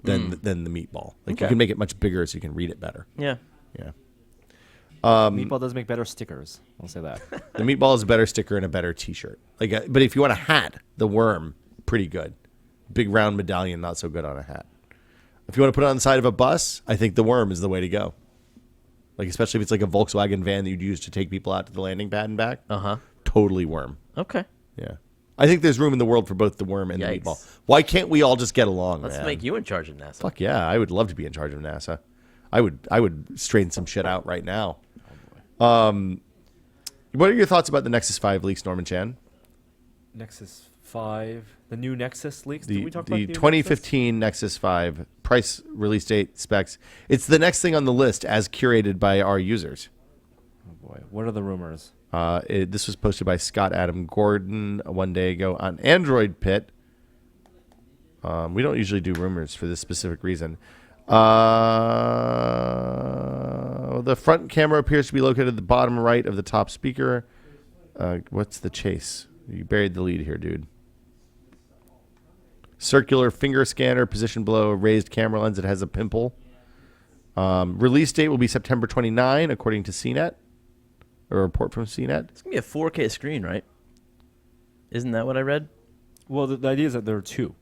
than the meatball. Like, Okay. you can make it much bigger so you can read it better. Yeah. Yeah. Meatball does make better stickers. I'll say that. The meatball is a better sticker and a better T-shirt. Like, but if you want a hat, the worm, pretty good. Big round medallion, not so good on a hat. If you want to put it on the side of a bus, I think the worm is the way to go. Like, especially if it's like a Volkswagen van that you'd use to take people out to the landing pad and back. Totally worm. Okay. Yeah. I think there's room in the world for both the worm and the Yikes. meatball. Why can't we all just get along, Let's man? make you in charge of NASA. Fuck yeah, I would love to be in charge of NASA. I would straighten some shit out right now. What are your thoughts about the Nexus 5 leaks, Norman Chan? Nexus 5, the new Nexus leaks. The Did we talk about the new 2015 Nexus 5 price, release date, specs. It's the next thing on the list as curated by our users. Nexus? Oh boy, what are the rumors? This was posted by Scott Adam Gordon one day ago on Android Pit. We don't usually do rumors for this specific reason. The front camera appears to be located at the bottom right of the top speaker. What's the chase? You buried the lead here, dude. Circular finger scanner positioned below a raised camera lens that has a pimple. Release date will be September 29, according to CNET. A report from CNET. It's gonna be a 4K screen, right? Isn't that what I read? Well, the idea is that there are two.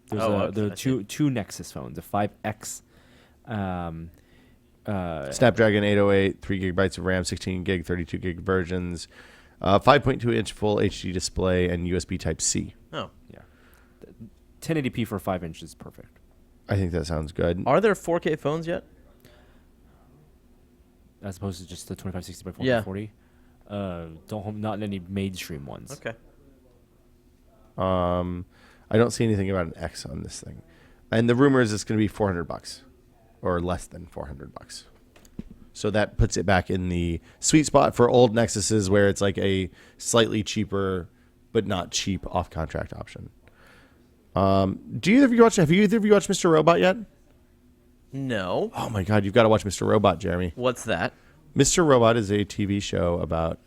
There Oh, are okay, I see. two Nexus phones, a 5X Snapdragon 808, 3 gigabytes of RAM, 16 gig, 32 gig versions, 5.2-inch full HD display, and USB Type-C. Oh. Yeah. 1080p for 5 inches is perfect. I think that sounds good. Are there 4K phones yet? As opposed to just the 2560 by Yeah. 440. Not any mainstream ones. Okay. I don't see anything about an X on this thing. And the rumor is it's going to be $400 or less than $400. So that puts it back in the sweet spot for old Nexuses where it's like a slightly cheaper but not cheap off-contract option. Have either of you watched Mr. Robot yet? No. Oh my God, you've got to watch Mr. Robot, Jeremy. What's that? Mr. Robot is a TV show about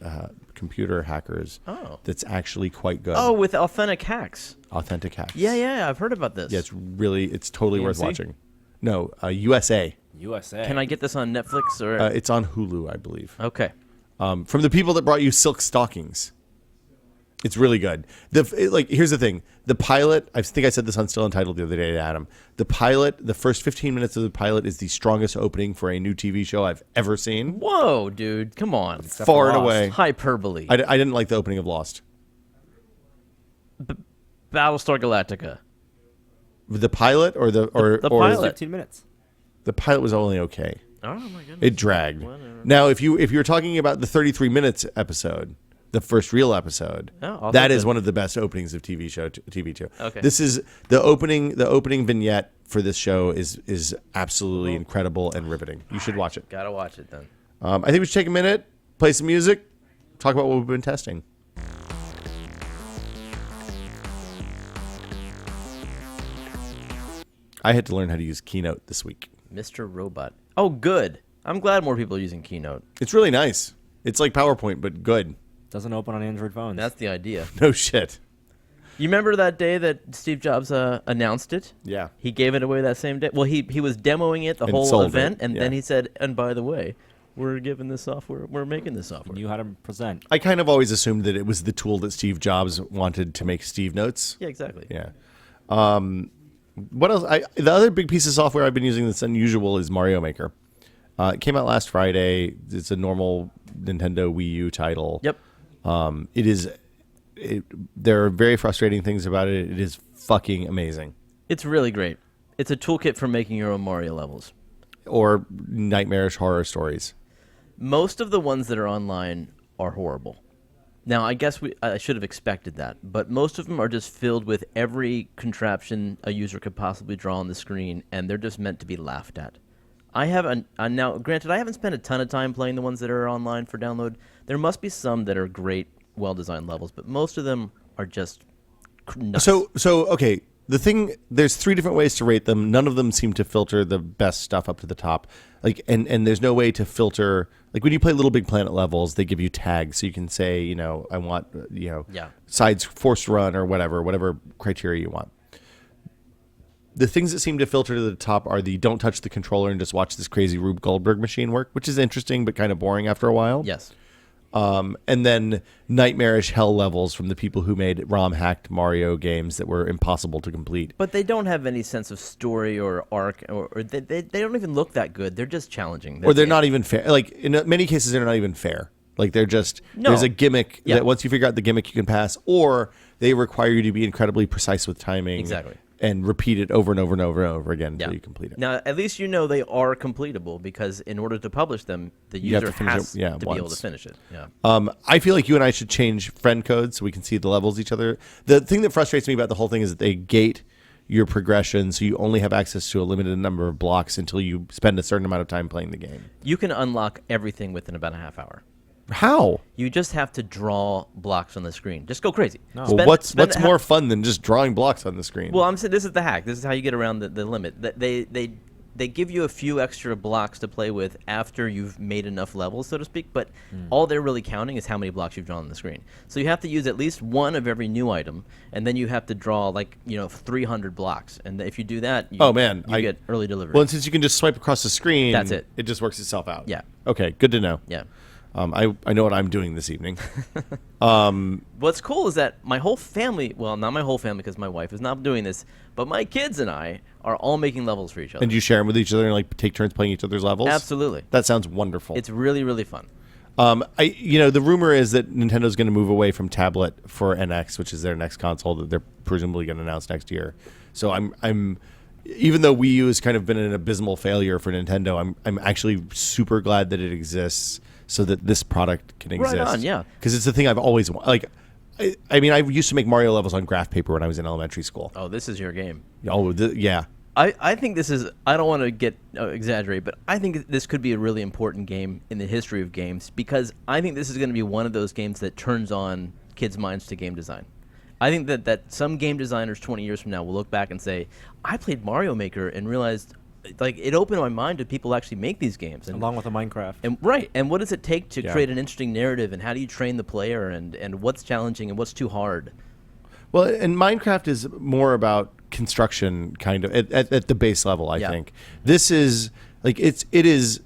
computer hackers. Oh. That's actually quite good. Oh, with authentic hacks. Authentic hacks. Yeah, I've heard about this. Yeah, it's totally worth AMC? watching. No, USA. USA. Can I get this on Netflix or? It's on Hulu, I believe. Okay. From the people that brought you Silk Stockings. It's really good. Here's the thing. The pilot, I think I said this on Still Entitled the other day to Adam. The pilot, the first 15 minutes of the pilot is the strongest opening for a new TV show I've ever seen. Whoa, dude, come on. Except Far for and Lost. away. Hyperbole. I didn't like the opening of Lost. Battlestar Galactica. The pilot or The or pilot. 15 minutes. The pilot was only okay. Oh my goodness. It dragged. Whatever. Now, if you're talking about the 33 minutes episode, the first real episode, Oh, that I'll is take one of the best openings of TV show. Okay. This is the opening vignette for this show is absolutely incredible and riveting. You should watch it. Gotta watch it then. I think we should take a minute, play some music, talk about what we've been testing. I had to learn how to use Keynote this week. Mr. Robot. Oh, good. I'm glad more people are using Keynote. It's really nice. It's like PowerPoint, but good. Doesn't open on Android phones. That's the idea. No shit. You remember that day that Steve Jobs announced it? Yeah. He gave it away that same day. Well, he was demoing it the And whole sold event, it, and yeah. then he said, "And by the way, we're giving this software. We're making this software." Knew how to present. I kind of always assumed that it was the tool that Steve Jobs wanted to make Steve Notes. Yeah, exactly. Yeah. What else? The other big piece of software I've been using that's unusual is Mario Maker. It came out last Friday. It's a normal Nintendo Wii U title. Yep. There are very frustrating things about it. It is fucking amazing. It's really great. It's a toolkit for making your own Mario levels. Or nightmarish horror stories. Most of the ones that are online are horrible. Now, I guess I should have expected that, but most of them are just filled with every contraption a user could possibly draw on the screen, and they're just meant to be laughed at. Now, granted, I haven't spent a ton of time playing the ones that are online for download. There must be some that are great, well-designed levels, but most of them are just nuts. So okay. There's 3 different ways to rate them. None of them seem to filter the best stuff up to the top. And there's no way to filter. Like when you play Little Big Planet levels, they give you tags, so you can say, I want, sides forced run or whatever criteria you want. The things that seem to filter to the top are the don't touch the controller and just watch this crazy Rube Goldberg machine work, which is interesting but kind of boring after a while. Yes. And then nightmarish hell levels from the people who made ROM-hacked Mario games that were impossible to complete. But they don't have any sense of story or arc, or they don't even look that good. They're just challenging. Or they're That's not it. even fair. Like, in many cases, they're not even fair. Like, they're just, No. there's a gimmick Yeah. that once you figure out the gimmick, you can pass. Or they require you to be incredibly precise with timing. Exactly. And repeat it over and over and over and over again until you complete it. Now, at least they are completable, because in order to publish them, the You have user to finish has it, yeah, to be able to once. finish it. Yeah. I feel like you and I should change friend codes so we can see the levels each other. The thing that frustrates me about the whole thing is that they gate your progression, so you only have access to a limited number of blocks until you spend a certain amount of time playing the game. You can unlock everything within about a half hour. How? You just have to draw blocks on the screen. Just go crazy. No. Well, what's more fun than just drawing blocks on the screen? Well, I'm saying this is the hack. This is how you get around the limit. They give you a few extra blocks to play with after you've made enough levels, so to speak, but all they're really counting is how many blocks you've drawn on the screen. So you have to use at least one of every new item, and then you have to draw 300 blocks. And if you do that, you get early delivery. Well, and since you can just swipe across the screen, That's it. It just works itself out. Yeah. Okay, good to know. Yeah. I know what I'm doing this evening. What's cool is that my whole family, well, not my whole family because my wife is not doing this, but my kids and I are all making levels for each other. And you share them with each other and like take turns playing each other's levels? Absolutely. That sounds wonderful. It's really, really fun. The rumor is that Nintendo's going to move away from tablet for NX, which is their next console that they're presumably going to announce next year. So I'm even though Wii U has kind of been an abysmal failure for Nintendo, I'm actually super glad that it exists so that this product can exist. Right on, yeah. Because it's the thing I've always like. I mean, I used to make Mario levels on graph paper when I was in elementary school. Oh, this is your game. Oh, yeah. I think this is, I don't want to exaggerate, but I think this could be a really important game in the history of games because I think this is going to be one of those games that turns on kids' minds to game design. I think that some game designers 20 years from now will look back and say, I played Mario Maker and realized like it opened my mind to people actually make these games. And, along with the Minecraft. And right. And what does it take to create an interesting narrative and how do you train the player and what's challenging and what's too hard? Well, and Minecraft is more about construction kind of at the base level, I think. This is like it is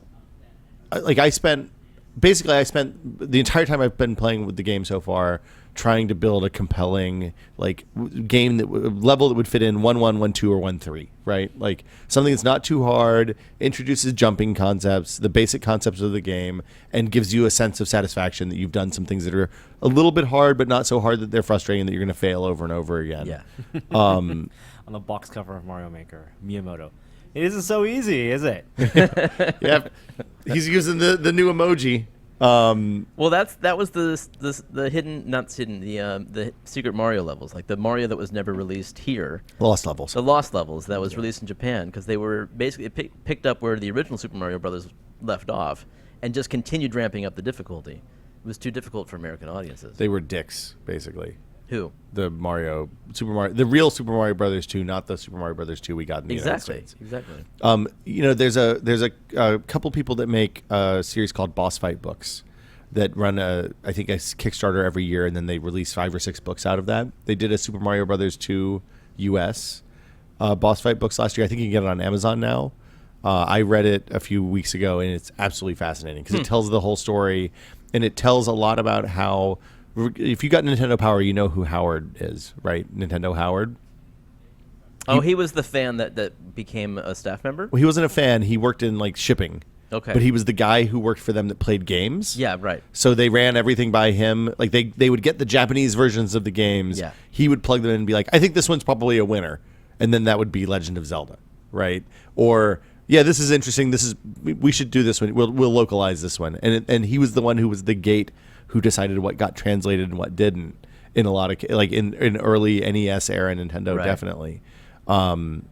like I spent the entire time I've been playing with the game so far trying to build a compelling like game level that would fit in 1-1, 1-2 or 1-3, right? Like something that's not too hard, introduces jumping concepts, the basic concepts of the game, and gives you a sense of satisfaction that you've done some things that are a little bit hard but not so hard that they're frustrating that you're going to fail over and over again. Yeah. On the box cover of Mario Maker, Miyamoto. It isn't so easy, is it? Yeah. He's using the new emoji. Well, that was the hidden, not hidden, the Secret Mario levels, like the Mario that was never released here. Lost levels. The Lost levels that was released in Japan because they were basically picked up where the original Super Mario Brothers left off and just continued ramping up the difficulty. It was too difficult for American audiences. They were dicks, basically. Who? The real Super Mario Brothers 2, not the Super Mario Brothers 2 we got in the United States. Exactly. There's a couple people that make a series called Boss Fight Books that run I think a Kickstarter every year, and then they release 5 or 6 books out of that. They did a Super Mario Brothers 2 US Boss Fight Books last year. I think you can get it on Amazon now. I read it a few weeks ago, and it's absolutely fascinating because it tells the whole story, and it tells a lot about how. If you got Nintendo Power, you know who Howard is, right? Nintendo Howard. Oh, he was the fan that became a staff member? Well, he wasn't a fan. He worked in like shipping. Okay. But he was the guy who worked for them that played games. Yeah, right. So they ran everything by him. Like they would get the Japanese versions of the games. Yeah. He would plug them in and be like, I think this one's probably a winner. And then that would be Legend of Zelda, right? Or yeah, this is interesting. We should do this one. We'll localize this one. And he was the one who was the gate who decided what got translated and what didn't in a lot of like in early NES era Nintendo, right. Definitely. And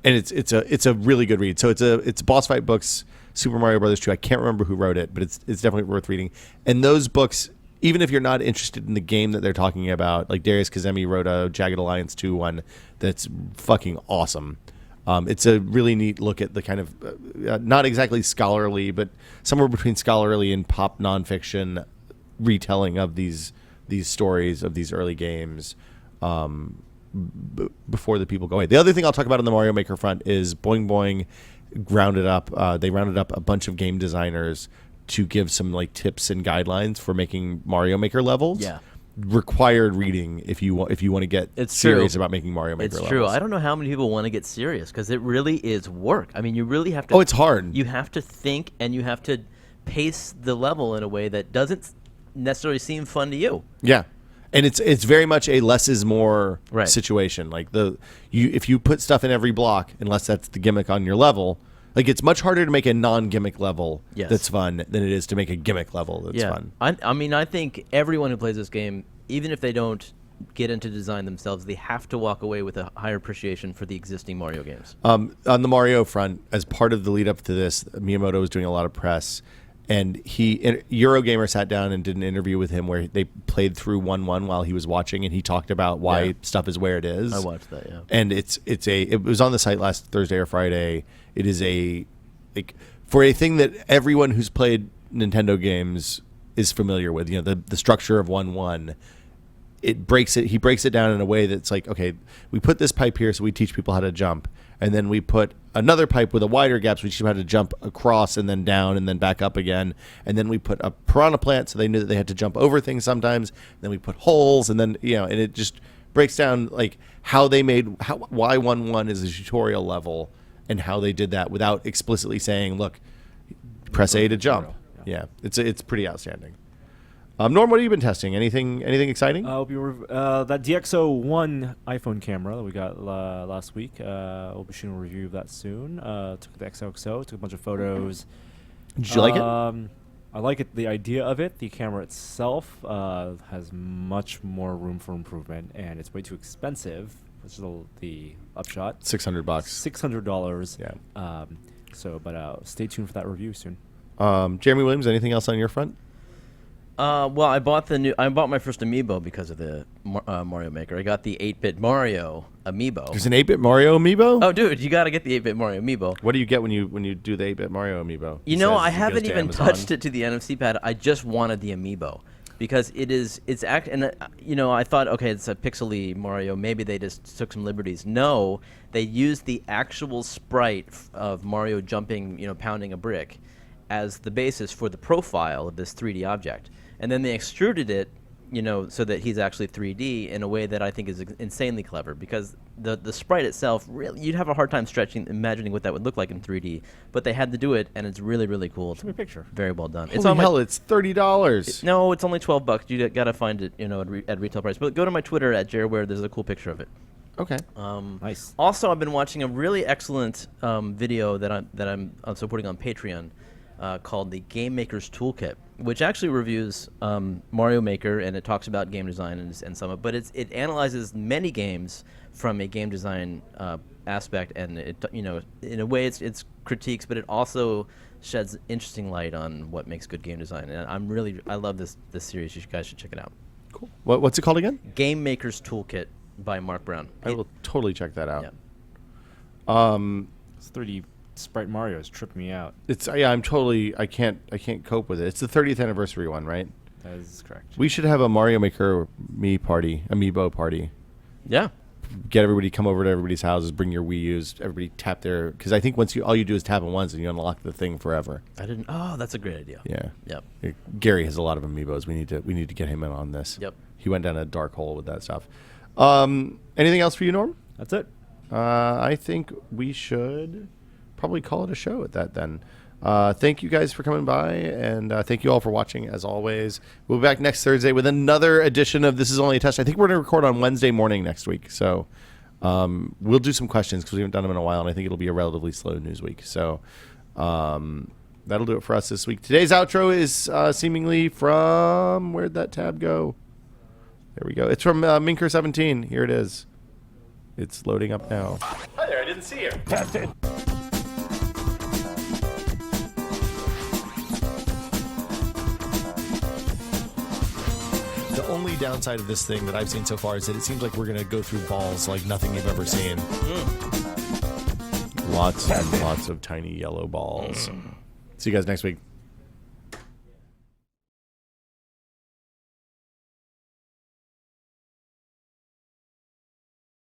it's a really good read. So it's Boss Fight Books, Super Mario Brothers 2. I can't remember who wrote it, but it's definitely worth reading. And those books, even if you're not interested in the game that they're talking about, like Darius Kazemi wrote a Jagged Alliance 2 one that's fucking awesome. It's a really neat look at the kind of not exactly scholarly, but somewhere between scholarly and pop nonfiction retelling of these stories of these early games before the people go away. The other thing I'll talk about on the Mario Maker front is Boing Boing rounded up a bunch of game designers to give some like tips and guidelines for making Mario Maker levels. Yeah. Required reading if you want to get serious about making Mario Maker levels. It's true. I don't know how many people want to get serious because it really is work. I mean, you really have to. Oh, it's hard. You have to think and you have to pace the level in a way that doesn't necessarily seem fun to you. Yeah. And it's very much a less is more situation. Like if you put stuff in every block, unless that's the gimmick on your level, like it's much harder to make a non-gimmick level that's fun than it is to make a gimmick level that's fun. I mean, I think everyone who plays this game, even if they don't get into design themselves, they have to walk away with a higher appreciation for the existing Mario games. On the Mario front, as part of the lead up to this, Miyamoto was doing a lot of press. And Eurogamer sat down and did an interview with him where they played through 1-1 while he was watching, and he talked about why stuff is where it is. I watched that, yeah. And it was on the site last Thursday or Friday. It is for a thing that everyone who's played Nintendo games is familiar with. You know, the structure of 1-1. He breaks it down in a way that's like, okay, we put this pipe here so we teach people how to jump, and then we put another pipe with a wider gap, so we just had to jump across and then down and then back up again. And then we put a piranha plant, so they knew that they had to jump over things sometimes. Then we put holes, and then and it just breaks down like how they made why 1.1 is a tutorial level and how they did that without explicitly saying, look, press A to jump. Yeah, it's pretty outstanding. Norm, what have you been testing? Anything exciting? That DxO1 iPhone camera that we got last week. We'll be shooting a review of that soon. Took it to XOXO, took a bunch of photos. Did you like it? I like it. The idea of it. The camera itself has much more room for improvement, and it's way too expensive. Which is the upshot. $600. $600. Yeah. But stay tuned for that review soon. Jeremy Williams, anything else on your front? Well, I bought my first amiibo because of the Mario Maker. I got the 8-bit Mario amiibo. There's an 8-bit Mario amiibo? Oh, dude, you got to get the 8-bit Mario amiibo. What do you get when you do the 8-bit Mario amiibo? I haven't even touched it to the NFC pad. I just wanted the amiibo because I thought, okay, it's a pixely Mario. Maybe they just took some liberties. No, they used the actual sprite of Mario jumping, pounding a brick as the basis for the profile of this 3D object. And then they extruded it, so that he's actually 3D in a way that I think is insanely clever, because the sprite itself, really, you'd have a hard time imagining what that would look like in 3D, but they had to do it, and it's really, really cool. Show me a picture. Very well done. Holy hell, it's $30. No, it's only $12. You got to find it, at retail price. But go to my Twitter at JaredWare. There's a cool picture of it. Okay. Nice. Also, I've been watching a really excellent video that I'm supporting on Patreon. Called the Game Maker's Toolkit, which actually reviews Mario Maker, and it talks about game design and some of it, but it analyzes many games from a game design aspect, and it in a way it's critiques, but it also sheds interesting light on what makes good game design. And I love this series. You guys should check it out. Cool. What's it called again? Game Maker's Toolkit by Mark Brown. I will totally check that out. Yeah. It's 3D. Sprite Mario's tripped me out. I can't cope with it. It's the 30th anniversary one, right? That is correct. We should have a Mario Maker amiibo party. Yeah. Get everybody, come over to everybody's houses, bring your Wii U's, everybody tap their, because I think all you do is tap it once and you unlock the thing forever. Oh, that's a great idea. Yeah. Yep. Gary has a lot of amiibos. We need to get him in on this. Yep. He went down a dark hole with that stuff. Anything else for you, Norm? That's it. I think we should probably call it a show at that then. Thank you guys for coming by, and thank you all for watching as always. We'll be back next Thursday with another edition of This Is Only a Test. I think we're going to record on Wednesday morning next week, so we'll do some questions because we haven't done them in a while, and I think it'll be a relatively slow news week. So that'll do it for us this week. Today's outro is seemingly from, where'd that tab go? There we go. It's from Minker17. Here it is. It's loading up now. Hi there, I didn't see you. Test it. The only downside of this thing that I've seen so far is that it seems like we're going to go through balls like nothing you've ever seen. Lots and lots of tiny yellow balls. See you guys next week.